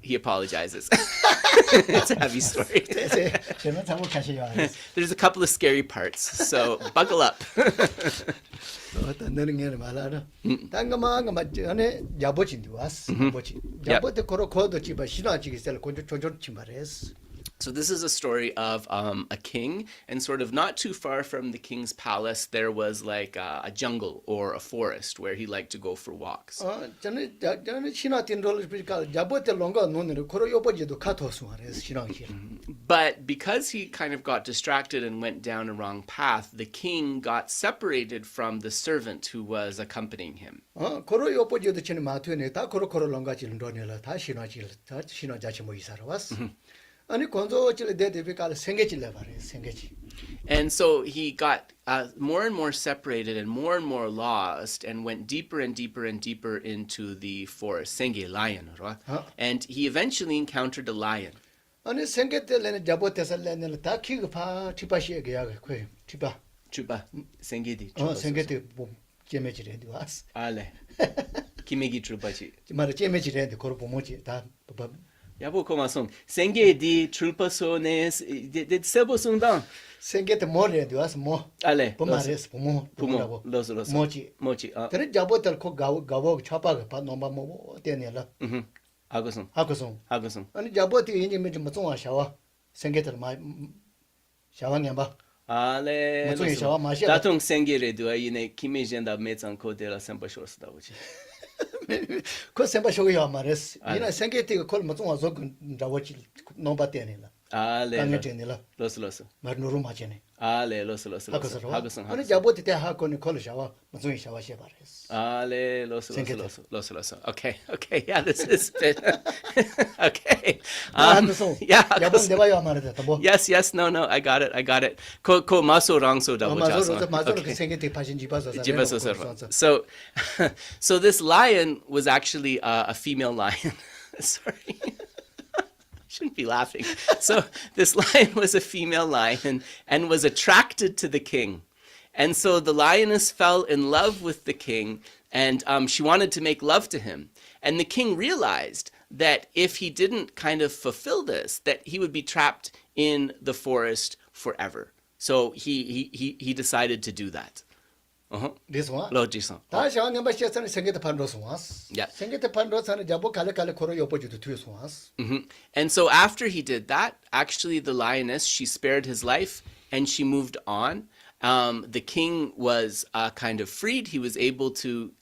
he apologizes. It's a heavy story. There's a couple of scary parts, so buckle up. So this is a story of a king, and sort of not too far from the king's palace, there was a jungle or a forest where he liked to go for walks. But because he kind of got distracted and went down a wrong path, the king got separated from the servant who was accompanying him. And so he got more and more separated and more lost, and went deeper and deeper and deeper into the forest. Senge lion, right? And he eventually encountered a lion. Chupa, sengedi. Ale. Kimegi trupachi. Yabo komasong. Senge di trulpa sones de sebo sungdang. Senge te more de was mo. Ale. Pomares pomo. Los. Mochi. Tere jabotel ko gawo chapa pa nomba mo tenela. Agosong. Ani jaboti inji me mo tsong shawa. Senge te ma shawa nyamba. Ale. Datong senge re do ine kimejenda metzang ko de la sempa shos da uchi. Ko semba shoyo amares. Ina senge te ko mo tsong zo jawochi nomba tenela. Ale. Los. Mar nuru ma chene. Ale. Los. Agosong. Ani jaboti te ha ko ni ko shawa mo tsong shawa shebares. Ale. Los. Okay. Yeah, this is it. Okay. Yeah. Yes. No. I got it. Ko maso rangso da So this lion was actually a female lion. Sorry. Shouldn't be laughing. So this lion was a female lion and was attracted to the king. And so the lioness fell in love with the king, and she wanted to make love to him. And the king realized that if he didn't kind of fulfill this, that he would be trapped in the forest forever. So he decided to do that. This one. Lo Jisan. 다 시간 넘버 시에서는 생계대 판로스 왔어. Yeah. 생계대 판로서는 잡고 갈래 코로 요보지도 뒤에서 왔어. And so after he did that, actually the lioness, she spared his life and she moved on. The king was kind of freed. He was able to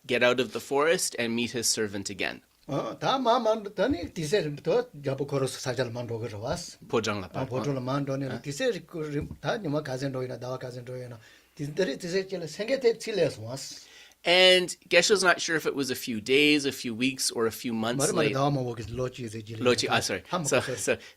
get out of the forest and meet his servant again. 다 마만더니 디세부터 잡고 걸어서 사자를 만들어 왔어. 포장라파. 보존을 만들어내 디세 다 니마 가zen도이나 나와 가zen도이나 디들이 디세질 생계대 칠레서 왔어. And Geshe's not sure if it was a few days, a few weeks, or a few months later.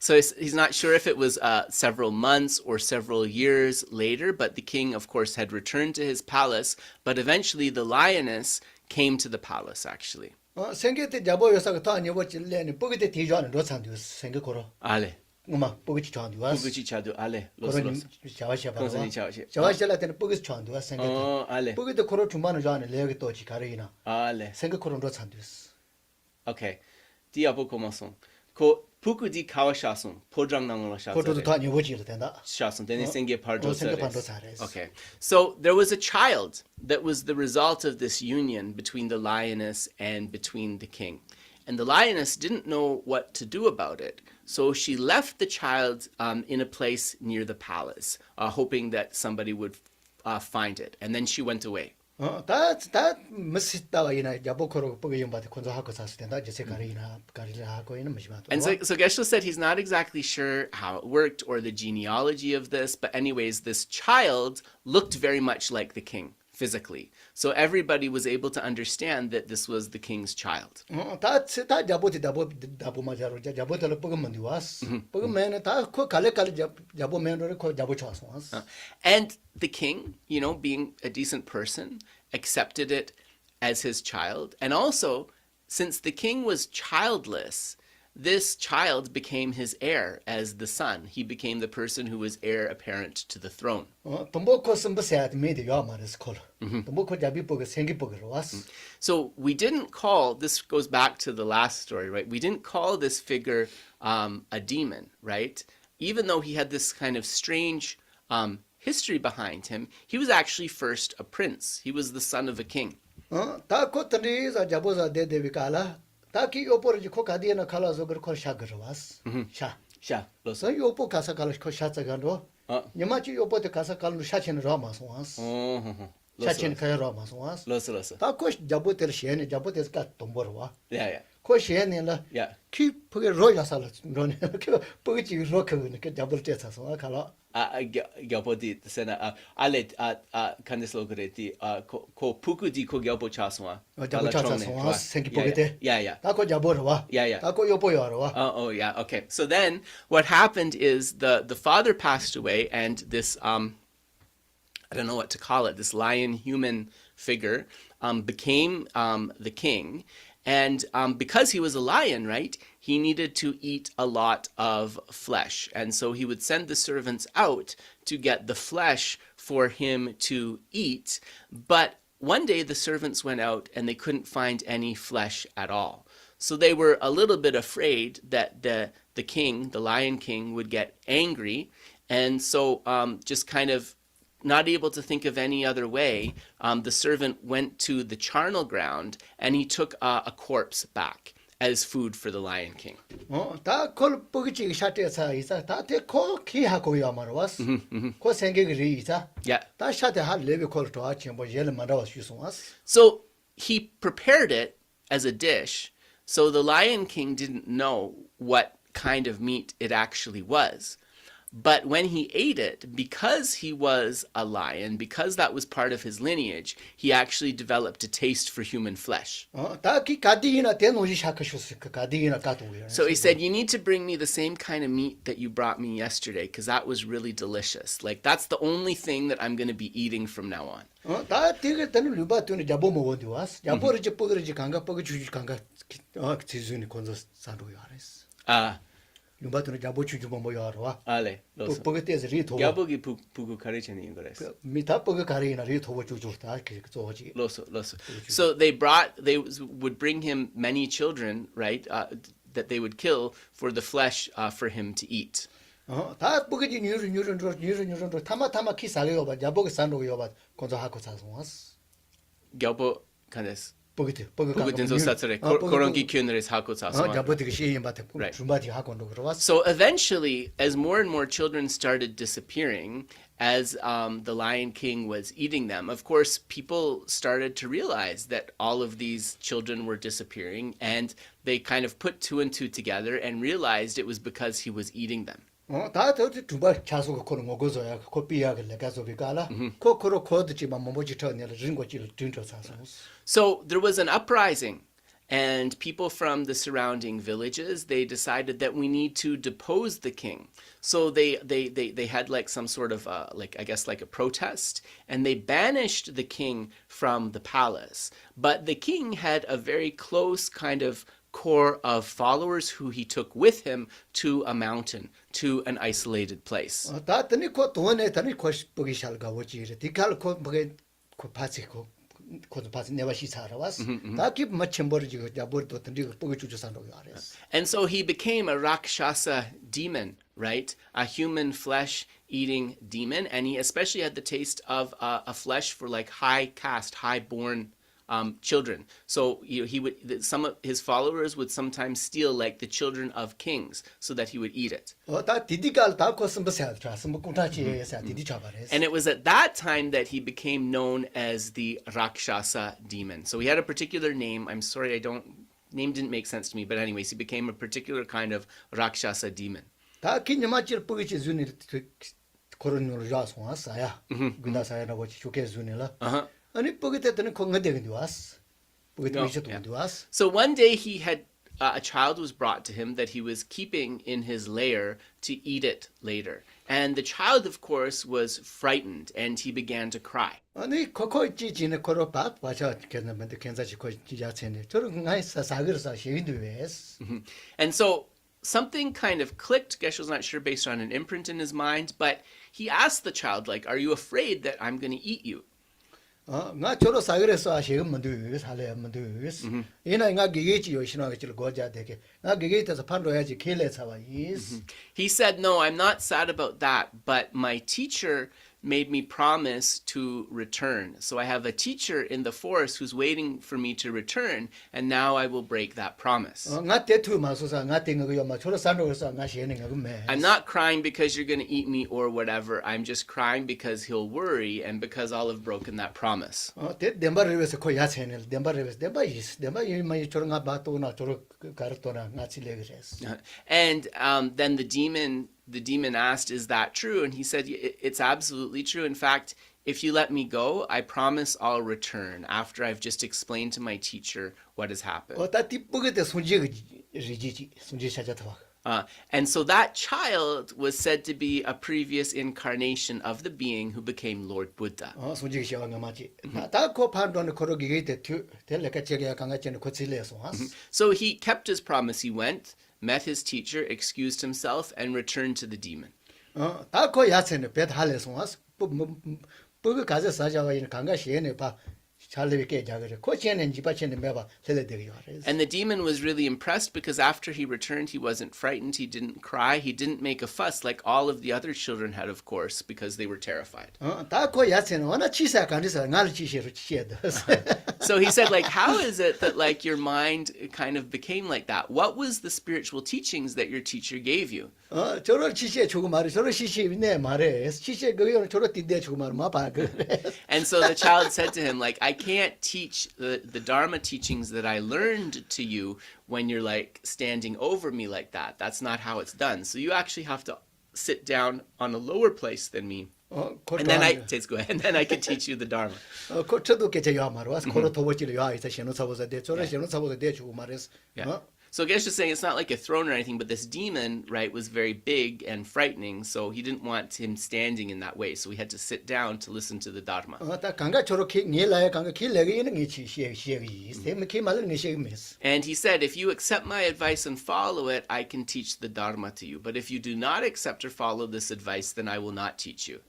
So he's not sure if it was several months or several years later, but the king, of course, had returned to his palace, but eventually the lioness came to the palace, actually. 생계대 잡고 요사가 더 아니고 질레니 뽀기대 뒤져는 로산도 생계고로. Ale. 엄마 뽀기치 좋아한다 왔어. 뽀기치 차도 ale. 그러니 자와시야 봐. 자와시. 자와시라 때는 뽀기치 좋아한다 왔어 생계대. ale. 뽀기대 코로 주만을 좋아하는 레역이 또 지가리나. Ale. 생계고로 로산도 왔어. Okay. Diabo commençons. Ko puku di kawashasun, podrang nangolo shasun. 그것도 더 아니고 지를 된다. Shasun, then senge pardo sares. Okay. So there was a child that was the result of this union between the lioness and between the king. And the lioness didn't know what to do about it. So she left the child in a place near the palace, hoping that somebody would find it. And then she went away. 다 멋있다 이나 야보코로 뽀기 용바데 콘조하고 사스 된다 이제 가리나 가리라 하고 있는 것이만. And so Geshe said he's not exactly sure how it worked or the genealogy of this, but anyways, this child looked very much like the king physically. So everybody was able to understand that this was the king's child. 다 야보티 다보 맞아로 야보텔로 뽀금만 왔어. 뽀금만 다코 갈래 야보면으로 코 야보 좋았어. And the king, you know, being a decent person, accepted it as his child. And also, since the king was childless, this child became his heir as the son. He became the person who was heir apparent to the throne. So we didn't call, this goes back to the last story, right? We didn't call this figure a demon, right? Even though he had this kind of strange history behind him, he was actually first a prince. He was the son of a king. ताकि ऊपर जो खादी ना खाला जो कर खोल शागर वास शा लोसो ऊपर कासा काल खोल शाचा गांडो निमा ची ऊपर ते कासा काल नु शाचेन रामास वास शाचेन खाय रामास वास लोसो ता कोश जबो तेल शेने जबो तेस का तंबर वा या को शेने ला की पगे रो यासाल रोने के पगे ची रो खने के जबो तेस सा खाला gyalpo di sena ale kandes logoreti ko puku di ko gyalpo chaswa senki pogete yeah ta ko jabor wa yeah ta ko yopo yaro wa oh yeah okay. So then what happened is the father passed away, and this I don't know what to call it, this lion human figure became the king. And because he was a lion, right, he needed to eat a lot of flesh. And so he would send the servants out to get the flesh for him to eat. But one day the servants went out and they couldn't find any flesh at all. So they were a little bit afraid that the king, the lion king, would get angry. And so just kind of not able to think of any other way, the servant went to the charnel ground and he took a corpse back as food for the lion king. So he prepared it as a dish, so the lion king didn't know what kind of meat it actually was. But when he ate it, because he was a lion, because that was part of his lineage, he actually developed a taste for human flesh. So he said, you need to bring me the same kind of meat that you brought me yesterday, because that was really delicious. Like, that's the only thing that I'm going to be eating from now on. Ale, so they would bring him many children, right, that they would kill for the flesh for him to eat. 다 보기지 뉴런 타마 키 사게요 봐. 야보게 산로요 봐. 건조 하고 사송스. Gyalpo kandes. 보기지 Bugudenzo satsure. Korongi kyunres haku saso. 야보게 시에 맞대. Right. 준바디 하고 그러was. So eventually, as more and more children started disappearing, as the Lion King was eating them, of course, people started to realize that all of these children were disappearing, and they kind of put two and two together and realized it was because he was eating them. 다 두바 차소고 코는 먹어서야 코피야게 가서비가라. 코코로 코드지만 뭐지 터네를 rin고지를 든저 사송스. So there was an uprising, and people from the surrounding villages, they decided that we need to depose the king. So they had like some sort of like a protest, and they banished the king from the palace. But the king had a very close kind of core of followers who he took with him to a mountain, to an isolated place. 다 드니 코 돈에 드니 코 보기 샬가 오지리 디칼 코 보게 코 파치고 코 파치 네바시 살아왔. 다 기 마침 버지고 야버도 드니 보기 주주산로 야레스. And so he became a Rakshasa demon, right? A human flesh eating demon, and he especially had the taste of a flesh for like high caste, high born children. So he would, some of his followers would sometimes steal like the children of kings so that he would eat it. And it was at that time that he became known as the Rakshasa demon. So he had a particular name. I'm sorry, name didn't make sense to me, but anyways, he became a particular kind of Rakshasa demon. So one day he had a child was brought to him that he was keeping in his lair to eat it later. And the child, of course, was frightened, and he began to cry. And so something kind of clicked. Geshe was not sure based on an imprint in his mind, but he asked the child, like, are you afraid that I'm going to eat you? 나 저로 사그래서 아시금 문두 살래 문두 이나 인가 기계지요 신화가지를 고자 되게 나 기계에서 판로야지 켈레 사와 is. He said, no, I'm not sad about that, but my teacher made me promise to return. So I have a teacher in the forest who's waiting for me to return, and now I will break that promise. I'm not crying because you're going to eat me or whatever. I'm just crying because he'll worry and because I'll have broken that promise. And then the demon asked, is that true? And he said, it's absolutely true. In fact, if you let me go, I promise I'll return after I've just explained to my teacher what has happened. And so that child was said to be a previous incarnation of the being who became Lord Buddha. So he kept his promise. He went, met his teacher, excused himself, and returned to the demon. And the demon was really impressed because after he returned, he wasn't frightened, he didn't cry, he didn't make a fuss like all of the other children had, of course, because they were terrified. So he said, like, how is it that, like, your mind kind of became like that? What was the spiritual teachings that your teacher gave you? And so the child said to him, like, I can't teach the Dharma teachings that I learned to you when you're like standing over me like that. That's not how it's done. So you actually have to sit down on a lower place than me. And then I can teach you the Dharma. Yeah. So Geshe is saying it's not like a throne or anything, but this demon, right, was very big and frightening, so he didn't want him standing in that way, so he had to sit down to listen to the Dharma. And he said, if you accept my advice and follow it, I can teach the Dharma to you. But if you do not accept or follow this advice, then I will not teach you.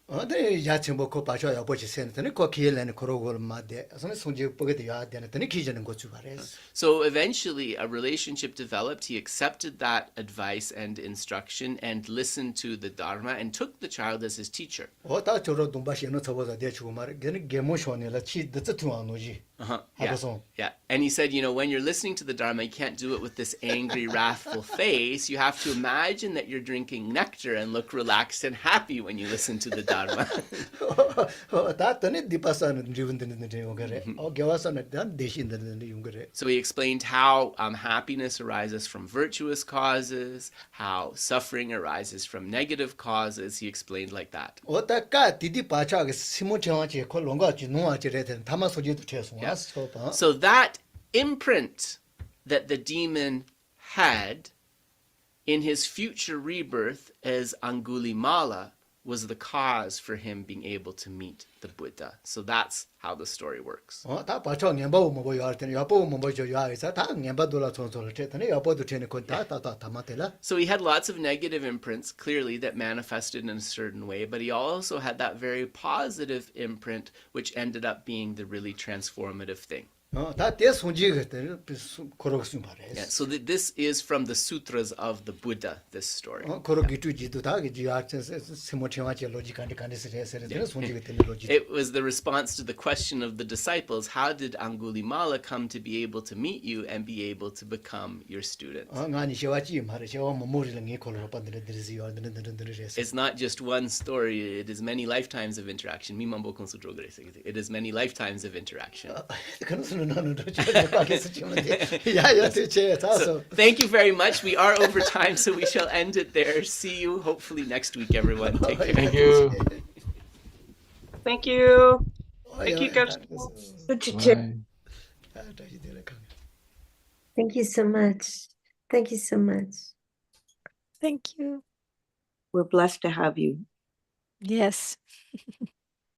So eventually, a relationship relationship developed, he accepted that advice and instruction and listened to the Dharma and took the child as his teacher. Yeah. And he said, when you're listening to the Dharma, you can't do it with this angry, wrathful face. You have to imagine that you're drinking nectar and look relaxed and happy when you listen to the Dharma. So he explained how happiness arises from virtuous causes, how suffering arises from negative causes. He explained like that. Yeah. So that imprint that the demon had in his future rebirth as Angulimala was the cause for him being able to meet the Buddha. So that's how the story works. So he had lots of negative imprints, clearly, that manifested in a certain way, but he also had that very positive imprint, which ended up being the really transformative thing. Yeah, so this is from the sutras of the Buddha, this story. It was the response to the question of the disciples, how did Angulimala come to be able to meet you and be able to become your student? It's not just one story, it is many lifetimes of interaction. It is many lifetimes of interaction. So, thank you very much. We are over time, so we shall end it there. See you hopefully next week, everyone. Take care. Thank you. Thank you. Thank you, guys. Thank you so much. Thank you so much. Thank you. We're blessed to have you. Yes.